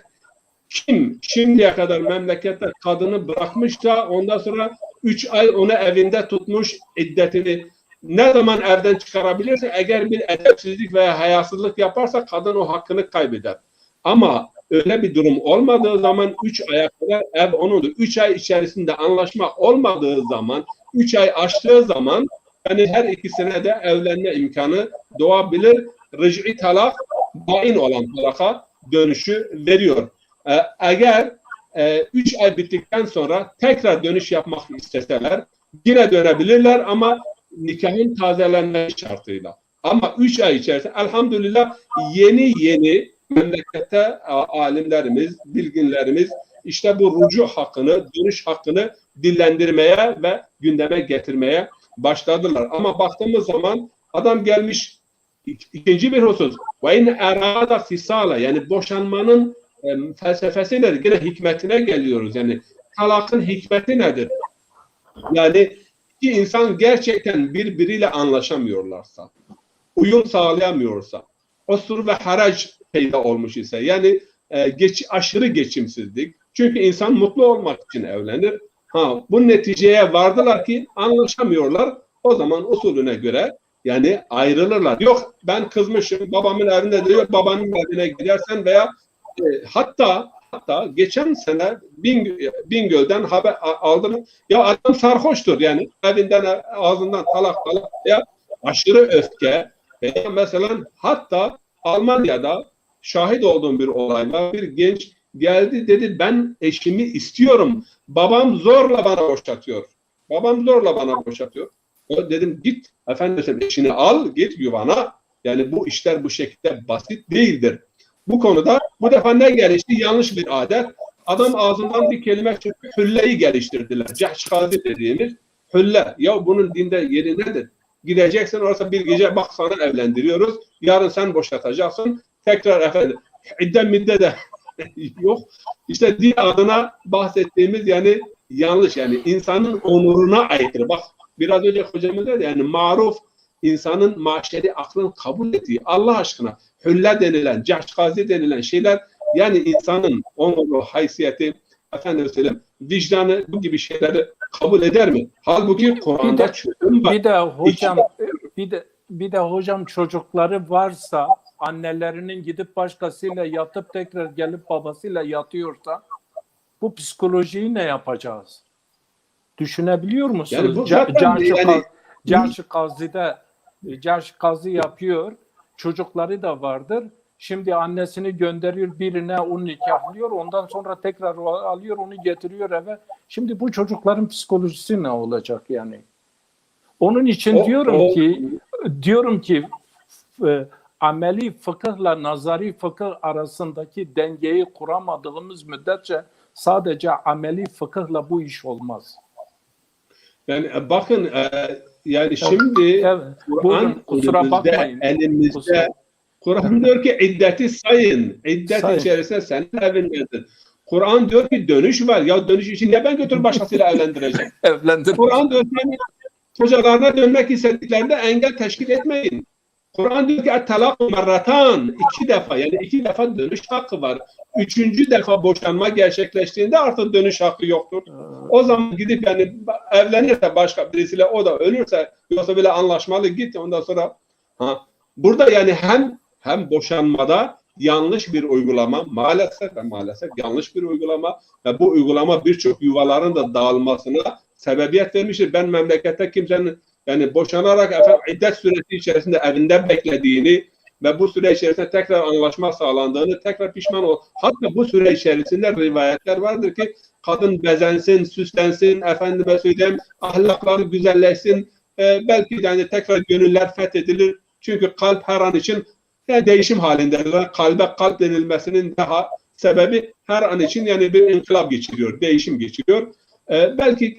Kim şimdiye kadar memlekette kadını bırakmış da ondan sonra 3 ay onu evinde tutmuş iddetini ne zaman evden çıkarabilirse, eğer bir edepsizlik veya hayasızlık yaparsa kadın o hakkını kaybeder. Ama öyle bir durum olmadığı zaman 3 aya kadar ev onundur. 3 ay içerisinde anlaşma olmadığı zaman, 3 ay aştığı zaman yani her ikisine de evlenme imkanı doğabilir. Rıc'i talak, bain olan talaka dönüşü veriyor. Eğer 3 ay bittikten sonra tekrar dönüş yapmak isteseler yine dönebilirler ama nikahın tazelenmesi şartıyla. Ama 3 ay içerisinde elhamdülillah yeni memlekette alimlerimiz, bilginlerimiz işte bu rucu hakkını, dönüş hakkını dillendirmeye ve gündeme getirmeye başladılar. Ama baktığımız zaman adam gelmiş ikinci bir husus. Ve in erada fisala, yani boşanmanın felsefesi nedir? Yine hikmetine geliyoruz. Yani talakın hikmeti nedir? Yani iki insan gerçekten birbiriyle anlaşamıyorlarsa, uyum sağlayamıyorsa, osur ve harac peyda olmuş ise, yani aşırı geçimsizlik. Çünkü insan mutlu olmak için evlenir. Bu neticeye vardılar ki anlaşamıyorlar. O zaman usulüne göre yani ayrılırlar. Yok ben kızmışım, babamın evinde diyor, babanın evine gidersen veya hatta geçen sene Bingöl'den haber aldım. Ya adam sarhoştur, yani evinden ağzından talak ya aşırı öfke. Mesela hatta Almanya'da şahit olduğum bir olay var. Bir genç geldi, dedi ben eşimi istiyorum. Babam zorla bana boşatıyor. Dedim git efendim, sen eşini al, git yuvana. Yani bu işler bu şekilde basit değildir. Bu konuda bu defa ne gelişti? Yanlış bir adet. Adam ağzından bir kelime çıktı. Hülleyi geliştirdiler. Cehşkazi dediğimiz hülle. Ya bunun dinde yeri nedir? Gideceksin orası bir gece, bak sana evlendiriyoruz. Yarın sen boşatacaksın. Tekrar efendim idde de yok. İşte din adına bahsettiğimiz yani yanlış, yani insanın onuruna aykırı. Bak biraz önce hocamız dedi, yani maruf insanın maşeri aklın kabul ettiği, Allah aşkına hülle denilen, cahşkazi denilen şeyler, yani insanın onuru, haysiyeti, efendim söyleyeyim, vicdanı bu gibi şeyleri kabul eder mi? Halbuki Kur'an'da çözüm var.
Bir de hocam çocukları varsa, annelerinin gidip başkasıyla yatıp tekrar gelip babasıyla yatıyorsa bu psikolojiyi ne yapacağız? Düşünebiliyor musunuz?
Yani bu zaten
Cahşi Kazi yapıyor. Çocukları da vardır. Şimdi annesini gönderiyor birine, onu nikahlıyor. Ondan sonra tekrar alıyor, onu getiriyor eve. Şimdi bu çocukların psikolojisi ne olacak yani? Onun için diyorum ki ameli fıkıhla nazari fıkıh arasındaki dengeyi kuramadığımız müddetçe sadece ameli fıkıhla bu iş olmaz.
Yani bakın yani şimdi Kur'an elimizde, Kur'an diyor ki iddeti sayın. İddet içerisinde senin evindedir. Kur'an diyor ki dönüş var. Ya dönüş için ya ben götür başkasıyla evlendireceğim. Kur'an diyor ki hocalarına dönmek istediklerinde engel teşkil etmeyin. Kur'an diyor ki talak merratan, 2 defa, yani 2 defa dönüş hakkı var. 3. defa boşanma gerçekleştiğinde artık dönüş hakkı yoktur. O zaman gidip yani evlenirse başka birisiyle, o da ölürse, yoksa bile anlaşmalı git, ondan sonra burada yani hem boşanmada yanlış bir uygulama, maalesef yanlış bir uygulama ve bu uygulama birçok yuvaların da dağılmasına sebebiyet vermiştir. Ben memlekette kimsenin yani boşanarak iddet süresi içerisinde evinde beklediğini ve bu süre içerisinde tekrar anlaşma sağlandığını, tekrar pişman ol. Hatta bu süre içerisinde rivayetler vardır ki kadın bezensin, süslensin, efendime söyleyeyim, ahlakları güzelleşsin, belki yani tekrar gönüller fethedilir. Çünkü kalp her an için yani değişim halindedir. Kalbe kalp denilmesinin daha sebebi her an için yani bir inkılap geçiriyor, değişim geçiriyor. Belki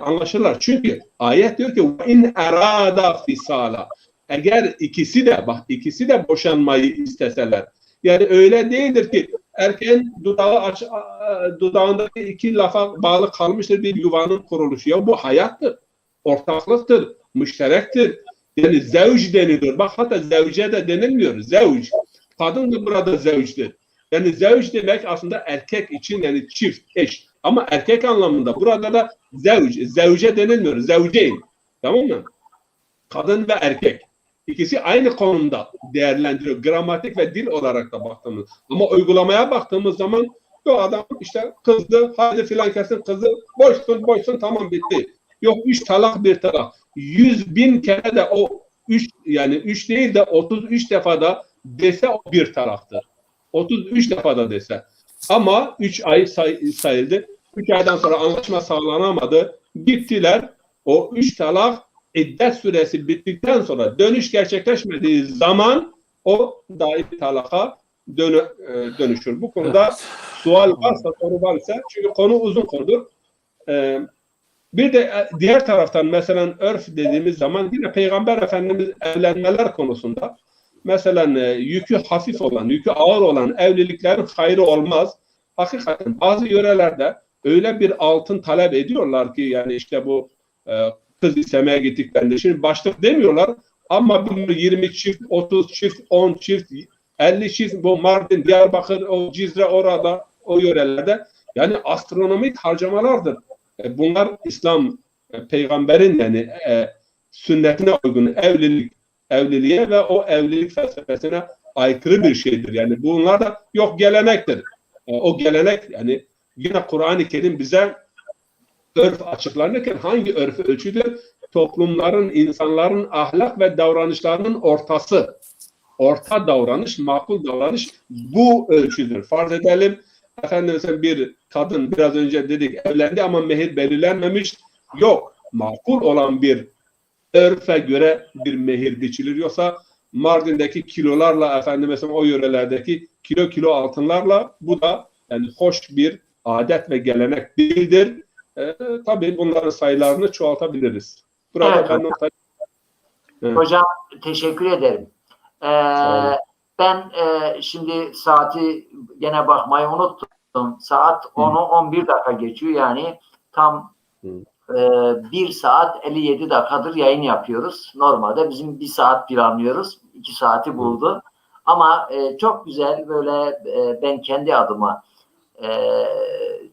anlaşırlar. Çünkü ayet diyor ki in erada fisala. Eğer ikisi de boşanmayı isteseler. Yani öyle değildir ki erkeğin dudağındaki 2 lafa bağlı kalmıştır bir yuvanın kuruluşu. Ya bu hayattır. Ortaklıktır. Müşterektir. Yani zevc deniliyor. Bak hatta zevce de denilmiyor. Zevc. Kadın da burada zevcdir. Yani zevc demek aslında erkek için yani çift, eş. Ama erkek anlamında burada da zevce denilmiyor. Zevceyn. Tamam mı? Kadın ve erkek. İkisi aynı konumda değerlendiriyor. Gramatik ve dil olarak da baktığımız. Ama uygulamaya baktığımız zaman yok adam işte kızdı. Hadi filan kesin kızı. Boşsun tamam bitti. Yok 3 talak 1 talak. 100.000 kere de o 3 yani 3 değil de 33 defada dese o bir talaktır. 33 defada dese. Ama 3 ay sayıldı. 3 aydan sonra anlaşma sağlanamadı. Gittiler. O 3 talak iddet süresi bittikten sonra dönüş gerçekleşmediği zaman o daimi talaka dönüşür. Bu konuda sual varsa, soru varsa, çünkü konu uzun konudur. Bir de diğer taraftan mesela örf dediğimiz zaman yine Peygamber Efendimiz evlenmeler konusunda mesela yükü hafif olan, yükü ağır olan evliliklerin hayrı olmaz. Hakikaten bazı yörelerde öyle bir altın talep ediyorlar ki yani işte bu kız istemeye gittiklerinde şimdi başlık demiyorlar ama 20 çift, 30 çift, 10 çift, 50 çift bu Mardin, Diyarbakır, o Cizre orada o yörelerde yani astronomik harcamalardır. Bunlar İslam peygamberin yani sünnetine uygun evliliğe ve o evlilik felsefesine aykırı bir şeydir. Yani bunlar da yok gelenektir. O gelenek yani yine Kur'an-ı Kerim bize örf açıklanırken hangi örfü ölçüdür? Toplumların, insanların ahlak ve davranışlarının ortası. Orta davranış, makul davranış bu ölçüdür. Farz edelim efendim mesela bir kadın biraz önce dedik evlendi ama mehir belirlenmemiş. Yok. Makul olan bir örfe göre bir mehir biçilir. Yoksa Mardin'deki kilolarla efendim mesela o yörelerdeki kilo altınlarla bu da yani hoş bir adet ve gelenek değildir. Tabii bunların sayılarını çoğaltabiliriz. Burada
Evet,
ben nokta...
hocam teşekkür ederim. Ben şimdi saati gene bakmayı unuttum. Saat 10'u 11 dakika geçiyor. Yani tam 1 saat 57 dakikadır yayın yapıyoruz. Normalde bizim 1 saat planlıyoruz. 2 saati buldu. Ama çok güzel böyle ben kendi adıma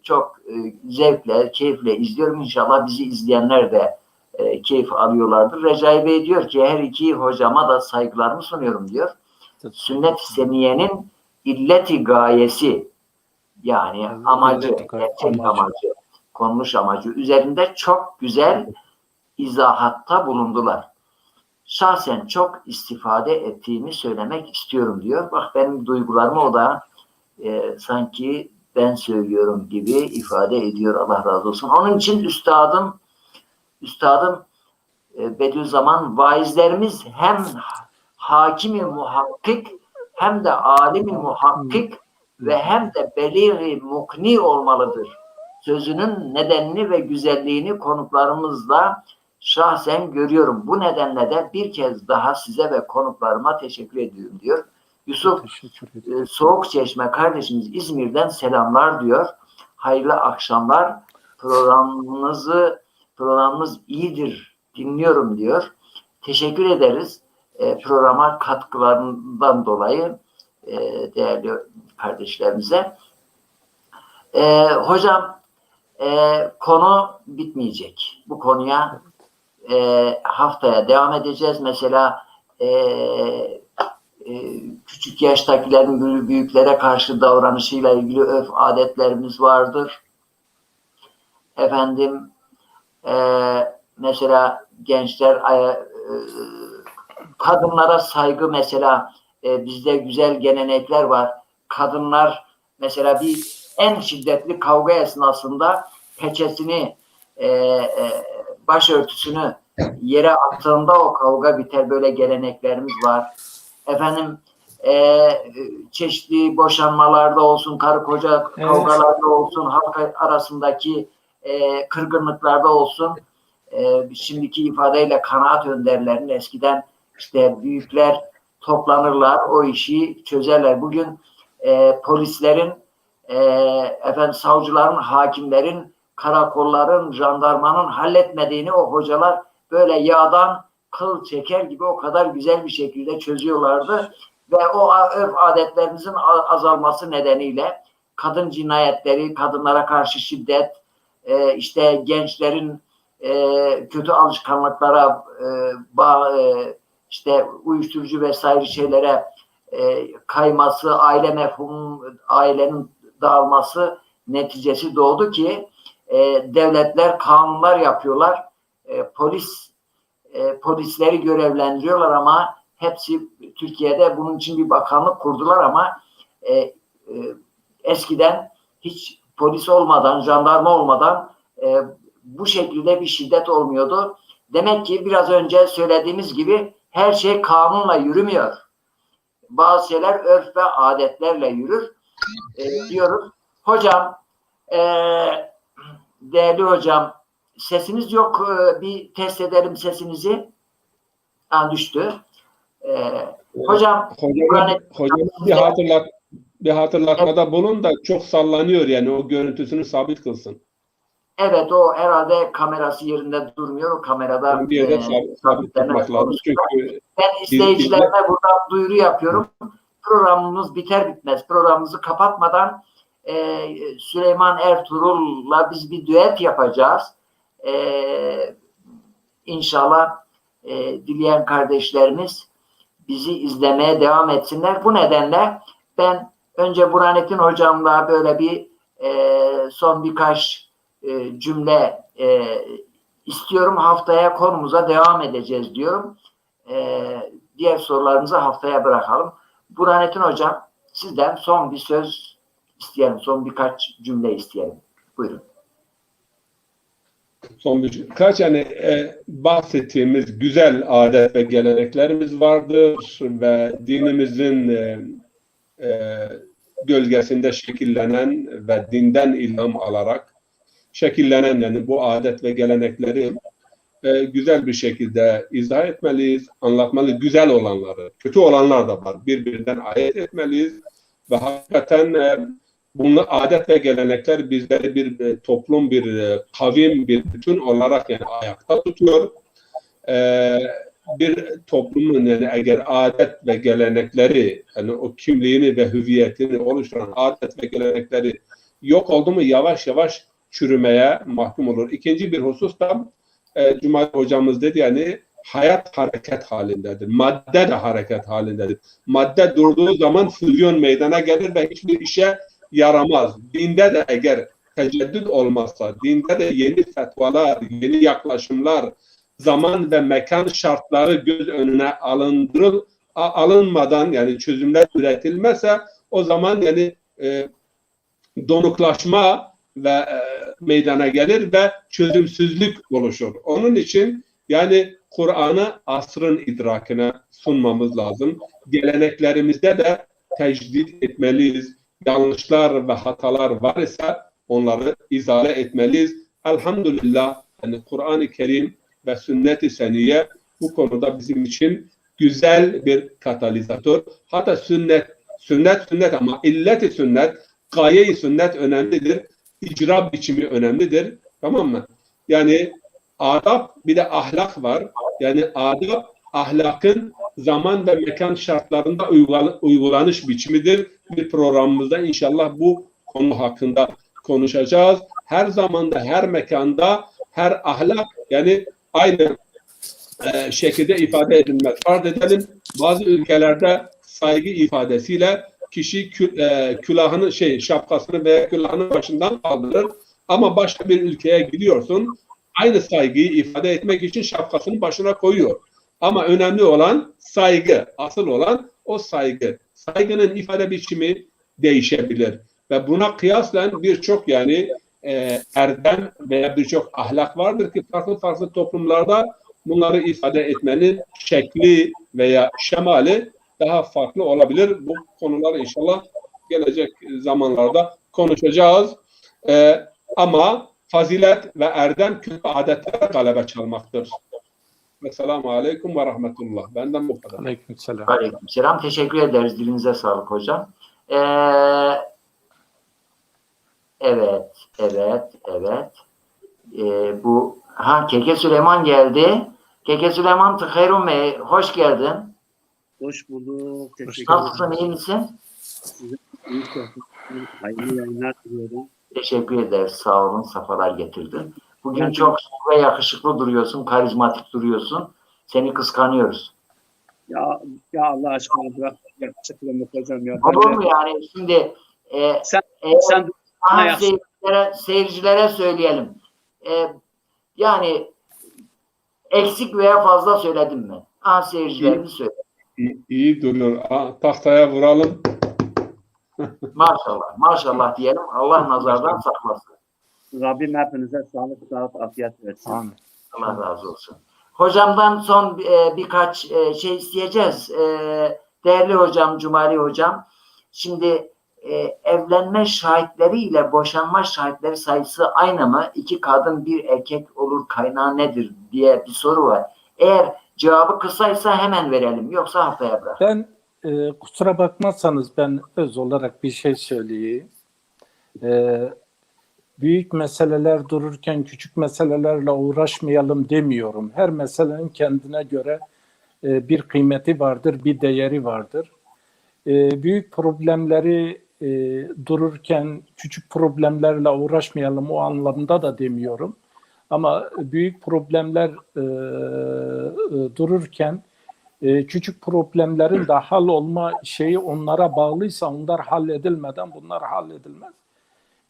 çok zevkle, keyifle izliyorum. İnşallah bizi izleyenler de keyif alıyorlardır. Recai Bey diyor ki her iki hocama da saygılarımı sunuyorum diyor. Sünnet-i seniyenin illeti gayesi yani amacı, gerçek amacı, konmuş amacı üzerinde çok güzel izahatta bulundular. Şahsen çok istifade ettiğimi söylemek istiyorum diyor. Bak benim duygularımı o da sanki ben söylüyorum gibi ifade ediyor. Allah razı olsun. Onun için üstadım Bediüzzaman vaizlerimiz hem hakimi muhakkik hem de alimi muhakkik ve hem de belighi mukni olmalıdır. Sözünün nedenini ve güzelliğini konuklarımızla şahsen görüyorum. Bu nedenle de bir kez daha size ve konuklarıma teşekkür ediyorum diyor. Yusuf Soğukçeşme kardeşimiz İzmir'den selamlar diyor. Hayırlı akşamlar. Programımız iyidir. Dinliyorum diyor. Teşekkür ederiz. Programa katkılarından dolayı değerli kardeşlerimize. Hocam konu bitmeyecek. Bu konuya haftaya devam edeceğiz. Mesela küçük yaştakilerin büyüklere karşı davranışıyla ilgili örf adetlerimiz vardır. Efendim mesela gençler kadınlara saygı mesela bizde güzel gelenekler var. Kadınlar mesela bir en şiddetli kavga esnasında peçesini başörtüsünü yere attığında o kavga biter. Böyle geleneklerimiz var. Efendim çeşitli boşanmalarda olsun, karı koca kavgalarda olsun, halk arasındaki kırgınlıklarda olsun şimdiki ifadeyle kanaat önderlerinin eskiden işte büyükler toplanırlar, o işi çözerler. Bugün polislerin efendim savcıların, hakimlerin, karakolların, jandarmanın halletmediğini o hocalar böyle yağdan kıl çeker gibi o kadar güzel bir şekilde çözüyorlardı. Ve o örf adetlerimizin azalması nedeniyle kadın cinayetleri, kadınlara karşı şiddet, işte gençlerin kötü alışkanlıklara, işte uyuşturucu vesaire şeylere kayması, aile mefhumu, ailenin dağılması neticesi doğdu ki devletler kanunlar yapıyorlar. Polis polisleri görevlendiriyorlar ama hepsi Türkiye'de bunun için bir bakanlık kurdular ama eskiden hiç polis olmadan, jandarma olmadan bu şekilde bir şiddet olmuyordu. Demek ki biraz önce söylediğimiz gibi her şey kanunla yürümüyor. Bazı şeyler örf ve adetlerle yürür diyoruz. Hocam, değerli hocam, sesiniz yok. Bir test edelim sesinizi. Düştü. Hocam,
hocam bir hatırlatmada bulun da çok sallanıyor, yani o görüntüsünü sabit kılsın.
Evet, o herhalde kamerası yerinde durmuyor. O kamerada
Bir yere sabit tutmak lazım. Çünkü
ben izleyicilerime buradan duyuru yapıyorum. Programımız biter bitmez. Programımızı kapatmadan Süleyman Ertuğrul'la biz bir düet yapacağız. İnşallah dileyen kardeşlerimiz bizi izlemeye devam etsinler. Bu nedenle ben önce Burhanettin hocamla böyle bir son birkaç cümle istiyorum. Haftaya konumuza devam edeceğiz diyorum. Diğer sorularımızı haftaya bırakalım. Burhanettin hocam, sizden son bir söz isteyelim. Son birkaç cümle isteyelim. Buyurun.
Son birkaç bahsettiğimiz güzel adet ve geleneklerimiz vardır ve dinimizin gölgesinde şekillenen ve dinden ilham alarak şekillenen, yani bu adet ve gelenekleri güzel bir şekilde izah etmeliyiz, anlatmalı. Güzel olanları, kötü olanlar da var. Birbirinden ayırt etmeliyiz ve hakikaten bunlar, adet ve gelenekler bizleri bir toplum, bir kavim, bir bütün olarak yani ayakta tutuyor. Bir toplumun yani eğer adet ve gelenekleri, yani o kimliğini ve hüviyetini oluşturan adet ve gelenekleri yok oldu mu yavaş yavaş çürümeye mahkum olur. İkinci bir husus da Cumali hocamız dedi, yani hayat hareket halindedir. Madde de hareket halindedir. Madde durduğu zaman füzyon meydana gelir ve hiçbir işe yaramaz. Dinde de eğer teceddüt olmazsa, dinde de yeni fetvalar, yeni yaklaşımlar, zaman ve mekan şartları göz önüne alınmadan yani çözümler üretilmezse o zaman yani donuklaşma ve meydana gelir ve çözümsüzlük oluşur. Onun için yani Kur'an'ı asrın idrakine sunmamız lazım. Geleneklerimizde de tecdit etmeliyiz. Yanlışlar ve hatalar var ise onları izale etmeliyiz. Elhamdülillah yani Kur'an-ı Kerim ve sünnet-i seniye bu konuda bizim için güzel bir katalizatör. Hatta sünnet ama illet-i sünnet, gaye-i sünnet önemlidir. İcra biçimi önemlidir. Tamam mı? Yani adab bir de ahlak var. Yani adab ahlakın zaman ve mekan şartlarında uygulanış biçimidir. Bir programımızda inşallah bu konu hakkında konuşacağız. Her zamanda, her mekanda, her ahlak yani aynı şekilde ifade edilmez. Farz edelim bazı ülkelerde saygı ifadesiyle kişi külahını şapkasını veya külahını başından kaldırır ama başka bir ülkeye gidiyorsun aynı saygıyı ifade etmek için şapkasını başına koyuyor. Ama önemli olan saygı. Asıl olan o saygı. Saygının ifade biçimi değişebilir. Ve buna kıyasla birçok yani erdem veya birçok ahlak vardır ki farklı farklı toplumlarda bunları ifade etmenin şekli veya şemali daha farklı olabilir. Bu konuları inşallah gelecek zamanlarda konuşacağız. Ama fazilet ve erdem kötü adetlere galebe çalmaktır. Esselamu Aleyküm ve Rahmetullah. Benden bu kadar.
Aleykümselam.
Aleykümselam. Teşekkür ederiz. Dilinize sağlık hocam. Evet. Keke Süleyman geldi. Keke Süleyman Tıkhayrun Bey, hoş geldin.
Hoş bulduk. Teşekkür ederim.
Nasılsın, iyi misin?
Hayırlı yayınlar diliyorum.
Teşekkür ederiz. Sağ olun. Safalar getirdin. Bugün çok ve yakışıklı duruyorsun, karizmatik duruyorsun. Seni kıskanıyoruz.
Ya Allah aşkına bırak yakışıklı mı hocam ya.
Olur mu yani? Şimdi
sen
seyircilere söyleyelim. Yani Eksik veya fazla söyledim mi? Seyircilerimiz söyle.
İyi durur. Tahtaya vuralım.
Maşallah. Maşallah diyelim. Allah nazardan saklasın.
Rabbim hepinize sağlık, sıhhat, afiyet versin.
Amin.
Allah razı olsun. Hocamdan son birkaç şey isteyeceğiz. Değerli hocam, Cumali hocam, şimdi evlenme şahitleri ile boşanma şahitleri sayısı aynı mı? 2 kadın 1 erkek olur, kaynağı nedir diye bir soru var. Eğer cevabı kısaysa hemen verelim. Yoksa haftaya bırak.
Ben kusura bakmazsanız ben öz olarak bir şey söyleyeyim. Büyük meseleler dururken küçük meselelerle uğraşmayalım demiyorum. Her meselenin kendine göre bir kıymeti vardır, bir değeri vardır. Büyük problemleri dururken küçük problemlerle uğraşmayalım o anlamda da demiyorum. Ama büyük problemler dururken küçük problemlerin de hal olma şeyi onlara bağlıysa onlar halledilmeden bunlar halledilmez.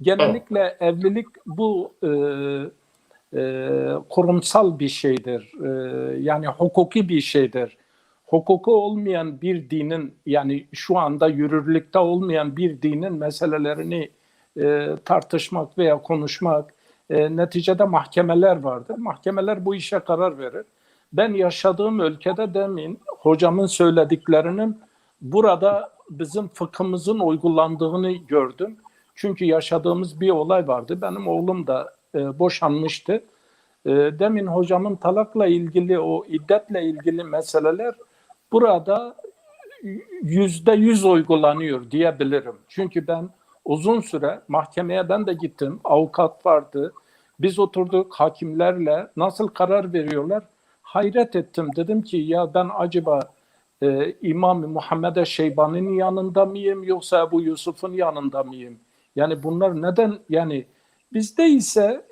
Genellikle evlilik bu kurumsal bir şeydir. Yani hukuki bir şeydir. Hukuku olmayan bir dinin yani şu anda yürürlükte olmayan bir dinin meselelerini tartışmak veya konuşmak neticede mahkemeler vardır. Mahkemeler bu işe karar verir. Ben yaşadığım ülkede demin hocamın söylediklerinin burada bizim fıkhımızın uygulandığını gördüm. Çünkü yaşadığımız bir olay vardı. Benim oğlum da boşanmıştı. Demin hocamın talakla ilgili o iddetle ilgili meseleler burada %100 uygulanıyor diyebilirim. Çünkü ben uzun süre mahkemeye ben de gittim. Avukat vardı. Biz oturduk hakimlerle nasıl karar veriyorlar? Hayret ettim. Dedim ki ya ben acaba İmam-ı Muhammed Şeybani'nin yanında mıyım yoksa Ebu Yusuf'un yanında mıyım? Yani bunlar neden yani bizde ise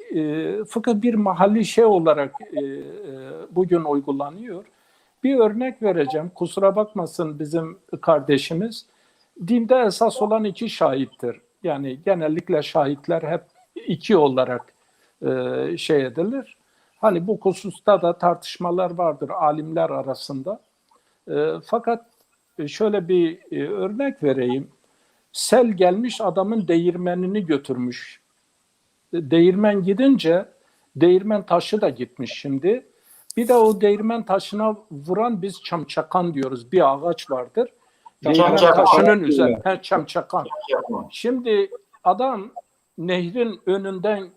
fıkıh bir mahalli şey olarak bugün uygulanıyor. Bir örnek vereceğim. Kusura bakmasın bizim kardeşimiz. Dinde esas olan 2 şahittir. Yani genellikle şahitler hep 2 olarak şey edilir. Hani bu hususta da tartışmalar vardır alimler arasında. Fakat şöyle bir örnek vereyim. Sel gelmiş adamın değirmenini götürmüş. Değirmen gidince değirmen taşı da gitmiş şimdi. Bir de o değirmen taşına vuran biz çamçakan diyoruz. Bir ağaç vardır. Değirmen taşının üzerine çamçakan. Şimdi adam nehrin önünden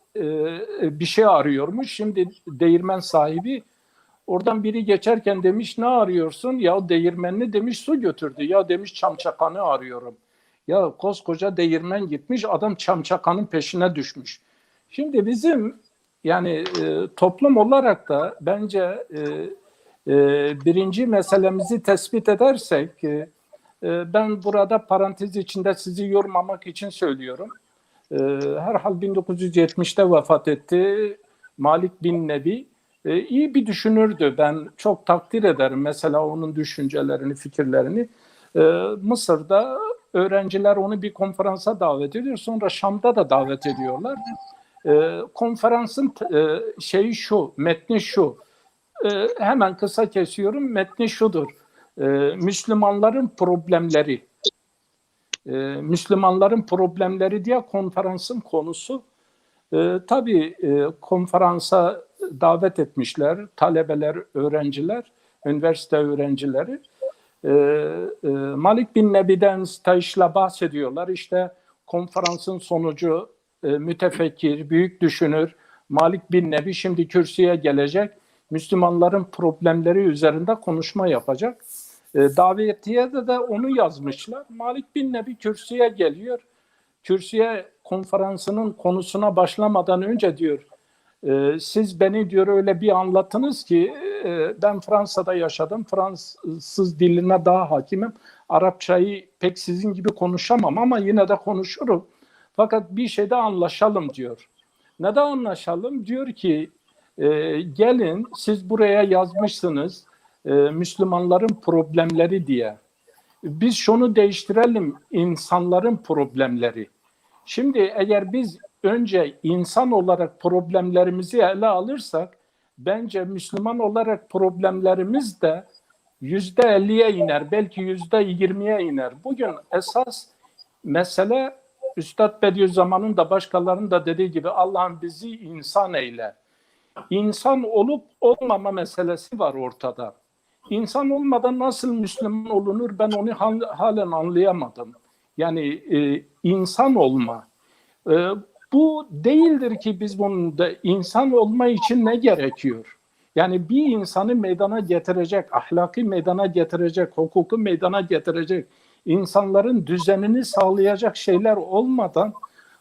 bir şey arıyormuş. Şimdi değirmen sahibi oradan biri geçerken demiş ne arıyorsun? Ya değirmenini demiş su götürdü. Ya demiş çamçakanı arıyorum. Ya koskoca değirmen gitmiş adam çamçakanın peşine düşmüş. Şimdi bizim yani toplum olarak da bence birinci meselemizi tespit edersek ben burada parantez içinde sizi yormamak için söylüyorum. Herhal 1970'te vefat etti Malik bin Nebi. İyi bir düşünürdü. Ben çok takdir ederim mesela onun düşüncelerini, fikirlerini. Mısır'da öğrenciler onu bir konferansa davet ediyor. Sonra Şam'da da davet ediyorlar. Konferansın şeyi şu, metni şu. Hemen kısa kesiyorum. Metni şudur. Müslümanların problemleri. Müslümanların problemleri diye konferansın konusu. Tabii konferansa davet etmişler. Talebeler, öğrenciler, üniversite öğrencileri. Malik bin Nebi'den Stayş'la bahsediyorlar. İşte konferansın sonucu mütefekkir, büyük düşünür Malik bin Nebi şimdi kürsüye gelecek. Müslümanların problemleri üzerinde konuşma yapacak. Davetiyede de onu yazmışlar. Malik bin Nebi kürsüye geliyor. Kürsüye konferansının konusuna başlamadan önce diyor siz beni diyor öyle bir anlattınız ki ben Fransa'da yaşadım. Fransız diline daha hakimim. Arapçayı pek sizin gibi konuşamam ama yine de konuşurum. Fakat bir şeyde anlaşalım diyor. Ne de anlaşalım? Diyor ki gelin siz buraya yazmışsınız Müslümanların problemleri diye. Biz şunu değiştirelim insanların problemleri. Şimdi eğer biz önce insan olarak problemlerimizi ele alırsak bence Müslüman olarak problemlerimiz de %50'ye iner, belki %20'ye iner. Bugün esas mesele Üstad Bediüzzaman'ın da başkalarının da dediği gibi Allah'ım bizi insan eyle. İnsan olup olmama meselesi var ortada. İnsan olmadan nasıl Müslüman olunur, ben onu halen anlayamadım. Yani insan olma. Bu değildir ki biz bunun da insan olma için ne gerekiyor? Yani bir insanı meydana getirecek, ahlaki meydana getirecek, hukuku meydana getirecek, insanların düzenini sağlayacak şeyler olmadan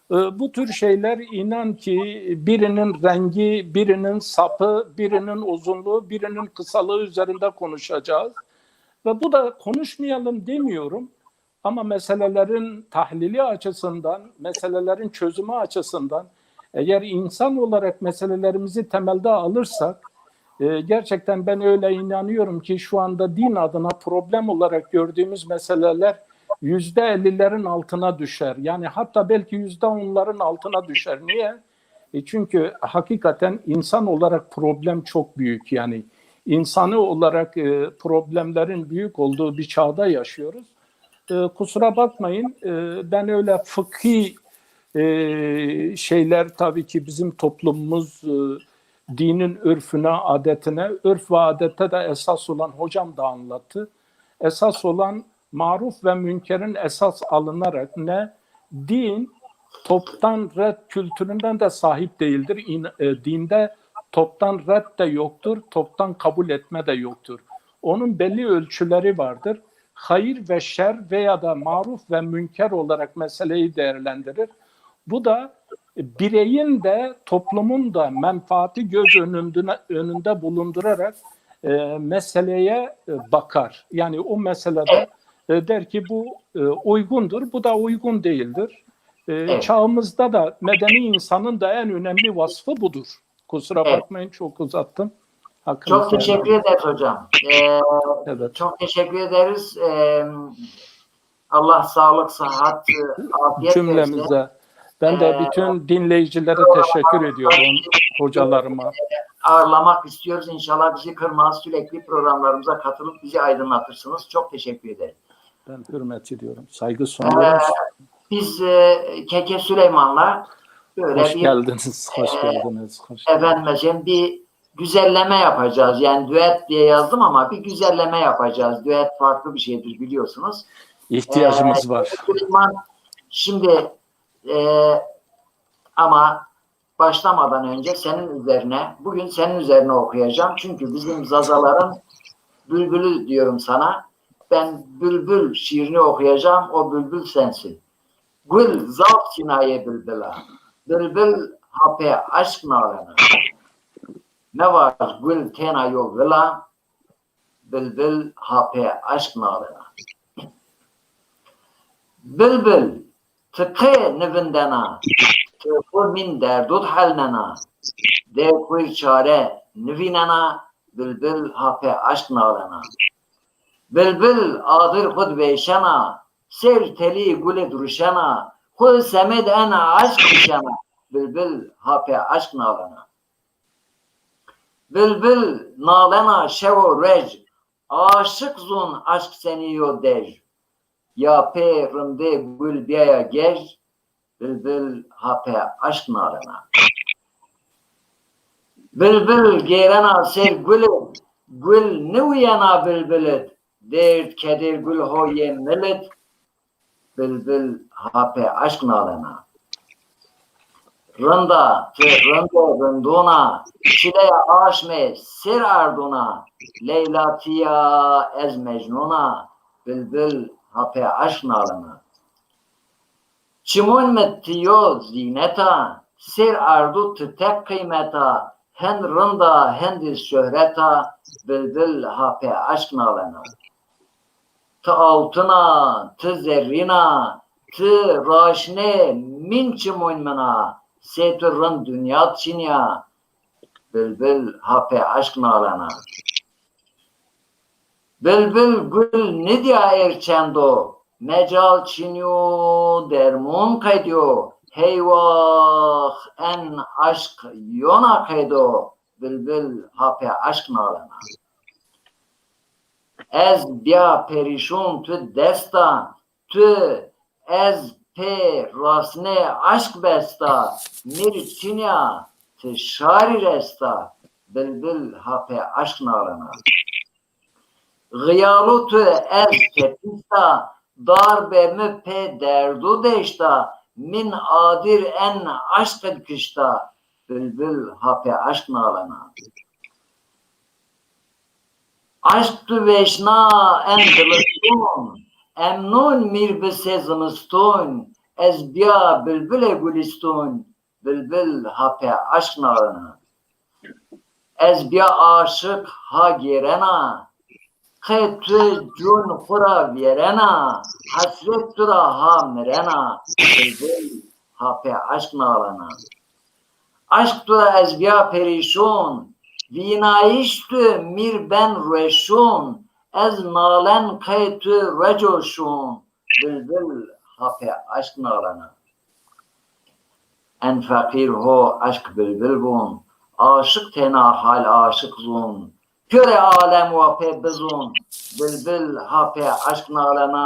bu tür şeyler inan ki birinin rengi, birinin sapı, birinin uzunluğu, birinin kısalığı üzerinde konuşacağız. Ve bu da konuşmayalım demiyorum. Ama meselelerin tahlili açısından, meselelerin çözümü açısından eğer insan olarak meselelerimizi temelde alırsak gerçekten ben öyle inanıyorum ki şu anda din adına problem olarak gördüğümüz meseleler %50'lerin altına düşer. Yani hatta belki %10'ların altına düşer. Niye? Çünkü hakikaten insan olarak problem çok büyük. Yani insanı olarak problemlerin büyük olduğu bir çağda yaşıyoruz. Kusura bakmayın, ben öyle fıkhi şeyler tabii ki bizim toplumumuz dinin örfüne, adetine, örf ve adette de esas olan hocam da anlattı. Esas olan maruf ve münkerin esas alınarak ne? Din toptan red kültüründen de sahip değildir. Dinde toptan red de yoktur, toptan kabul etme de yoktur. Onun belli ölçüleri vardır. Hayır ve şer veya da maruf ve münker olarak meseleyi değerlendirir. Bu da bireyin de toplumun da menfaati göz önünde bulundurarak meseleye bakar. Yani o meselede der ki bu uygundur, bu da uygun değildir. Çağımızda da medeni insanın da en önemli vasfı budur. Kusura bakmayın, çok uzattım.
Çok teşekkür ederiz hocam.
Evet.
Çok teşekkür ederiz. Allah sağlık, sıhhat, afiyet
Cümlemize.
versin.
Ben de bütün dinleyicilere teşekkür ediyorum, hocalarıma.
Ağırlamak istiyoruz. İnşallah bizi kırmaz. Sürekli programlarımıza katılıp bizi aydınlatırsınız. Çok teşekkür ederim.
Ben hürmet ediyorum, saygı sunuyorum.
Biz Keke Süleyman'la böyle
Hoş geldiniz, hoş geldiniz.
Efendim bir güzelleme yapacağız. Yani düet diye yazdım ama bir güzelleme yapacağız. Düet farklı bir şeydir biliyorsunuz.
İhtiyacımız var.
Süleyman, şimdi ama başlamadan önce bugün senin üzerine okuyacağım. Çünkü bizim Zazaların bülbülü diyorum sana. Ben bülbül şiirini okuyacağım. O bülbül sensin. Gül zaf sinaye bülbüla. Bülbül hape aşk nalena. Ne var gül tena yok vila. Bülbül hape aşk nalena. Bülbül tıkı nivindena. Tıkı min derdud halnena. De kuy çare nivinena. Bülbül hape aşk nalena. Bülbül adır hud beşena. Ser teli gule duruşana. Kul semed ena aşk düşena. Bülbül hape aşk nalena. Bülbül nalena şevo rej. Aşık zun aşk seni yo dej. Ya pe rımde gül biya gej. Bülbül hape aşk nalena. Bülbül gerena ser gülü. Gül nüyena bülbülüt. Dert keder gül hoye millet. Bülbül hape aşk nalena. Rında rınduna. Çileye aşme ser arduna. Leyla tiya ez mecnuna. Bülbül hape aşk nalena. Çimun mettiyo zineta. Ser ardu tütek kıymeta. Hen rında hendi şöhreta. Bülbül hape aşk nalena. Tı altına, tı zerrina, tı raşne min çimunmena. Setürrın dünya çinya. Bülbül hape aşk nalena. Bülbül gül nidya erçendo. Mecal çinyo dermun kaydio. Heyvah en aşk yona kaydo. bülbül hape aşk nalana. Ez bia perişun tu desta, tu ez pe rasne aşk besta, mir çinya tu şari resta, bülbül hape aşk nalana. Gıyalu tu ez tepista, darbe mü pe derdu deşta, min adir en aşk kışta, bülbül hape aşk nalana. Aşk tu veşna en dilistun, emnun mir bi sezimistun, ez biya bülbüle gulistun, bülbül hape aşk nalana. Ez biya aşık ha gerena, tu cun kura verena, hasret tura ha mirena, bülbül hape aşk nalana. Aşk tura ez biya perişun, vinayiştü mir ben reşun, ez nalen kaytü recoşun, bülbül hape aşk nalana. En fakir ho aşk bülbül bun, aşık tena hal aşık zun, köre alem vape bizun, bülbül hape aşk nalana,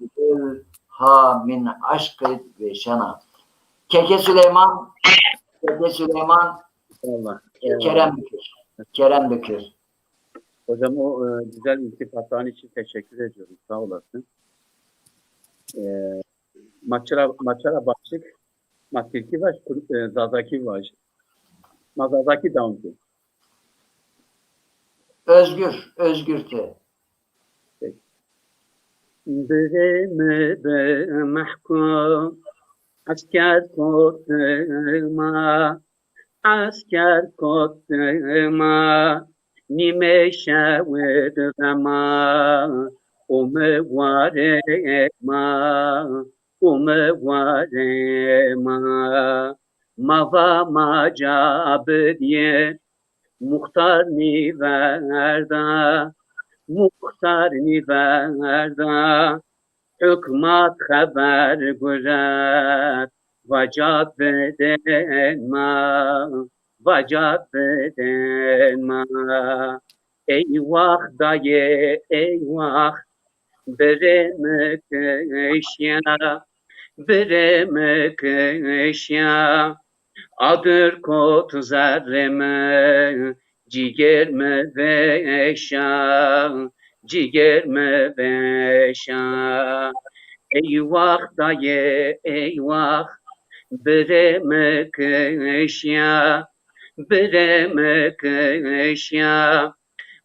bülbül ha min aşkı veşena. Keke Süleyman,
Allah.
Kerem Bükür.
Hocam o güzel iltifatların için teşekkür ediyorum. Sağ olasın. Maçara başlık, matilki var, zazaki var. Mazazaki daunki.
Özgürtü.
Birimi mahkum, asker korkma, asker korkma, nime şevirma, ume varema, mava macabdiye, muhtar niverda, hükmat haber gürer, vacab bedenma, eyvah dayı eyvah, beremek eşya, adır kot zerreme, cigerme veşa, cigerme veşa. Eyvah dayı eyvah, beremek eşya, beremek eşya,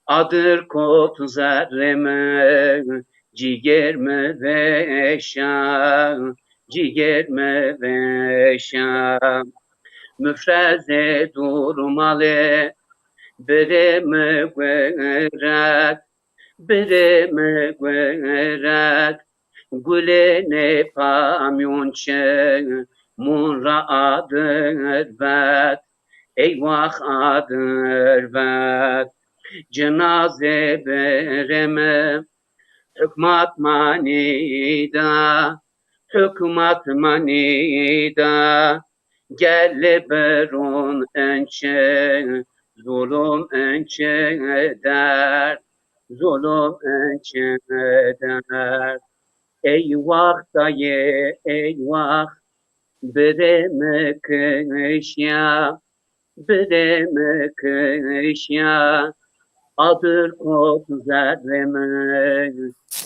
adır kot zerreme, cigerme veşa, cigerme veşa. Müfreze durmalı, bereme güeret, güle ne pamyonçe, munra adır bet, eyvah adır bet, cenaze bereme, hükmat manida, hükmat manida, gel berun ençe, zulüm ençe der, zulüm ençe der. Eyvah dayı eyvah, beremek eşya, beremek eşya, adır kot zerreme,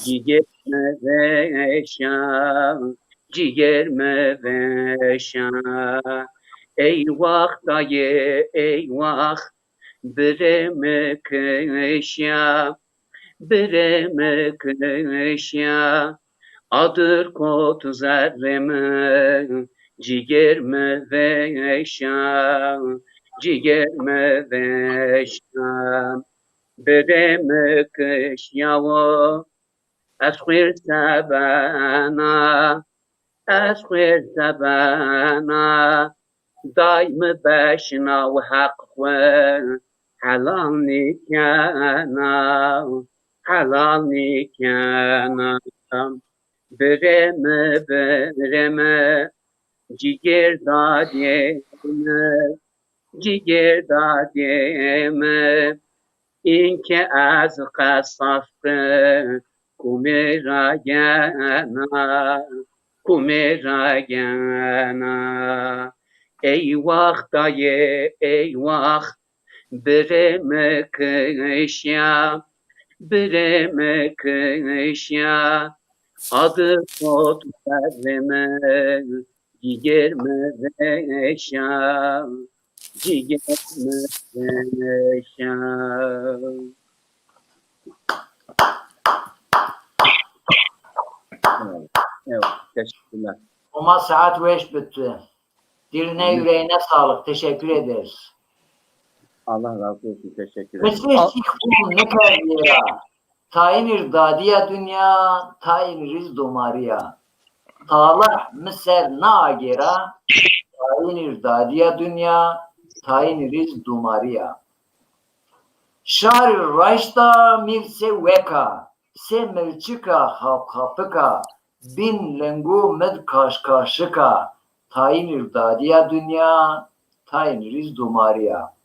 cigerme veşa, cigerme veşa. Eyvah dayı eyvah, beremek eşya, beremek eşya, adır kot zerreme, cigerme veşa, cigerme veşa. Beremek eşya o, eskhir sabana, eskhir sabana, daim başına ve hak ve halal nikana, halal nikana. Bereme, ciger dadiyeme, ciger dademe اینکه از قصف کومراگنا ای وقت ای وقت برم کشیا adı kod verme ciger mereşa ciger mereşa. Evet, teşekkürler.
Ama saat 5 bitti. Diline yüreğine sağlık. Teşekkür ederiz.
Allah razı olsun. Teşekkür ederim.
Mesela ne kadar ya. Tayin irdadiya dünya, tayin riz domariya. Talah miser na agera, tayin irdadiya dünya, tayin riz domariya. Şar raşta mirse veka, se melçika hapıka, bin lengu med kaşkaşıka, tayin irdadiya dünya, tayin riz domariya.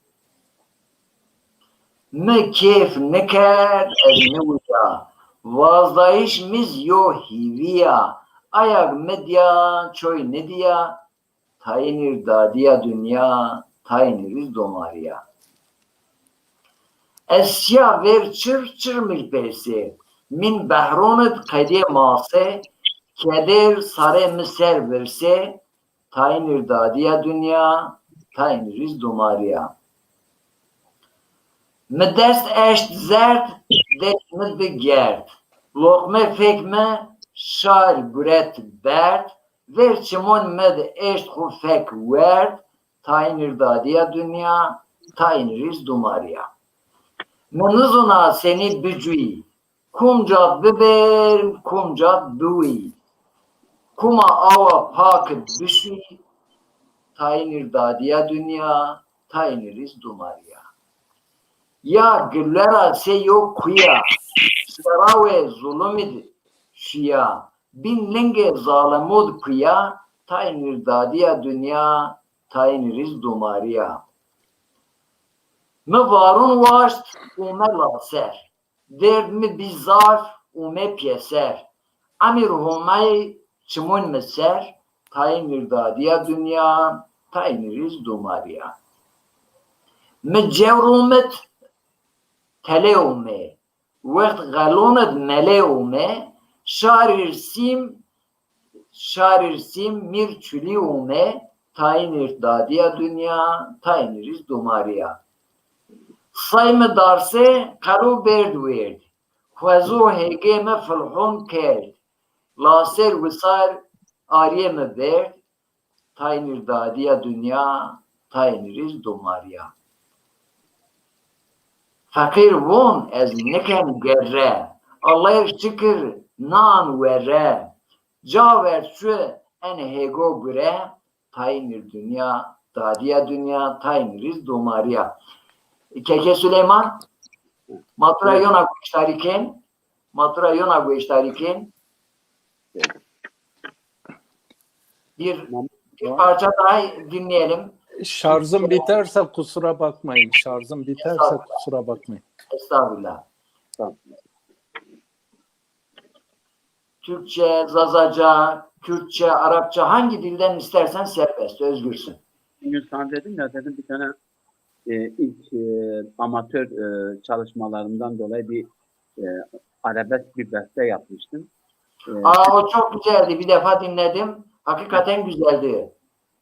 Me keyf neker ez nevuya, vazdayışmiz yo hiviya, ayak medya çoy nediya, tayinir dadiya dünya, tayiniriz domariya. Esya ver çır çır milpesi, min behronet kadiye mase, keder sare miser verse, tayinir dadiya dünya, tayiniriz domariya. Me dest eşt zert, dest me begert. Lokme fekme, şar güret bert. Ver çimon med eşt xu fek vert. Tayin irdadiya dünya, tayin riz dumariya. Me nizuna seni bücüy. Kumca biber, kumca büy. Kuma ava pak büşüy. Tayin irdadiya dünya, tayin riz dumariya. Ya güllera se yok kuya, sarave zulümid şia, bin lenge zalimud kuya, tayin irdadiya dünya, tayin riz dumariya. Me varun vaşt, ume laser, derd mi bizarf, ume pyeser, amir humay çimun meser, tayin irdadiya dünya, tayin riz dumariya. Me cevrumet, تلومه وقت غلوند ملومه şarirsim mirçüliume tayin irdadiya dünya tayiniriz dumariya sayme darse karu berdwerd khuazu hegeme filhun kerd laser visar ariyeme berd tayin irdadiya dünya tayiniriz dumariya. Fakir won ez nekem gerre. Allah'a şükür nan vere. Caver şu en hego güre. Taynir dünya, dadiya dünya, tayniriz domariya. Keke Süleyman, matura yona güçtariken, bir parça daha dinleyelim.
Şarjım biterse kusura bakmayın.
Estağfurullah. Türkçe, Zazaca, Kürtçe, Arapça hangi dilden istersen serbest, özgürsün.
Bugün sana dedim bir tane ilk amatör çalışmalarımdan dolayı bir arabesk bir beste yapmıştım.
O çok güzeldi. Bir defa dinledim. Hakikaten güzeldi.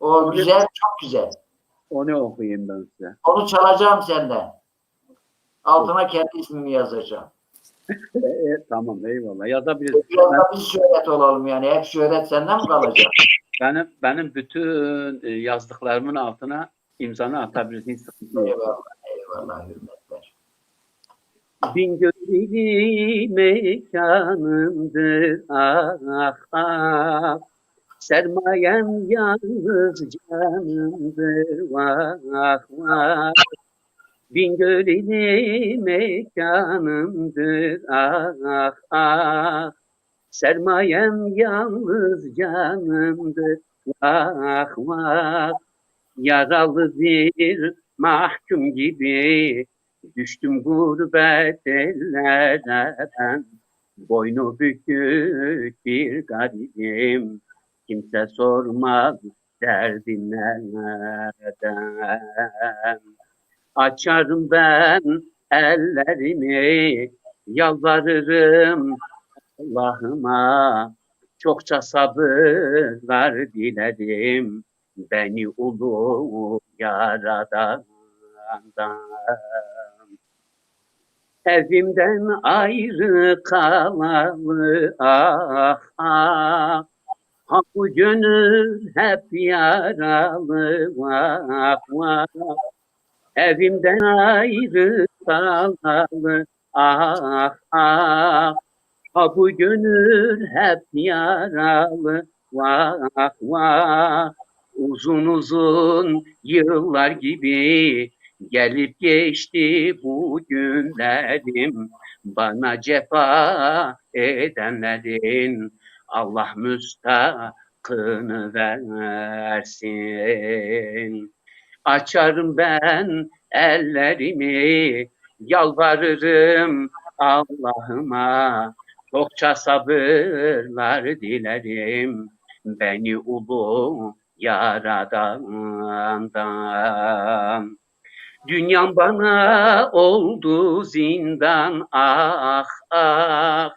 O güzel, çok güzel.
Onu okuyayım ben size.
Onu çalacağım senden. Altına kendi ismimi yazacağım.
Tamam, eyvallah. Yazabiliriz.
Biraz da biz şöhret olalım yani. Hep şöhret senden mi kalacak?
Benim bütün yazdıklarımın altına imzanı atabilirsin. Hiç sıkıntı yok.
Eyvallah, hürmetler.
Bingöl'lü mekanımdır ah. Sermayem yalnız canımdır vah. Bingöl'lü mekanımdır ah. Sermayem yalnız canımdır vah. Yaralı bir mahkum gibi düştüm gurbet ellere ben. Boynu bükük bir garibim, kimse sormaz derdim nereden. Açarım ben ellerimi, yalvarırım Allah'ıma, çokça sabırlar dilerim beni ulu yaradandan. Evimden ayrı kalalı ah ah, ha bu gönül hep yaralı vah vah. Evimden ayrı kalalı ah ah, ha bu gönül hep yaralı vah vah. Uzun uzun yıllar gibi gelip geçti bu günlerim. Bana cefa edenlerin Allah müstakını versin. Açarım ben ellerimi, yalvarırım Allah'ıma, çokça sabırlar dilerim beni ulu yaradandan. Dünyam bana oldu zindan ah ah,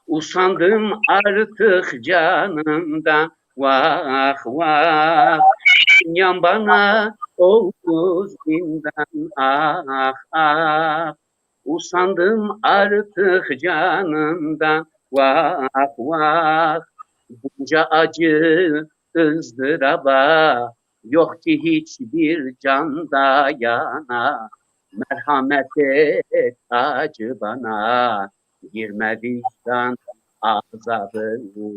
usandım artık canımdan vah vah. Dünyam bana oldu zindan ah ah, usandım artık canımdan vah vah. Bunca acı ızdıraba yok ki hiçbir can dayana. Merhamet et acı bana, girme vicdan azabına.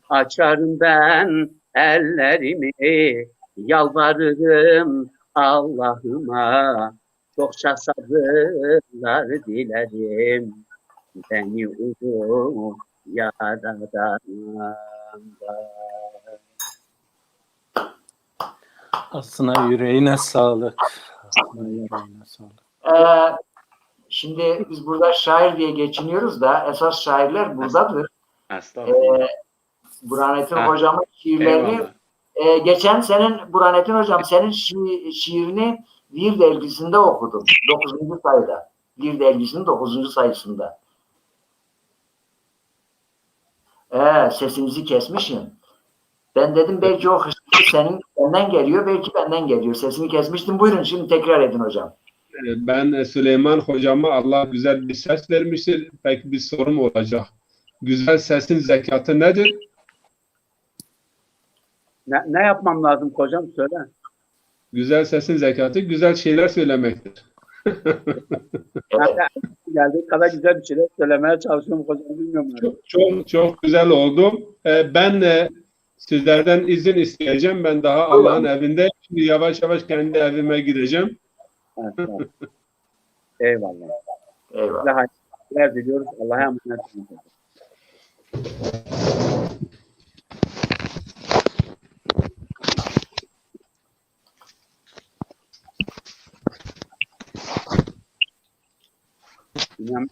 Açarım ben ellerimi, yalvarırım Allah'ıma, çokça sabırlar dilerim beni ulu yaradandan.
Aslında yüreğine sağlık. Aslında yüreğine sağlık.
Şimdi biz burada şair diye geçiniyoruz da esas şairler buradadır.
Estağfurullah.
Burhanettin hocamın şiirlerini geçen senin Burhanettin hocam senin şiirini Bir dergisinde okudum. 9. sayıda. Bir dergisinin 9. sayısında. Sesinizi kesmişim. Ben dedim belki o senin benden geliyor, belki benden geliyor. Sesini kesmiştim. Buyurun şimdi tekrar edin hocam.
Ben Süleyman hocama Allah güzel bir ses vermiştir. Peki bir sorum olacak. Güzel sesin zekatı nedir?
Ne yapmam lazım hocam söyle.
Güzel sesin zekatı güzel şeyler söylemektir.
Evet. Geldiği kadar güzel bir şeyler söylemeye çalışıyorum hocam, bilmiyorum.
Çok güzel oldu. Ben sizlerden izin isteyeceğim. Ben daha Allah'ın evinde. Şimdi yavaş yavaş kendi evime gideceğim.
Evet, evet. Eyvallah.
Eyvallah.
Hayırlar diliyoruz. Allah'a emanet olun.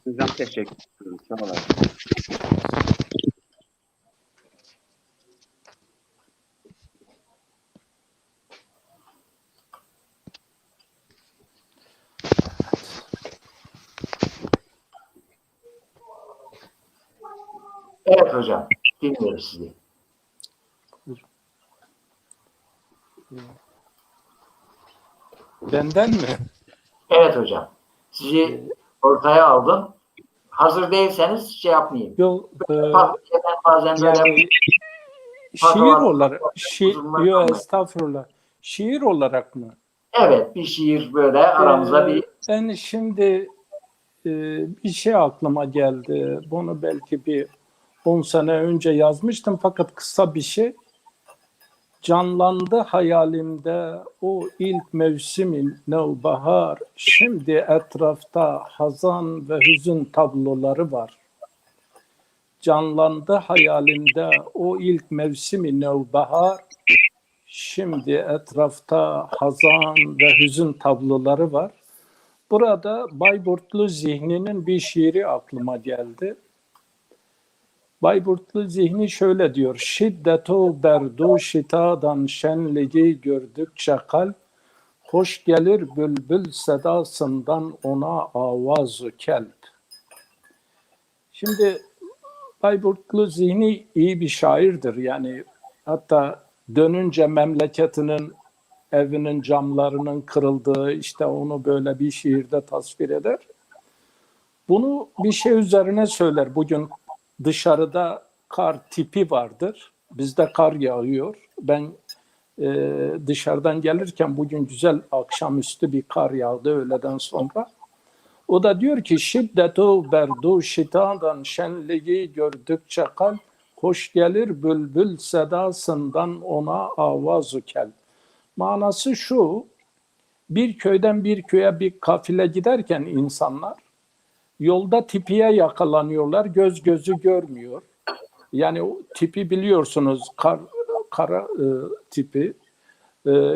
Hocam teşekkür ederim. Sağ olun.
Evet hocam. Dinliyoruz sizi.
Benden mi?
Evet hocam. Sizi ortaya aldım. Hazır değilseniz şey yapmayayım.
Yok.
Bazen böyle
Yani şiir olarak, yok estağfurullah. Şiir olarak mı?
evet bir şiir böyle aramıza bir
Ben şimdi bir şey aklıma geldi. Bunu belki bir 10 sene önce yazmıştım fakat kısa bir şey. Canlandı hayalimde o ilk mevsimin nevbahar. Şimdi etrafta hazan ve hüzün tabloları var. Canlandı hayalimde o ilk mevsimin nevbahar. Şimdi etrafta hazan ve hüzün tabloları var. Burada Bayburtlu Zihni'nin bir şiiri aklıma geldi. Bayburtlu Zihni şöyle diyor. Şiddetu berdu şitadan şenliği gördükçe kalp, hoş gelir bülbül sedasından ona avazu kelp. Şimdi Bayburtlu Zihni iyi bir şairdir. Yani hatta dönünce memleketinin evinin camlarının kırıldığı, işte onu böyle bir şiirde tasvir eder. Bunu bir şey üzerine söyler. Bugün dışarıda kar tipi vardır. Bizde kar yağıyor. Ben dışarıdan gelirken bugün güzel akşamüstü bir kar yağdı öğleden sonra. O da diyor ki şiddetu berdu şitadan şenliği gördükçe kalp, hoş gelir bülbül sedasından ona avazu kelp. Manası şu, bir köyden bir köye bir kafile giderken insanlar yolda tipiye yakalanıyorlar, göz gözü görmüyor. Yani o tipi biliyorsunuz, kara tipi.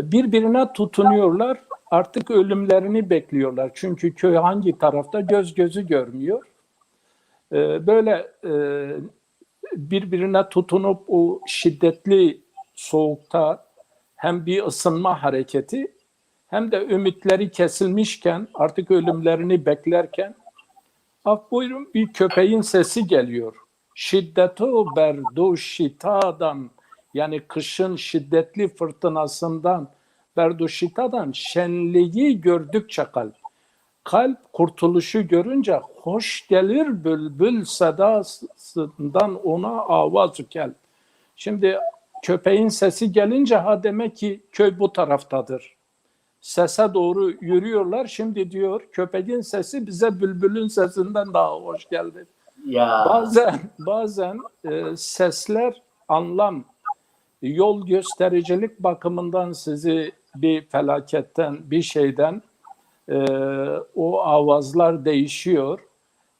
Birbirine tutunuyorlar, artık ölümlerini bekliyorlar. Çünkü köy hangi tarafta göz gözü görmüyor. Böyle birbirine tutunup o şiddetli soğukta hem bir ısınma hareketi hem de ümitleri kesilmişken artık ölümlerini beklerken buyurun bir köpeğin sesi geliyor. Şiddetu berdu şitadan, yani kışın şiddetli fırtınasından, berdu şitadan şenliği gördükçe kalp. Kalp kurtuluşu görünce hoş gelir bülbül sedasından ona avazu kelp. Şimdi köpeğin sesi gelince demek ki köy bu taraftadır. Sese doğru yürüyorlar. Şimdi diyor köpeğin sesi bize bülbülün sesinden daha hoş geldi.
Ya.
Bazen sesler anlam, yol göstericilik bakımından sizi bir felaketten, bir şeyden o avazlar değişiyor.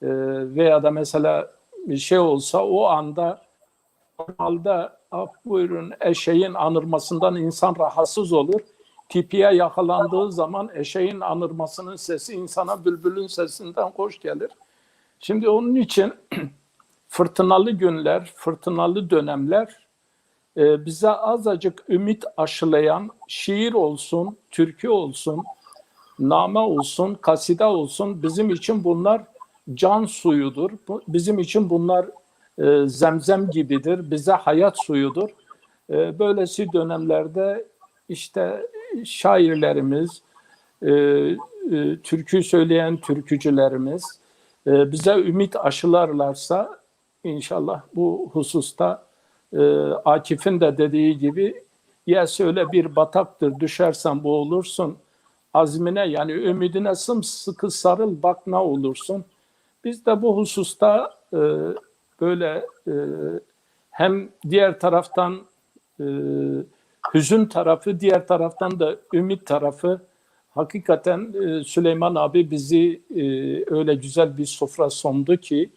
Veya da mesela bir şey olsa o anda normalde buyurun eşeğin anırmasından insan rahatsız olur. Tipiye yakalandığı zaman eşeğin anırmasının sesi insana bülbülün sesinden hoş gelir. Şimdi onun için fırtınalı günler, fırtınalı dönemler bize azıcık ümit aşılayan şiir olsun, türkü olsun, name olsun, kaside olsun, bizim için bunlar can suyudur. Bizim için bunlar zemzem gibidir, bize hayat suyudur. Böylesi dönemlerde işte şairlerimiz, türkü söyleyen türkücülerimiz bize ümit aşılarlarsa inşallah bu hususta Akif'in de dediği gibi ya öyle bir bataktır, düşersen boğulursun, azmine yani ümidine sımsıkı sarıl bak ne olursun. Biz de bu hususta böyle hem diğer taraftan hüzün tarafı, diğer taraftan da ümit tarafı. Hakikaten Süleyman abi bizi öyle güzel bir sofra sundu ki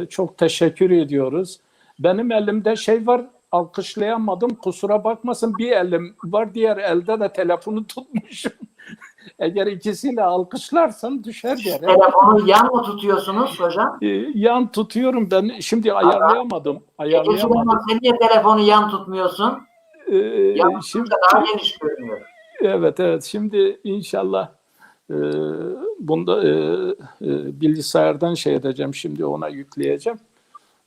çok teşekkür ediyoruz. Benim elimde şey var, alkışlayamadım, kusura bakmasın, bir elim var, diğer elde de telefonu tutmuşum. Eğer ikisiyle alkışlarsam düşer yere.
Telefonu yan mı tutuyorsunuz hocam?
Yan tutuyorum ben, şimdi ayarlayamadım.
Sen niye telefonu yan tutmuyorsun? Yan
Şimdi
daha geniş görünüyor.
Evet, şimdi inşallah bunda bilgisayardan şey edeceğim, şimdi ona yükleyeceğim.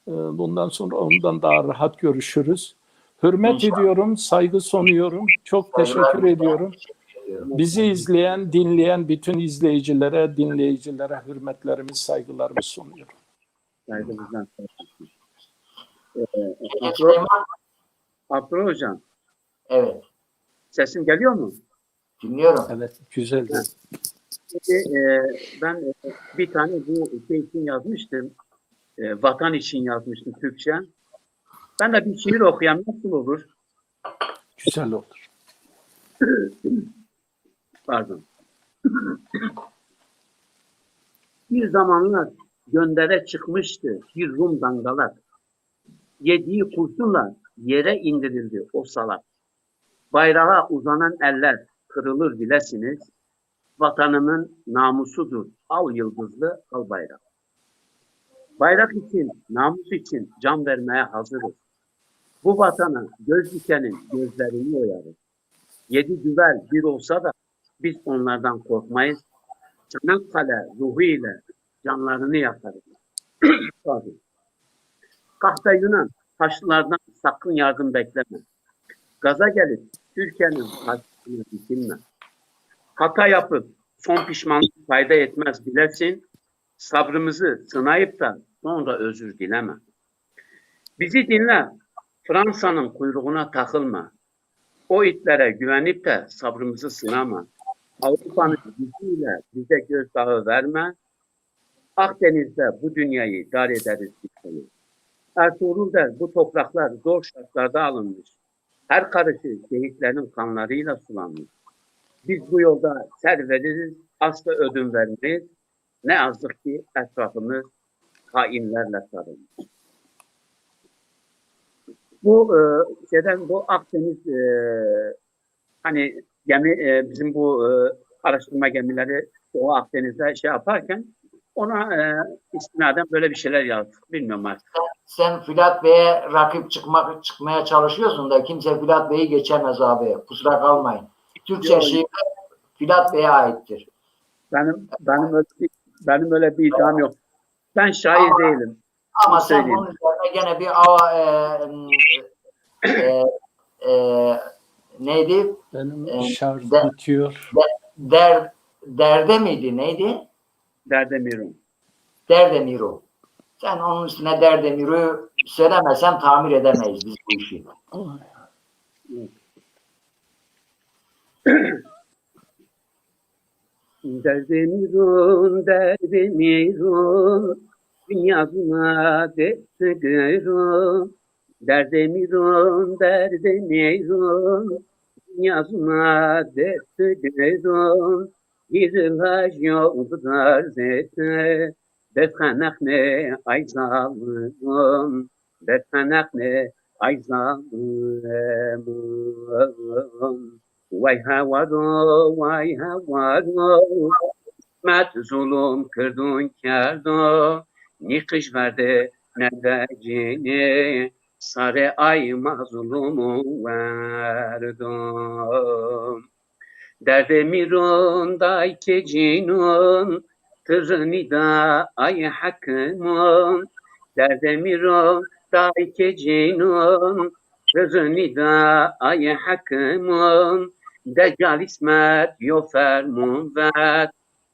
Bundan sonra ondan daha rahat görüşürüz. Hürmet ediyorum, saygı sunuyorum. Çok teşekkür ediyorum. Bizi izleyen, dinleyen bütün izleyicilere, dinleyicilere hürmetlerimi, saygılarımı sunuyorum.
Saygımızdan.
Süleyman.
Abdullah Hocam.
Evet.
Sesim geliyor mu?
Dinliyorum.
Evet, güzeldi.
Şimdi, ben bir tane bu şey için yazmıştım. Vatan için yazmıştım Türkçe. Ben de bir şiir okuyayım, nasıl olur?
Güzel olur.
Pardon. Bir zamanlar göndere çıkmıştı bir Rum dangalak. Yediği kurşunla yere indirildi o salak. Bayrağa uzanan eller kırılır bilesiniz. Vatanımın namusudur al yıldızlı al bayrak. Bayrak için, namus için can vermeye hazırız. Bu vatana göz dikenin gözlerini oyarız. 7 düvel bir olsa da biz onlardan korkmayız. Çanakkale ruhu ile canlarını yakarız. Tabii. Kahpe Yunan, Haçlılardan sakın yardım bekleme. Gaza gelip Türkiye'nin karşısına dikilme. Hata yapıp son pişmanlık fayda etmez bilesin. Sabrımızı sınayıp da sonra özür dileme. Bizi dinle, Fransa'nın kuyruğuna takılma. O itlere güvenip de sabrımızı sınama. Avrupa'nın gücüyle bize gözdağı verme. Akdeniz'de bu dünyayı idare ederiz bir sene. Ertuğrul der, bu topraklar zor şartlarda alınmış. Her karışı şehitlerin kanlarıyla sulanmış. Biz bu yolda ser veririz, asla ödün vermeyiz. Ne yazık ki etrafımız hainlerle sarılmış. Bu bu Akdeniz hani bizim bu araştırma gemileri o Akdeniz'de yaparken ona istinaden böyle bir şeyler yazdık. Bilmiyorum artık.
Sen Filat Bey'e rakip çıkmaya çalışıyorsun da kimse Filat Bey'i geçemez abi. Kusura kalmayın. Türkçe şiir Filat Bey'e aittir.
Benim öyle bir iddiam yok. Ben şair değilim.
Ama sen bunun üzerine gene bir neydi?
Benim şarj bitiyor.
Derde miydi? Neydi?
Derdemir'im.
Derdemir'u. Sen onun üstüne Derdemir'u söylemesen tamir edemeyiz biz bu işi.
Derdemir'un, Derdemir'un, dünyasına desteklerim. Derdemir'un, Derdemir'un, dünyasına desteklerim. Gizlaş yoldalar zete, betkanak ne ay zalim, betkanak ne ay zalim. Vay havaro, vay havaro, met zulüm kırdın kerdo, ni kış verdi ne de cini, sare ay mazlumu verdim. Derdemirun day kecinun, tırni da ay hakkımın, Derdemirun day kecinun, tırni da ay hakkımın, Deccal ismet yo fermun ver,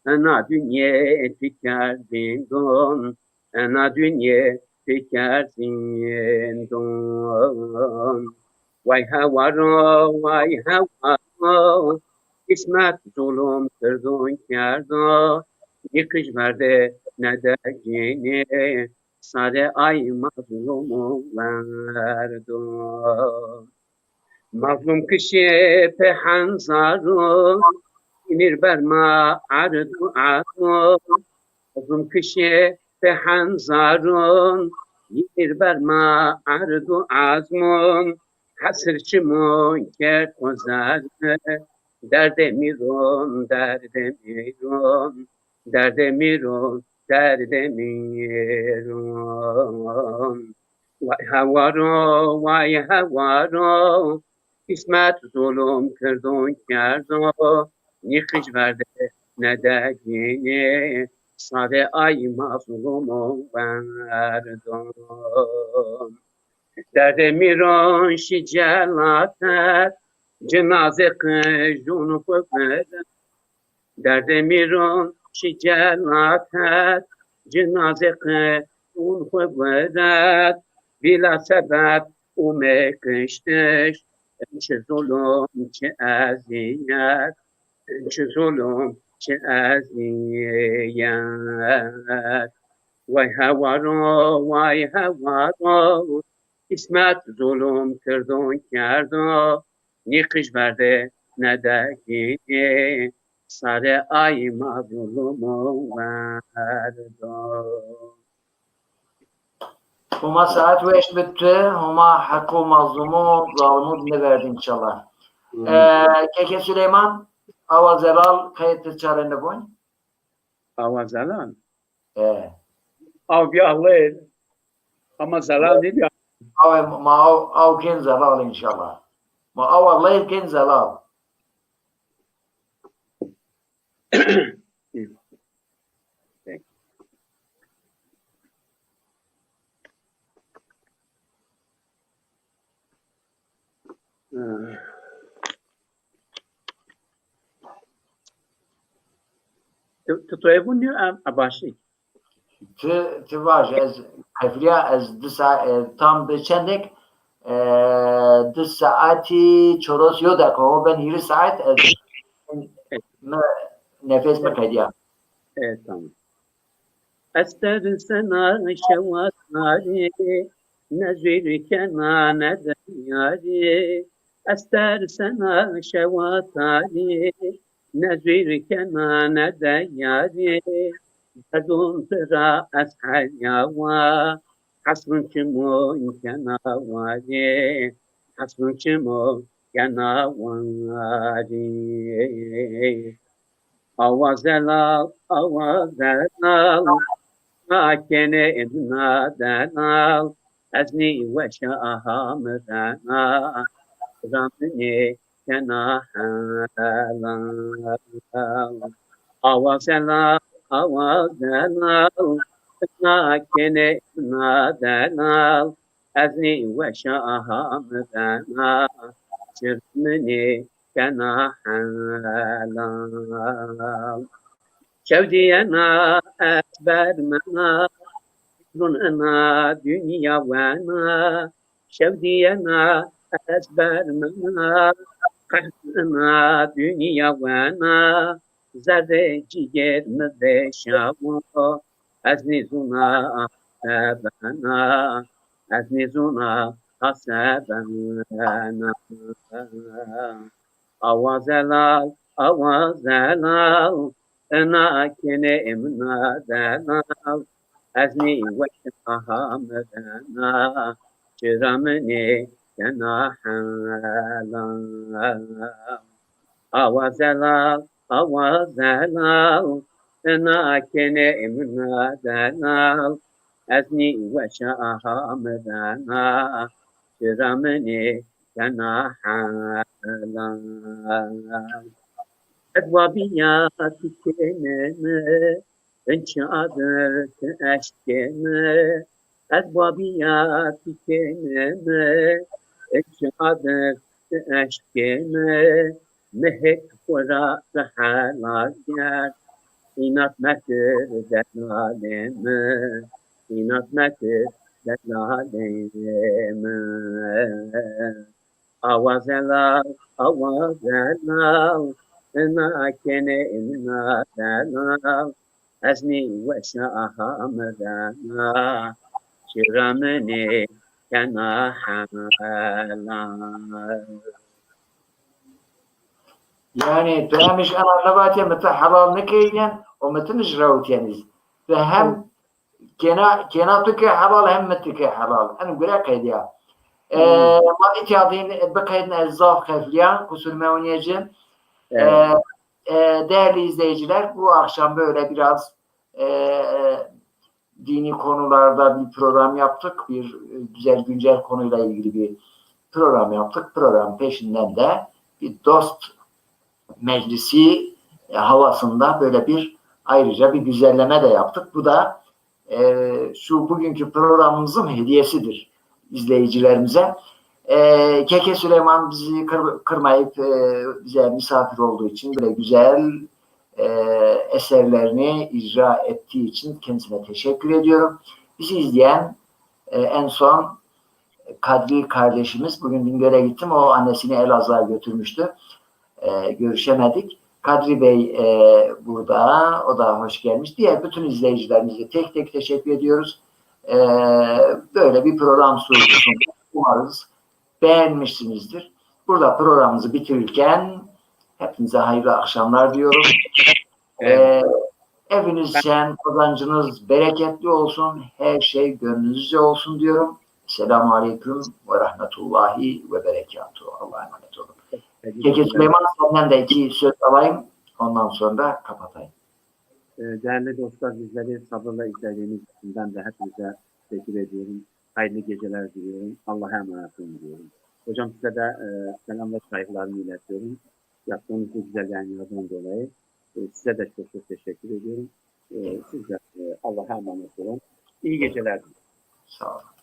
ena dünye tiker dindon, ena dünye tiker dindon. Vay havaro, vay havaro, İsmet zulüm kırdın kerdo, yıkış verdi ne de yeni, sade ay mazlumu verdim. Mazlum kişi pehan zarun, inir berma ardu arun. Mazlum kişi pehan zarun, inir berma ardu azmun. Hasırçımın ker kozardı, Derdemirun, Derdemirun, Derdemirun, Derdemirun. Vay havaro, vay havaro, İsmet zulüm kırdın kerdo, yıkış verdi ne de yeni, sade ay mazlumu verdim. Derdemirun şicelater, cenaze kıjunu fıkır. Derdemirun şicelater, cenaze kıjunu fıkır. Bila sebep umekıştış, çi zulüm çi eziyet, çi zulüm çi eziyet. Vay havaro, vay havaro, İsmet zulüm kırdın kerdo, yıkış verdi ne de gidi, sare ay mazlumu verdim.
Huma saat ve iş bitti. Huma hakkı mazlumu zalımı ne verdi inşallah. Keke Süleyman Avazelal kayıtlı çarende boy.
Avazalan.
Ee,
Av bir Allah'ı. Ama zalan değil ya.
Av ken zelal inşallah. Ma av Allah ken zelal.
Tutoyabun diyor abaşı.
Ti vaj ez kefriya ez tam beçendek di saati çoros yodak o ben 20 saat ez nefes mi kaydiya.
Evet tamam. Ester sana şevatari nezir kenane yari. Ester sana şevatari nezir kenane yari. Adun sıra eshayawa hasbun çimo kenavari hasbun çimo kenavari avazelal akene imnadanal azni ve şahamdana ramne kenahalal avazelal akene imnadanal azni ve şahamdana çırpmeni kenahalal şevdiyena esbermena dunena dünyavena şevdiyena esbermena kahrına dünyavena zerre ciğer mıde şavu eznizuna hasebena eznizuna hasebena avazelal avazelal ana kene imnadanal azni ve şahamdana çıramne kenahalal avazelal avazelal ana kene imnadanal azni ve şahamdana çıramne kenahalal Edvabiyat keneme ençadır eşkeme Edvabiyat keneme ençadır eşkeme Mehek kura rahalar yer İnat mekir delaleme İnat mekir delaleme Avazelal avazelal Ena kene imna dana azni ve şahamdana şiramene kana halal.
Yani beğenmiş anarlabat ya mete halal ne keyden o mete nijravut yani. Ve hem kenatuke halal hem metike halal. Hani göre kaydiya. Ma itiyadin bekaydın ezzaf kefliyan kusur meuniyecim. Değerli izleyiciler, bu akşam böyle biraz dini konularda bir program yaptık. Bir güzel güncel konuyla ilgili bir program yaptık. Program peşinden de bir dost meclisi havasında böyle bir ayrıca bir güzelleme de yaptık. Bu da şu bugünkü programımızın hediyesidir izleyicilerimize. Keke Süleyman bizi kırmayıp bize misafir olduğu için böyle güzel eserlerini icra ettiği için kendisine teşekkür ediyorum. Bizi izleyen en son Kadri kardeşimiz, bugün Bingöl'e gittim, o annesini Elazığ'a götürmüştü. Görüşemedik. Kadri Bey burada, o da hoş gelmiş. Diğer bütün izleyicilerimize tek tek teşekkür ediyoruz. Böyle bir program sunuyorsunuz. Umarız beğenmişsinizdir. Burada programımızı bitirirken hepinize hayırlı akşamlar diyorum. Eviniz şen, kazancınız bereketli olsun. Her şey gönlünüzce olsun diyorum. Selamun Aleyküm ve Rahmetullahi ve Berekatuhu. Allah'a emanet olun. Peki Süleyman, senden de iki söz alayım. Ondan sonra kapatayım.
Değerli dostlar, bizleri sabırla izlediğiniz için ben de hepinize teşekkür ediyorum. Hayırlı geceler diliyorum. Allah'a emanet olun diyorum. Hocam size de selam ve saygılarımı iletiyorum. Yaptığınız bu güzel yayınlardan dolayı size de çok çok teşekkür ediyorum. Siz de Allah'a emanet olun. İyi geceler.
Sağ olun.